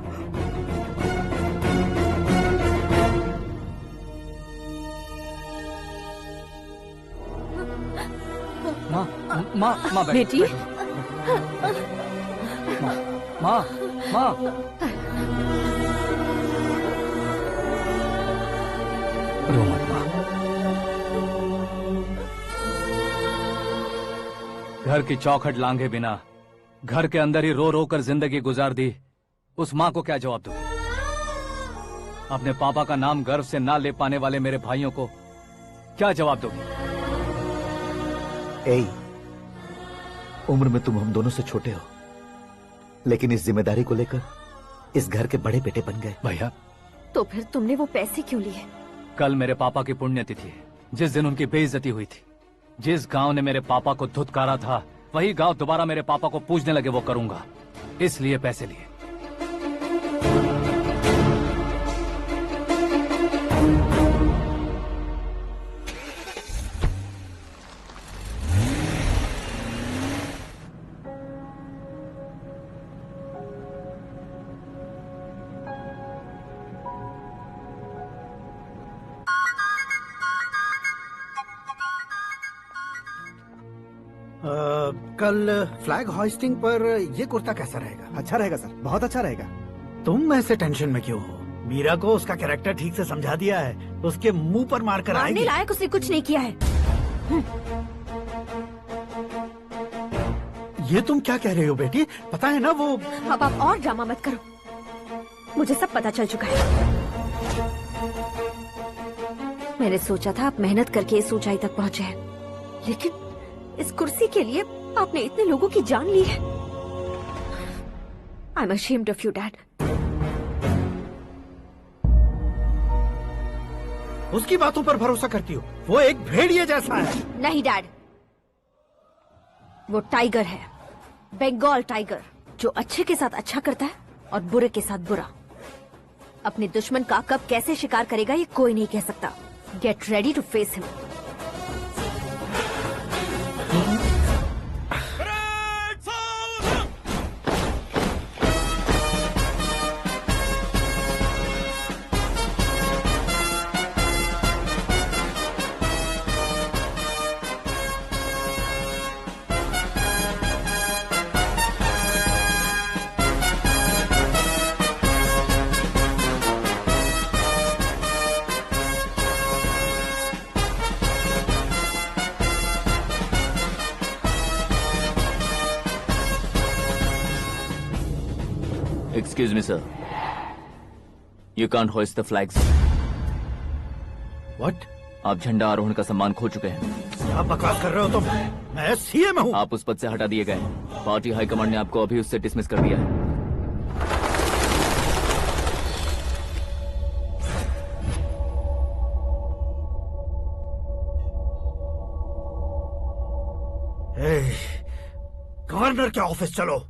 माँ बेटी। माँ रो मत माँ। घर की चौखट लांघे बिना घर के अंदर ही रो रो कर जिंदगी गुजार दी उस माँ को क्या जवाब दूं? अपने पापा का नाम गर्व से ना ले पाने वाले मेरे भाइयों को क्या जवाब दोगी? उम्र में तुम हम दोनों से छोटे हो, लेकिन इस जिम्मेदारी को लेकर इस घर के बड़े बेटे बन गए। भैया, तो फिर तुमने वो पैसे क्यों लिए? कल मेरे पापा की पुण्यतिथि है, जिस दिन उनकी बेइज्जती हुई थी। जिस गांव ने मेरे पापा को धुतकारा था, वही गांव दोबारा मेरे पापा को पूजने लगे वो करूंगा, इसलिए पैसे लिए। कल फ्लैग होइस्टिंग पर ये कुर्ता कैसा रहेगा? अच्छा रहेगा सर, बहुत अच्छा रहेगा। तुम ऐसे टेंशन में क्यों हो? मीरा को उसका कैरेक्टर ठीक से समझा दिया है, उसके मुंह पर मारकर आएगी। मारने लायक उसने कुछ नहीं किया है। ये तुम क्या कह रहे हो बेटी? पता है ना वो। अब आप और ड्रामा मत करो, मुझे सब पता चल चुका है। मैंने सोचा था आप मेहनत करके इस ऊंचाई तक पहुंचे हैं, लेकिन इस कुर्सी के लिए आपने इतने लोगों की जान ली है। I am ashamed of you dad. उसकी बातों पर भरोसा करती हो? वो एक भेड़िए जैसा है। नहीं डैड, वो टाइगर है, बंगाल टाइगर, जो अच्छे के साथ अच्छा करता है और बुरे के साथ बुरा। अपने दुश्मन का कब कैसे शिकार करेगा ये कोई नहीं कह सकता। Get ready to face him. Excuse me, sir. You can't hoist the flags. What? आप झंडा आरोहण का सम्मान खो चुके हैं। क्या बकवास कर रहे हो तुम? मैं सीएम हूँ। आप उस पद से हटा दिए गए। पार्टी हाईकमांड ने आपको अभी उससे डिसमिस कर दिया है। गवर्नर के ऑफिस चलो।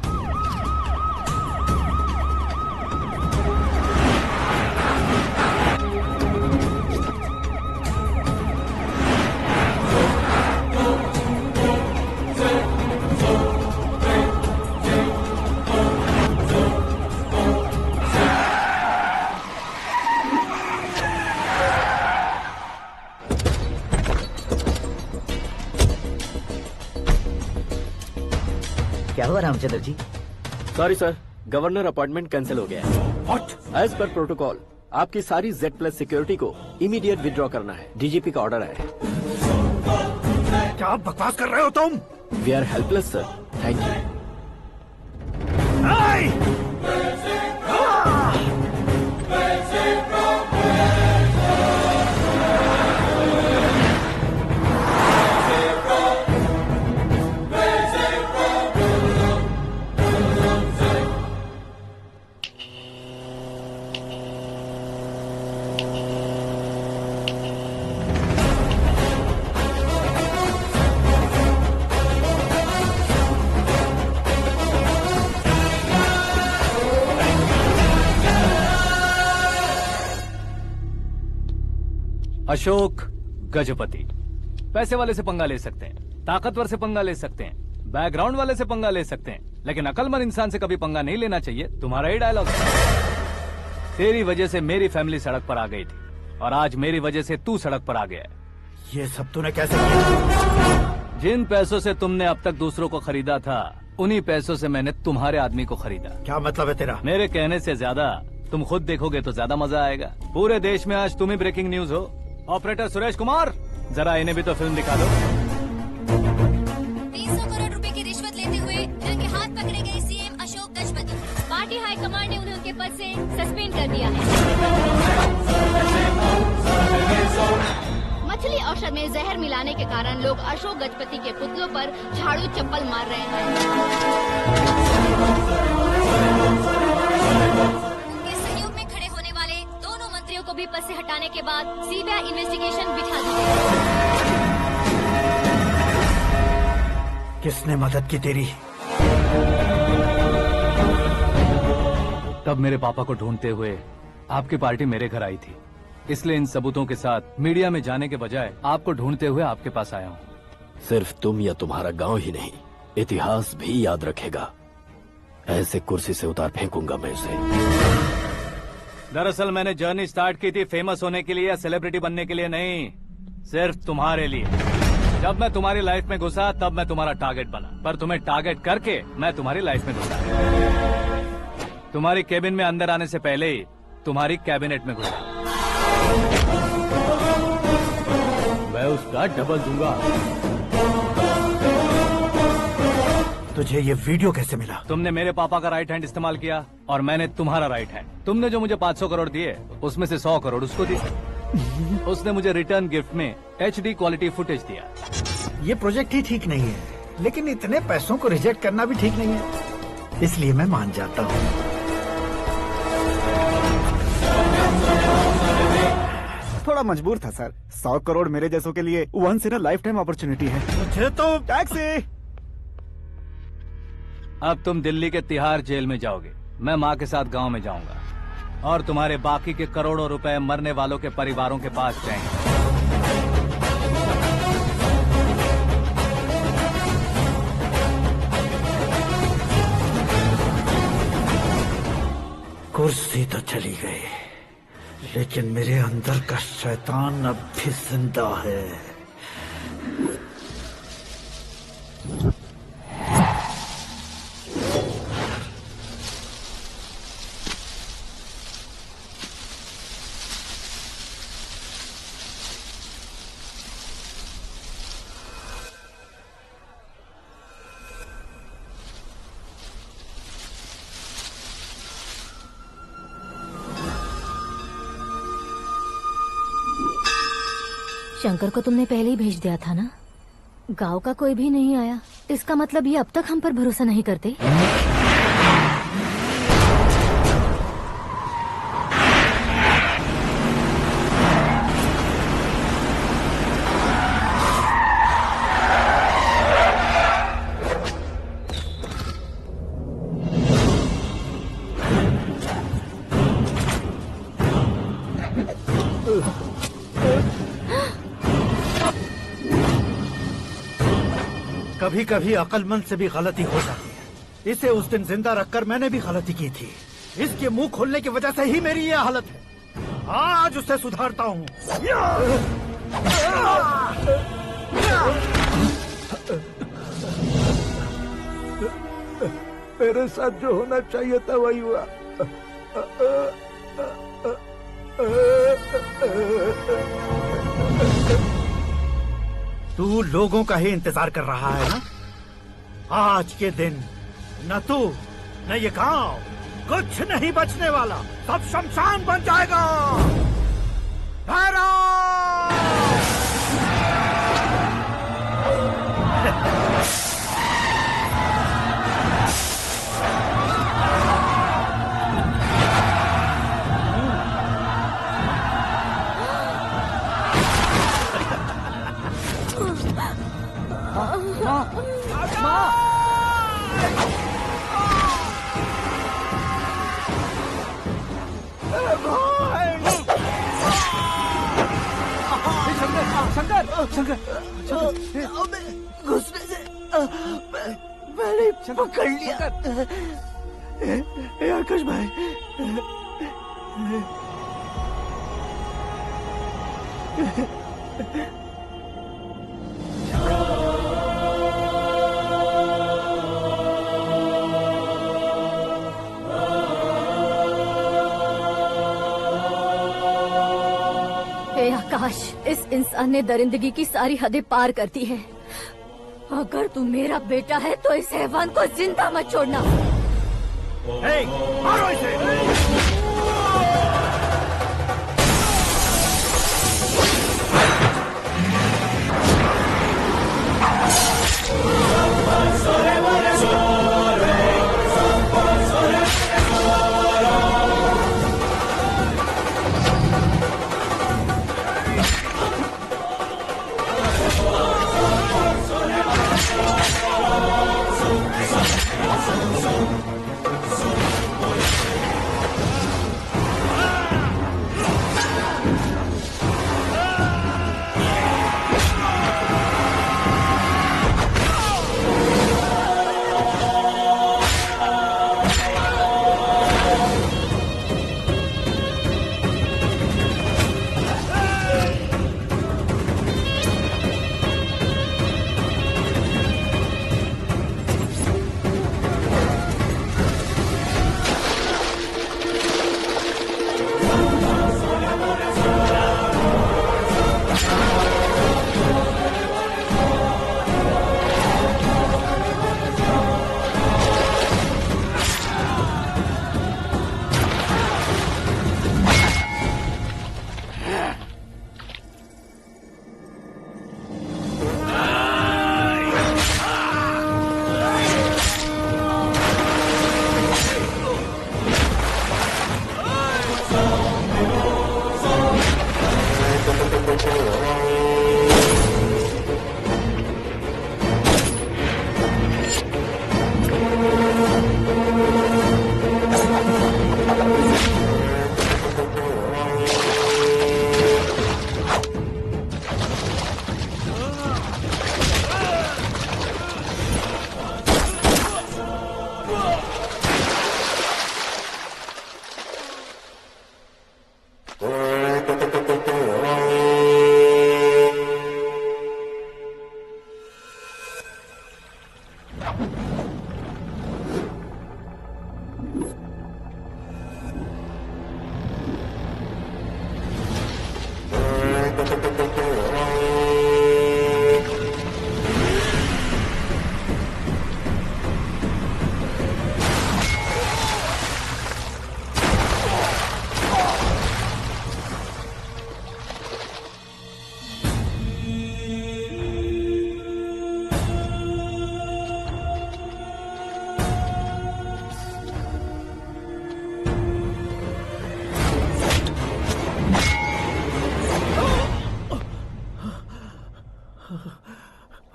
क्या हुआ Ramchandra ji? Sorry sir, governor appointment cancel हो गया है। व्हाट? एज पर प्रोटोकॉल आपकी सारी Z+ सिक्योरिटी को इमीडिएट विड्रॉ करना है। डीजीपी का ऑर्डर है। क्या बकवास कर रहे हो तुम? We are helpless sir. Thank you. Ashok Gajapati पैसे वाले से पंगा ले सकते हैं, ताकतवर से पंगा ले सकते हैं, बैकग्राउंड वाले से पंगा ले सकते हैं, लेकिन अकलमंद इंसान से कभी पंगा नहीं लेना चाहिए। तुम्हारा ही डायलॉग। तेरी वजह से मेरी फैमिली सड़क पर आ गई थी और आज मेरी वजह से तू सड़क पर आ गया है। ये सब तूने कैसे किया? जिन पैसों से तुमने अब तक दूसरों को खरीदा था, उन्हीं पैसों से मैंने तुम्हारे आदमी को खरीदा। क्या मतलब है तेरा? मेरे कहने से ज्यादा तुम खुद देखोगे तो ज्यादा मजा आएगा। पूरे देश में आज तुम ही ब्रेकिंग न्यूज हो। ऑपरेटर सुरेश कुमार, जरा इन्हें भी तो फिल्म दिखा दो। 300 करोड़ रुपए की रिश्वत लेते हुए रंगे हाथ पकड़े गए CM Ashok Gajapati. Party high command ने उन्हें उनके पद से सस्पेंड कर दिया है। मछली औषध में जहर मिलाने के कारण लोग अशोक गजपति के पुतलों पर झाड़ू चप्पल मार रहे हैं। उनके सहयोग में खड़े होने वाले दोनों मंत्रियों को भी पद से हटाने के बाद सीबीआई इन्वेस्टिगेशन बिठा दी गई। किसने मदद की तेरी? तब मेरे पापा को ढूंढते हुए आपकी पार्टी मेरे घर आई थी, इसलिए इन सबूतों के साथ मीडिया में जाने के बजाय आपको ढूंढते हुए आपके पास आया हूँ। सिर्फ तुम या तुम्हारा गांव ही नहीं, इतिहास भी याद रखेगा। ऐसे कुर्सी से उतार फेंकूंगा मैं उसे। दरअसल मैंने जर्नी स्टार्ट की थी फेमस होने के लिए या सेलिब्रिटी बनने के लिए नहीं, सिर्फ तुम्हारे लिए। जब मैं तुम्हारी लाइफ में घुसा तब मैं तुम्हारा टारगेट बना, पर तुम्हें टारगेट करके मैं तुम्हारी लाइफ में घुसा। तुम्हारी केबिन में अंदर आने से पहले ही तुम्हारी कैबिनेट में घुसा। मैं उसका डबल दूंगा। तुझे ये वीडियो कैसे मिला? तुमने मेरे पापा का राइट हैंड इस्तेमाल किया और मैंने तुम्हारा राइट हैंड। तुमने जो मुझे 500 करोड़ दिए उसमें से 100 करोड़ उसको दिए। उसने मुझे रिटर्न गिफ्ट में HD क्वालिटी फुटेज दिया। ये प्रोजेक्ट ही ठीक नहीं है, लेकिन इतने पैसों को रिजेक्ट करना भी ठीक नहीं है, इसलिए मैं मान जाता हूँ। थोड़ा मजबूर था सर। 100 करोड़ मेरे जैसों के लिए once in a lifetime opportunity है। मुझे तो टैक्सी। अब तुम दिल्ली के तिहाड़ जेल में जाओगे, मैं माँ के साथ गांव में जाऊंगा और तुम्हारे बाकी के करोड़ों रुपए मरने वालों के परिवारों के पास जाएंगे। कुर्सी तो चली गई, लेकिन मेरे अंदर का शैतान अब भी जिंदा है। शंकर को तुमने पहले ही भेज दिया था ना? गांव का कोई भी नहीं आया, इसका मतलब ये अब तक हम पर भरोसा नहीं करते। कभी कभी अक्लमंद से भी गलती हो जाती है। इसे उस दिन जिंदा रखकर मैंने भी गलती की थी। इसके मुंह खोलने की वजह से ही मेरी ये हालत है। आज उसे सुधारता हूँ। मेरे साथ जो होना चाहिए था वही हुआ। तू लोगों का ही इंतजार कर रहा है ना? आज के दिन न तू न ये गांव कुछ नहीं बचने वाला, सब शमशान बन जाएगा। घुसने से मैंने पकड़ लिया। आकाश भाई, हे आकाश, इस इंसान ने दरिंदगी की सारी हदें पार कर दी है। अगर तू मेरा बेटा है तो इस हैवान को जिंदा मत छोड़ना। मारो इसे।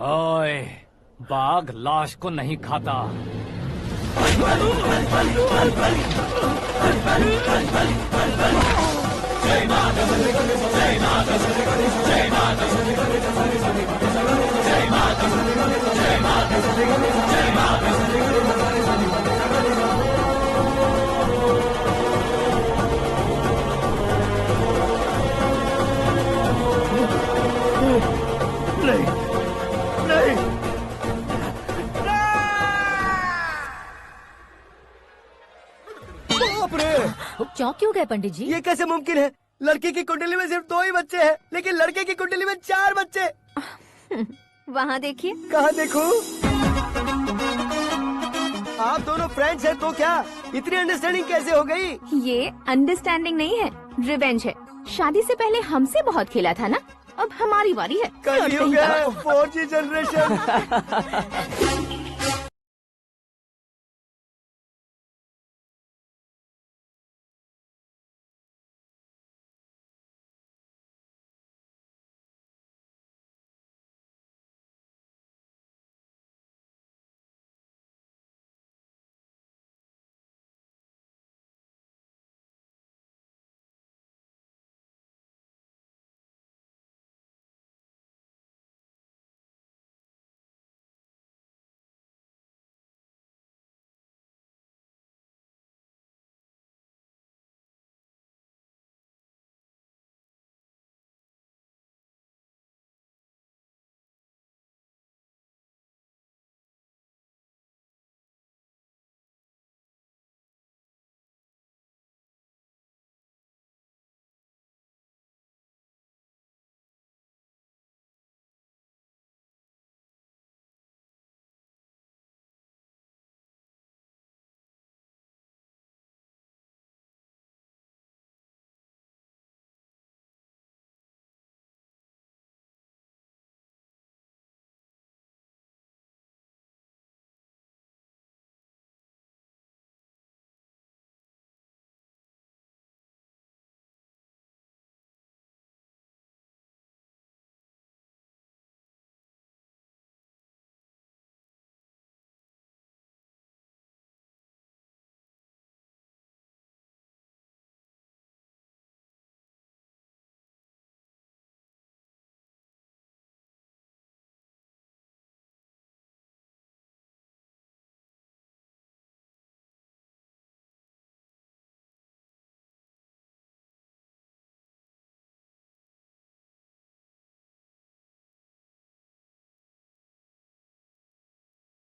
ओए, बाघ लाश को नहीं खाता। चौंक क्यों गए पंडित जी? ये कैसे मुमकिन है? लड़की की कुंडली में सिर्फ 2 ही बच्चे हैं, लेकिन लड़के की कुंडली में 4 बच्चे। वहाँ देखिए। कहाँ देखूं? आप दोनों फ्रेंड्स हैं तो क्या इतनी अंडरस्टैंडिंग कैसे हो गई? ये अंडरस्टैंडिंग नहीं है, रिवेंज है। शादी से पहले हमसे बहुत खेला था ना, अब हमारी बारी है। कल हो गया 4G जनरेशन।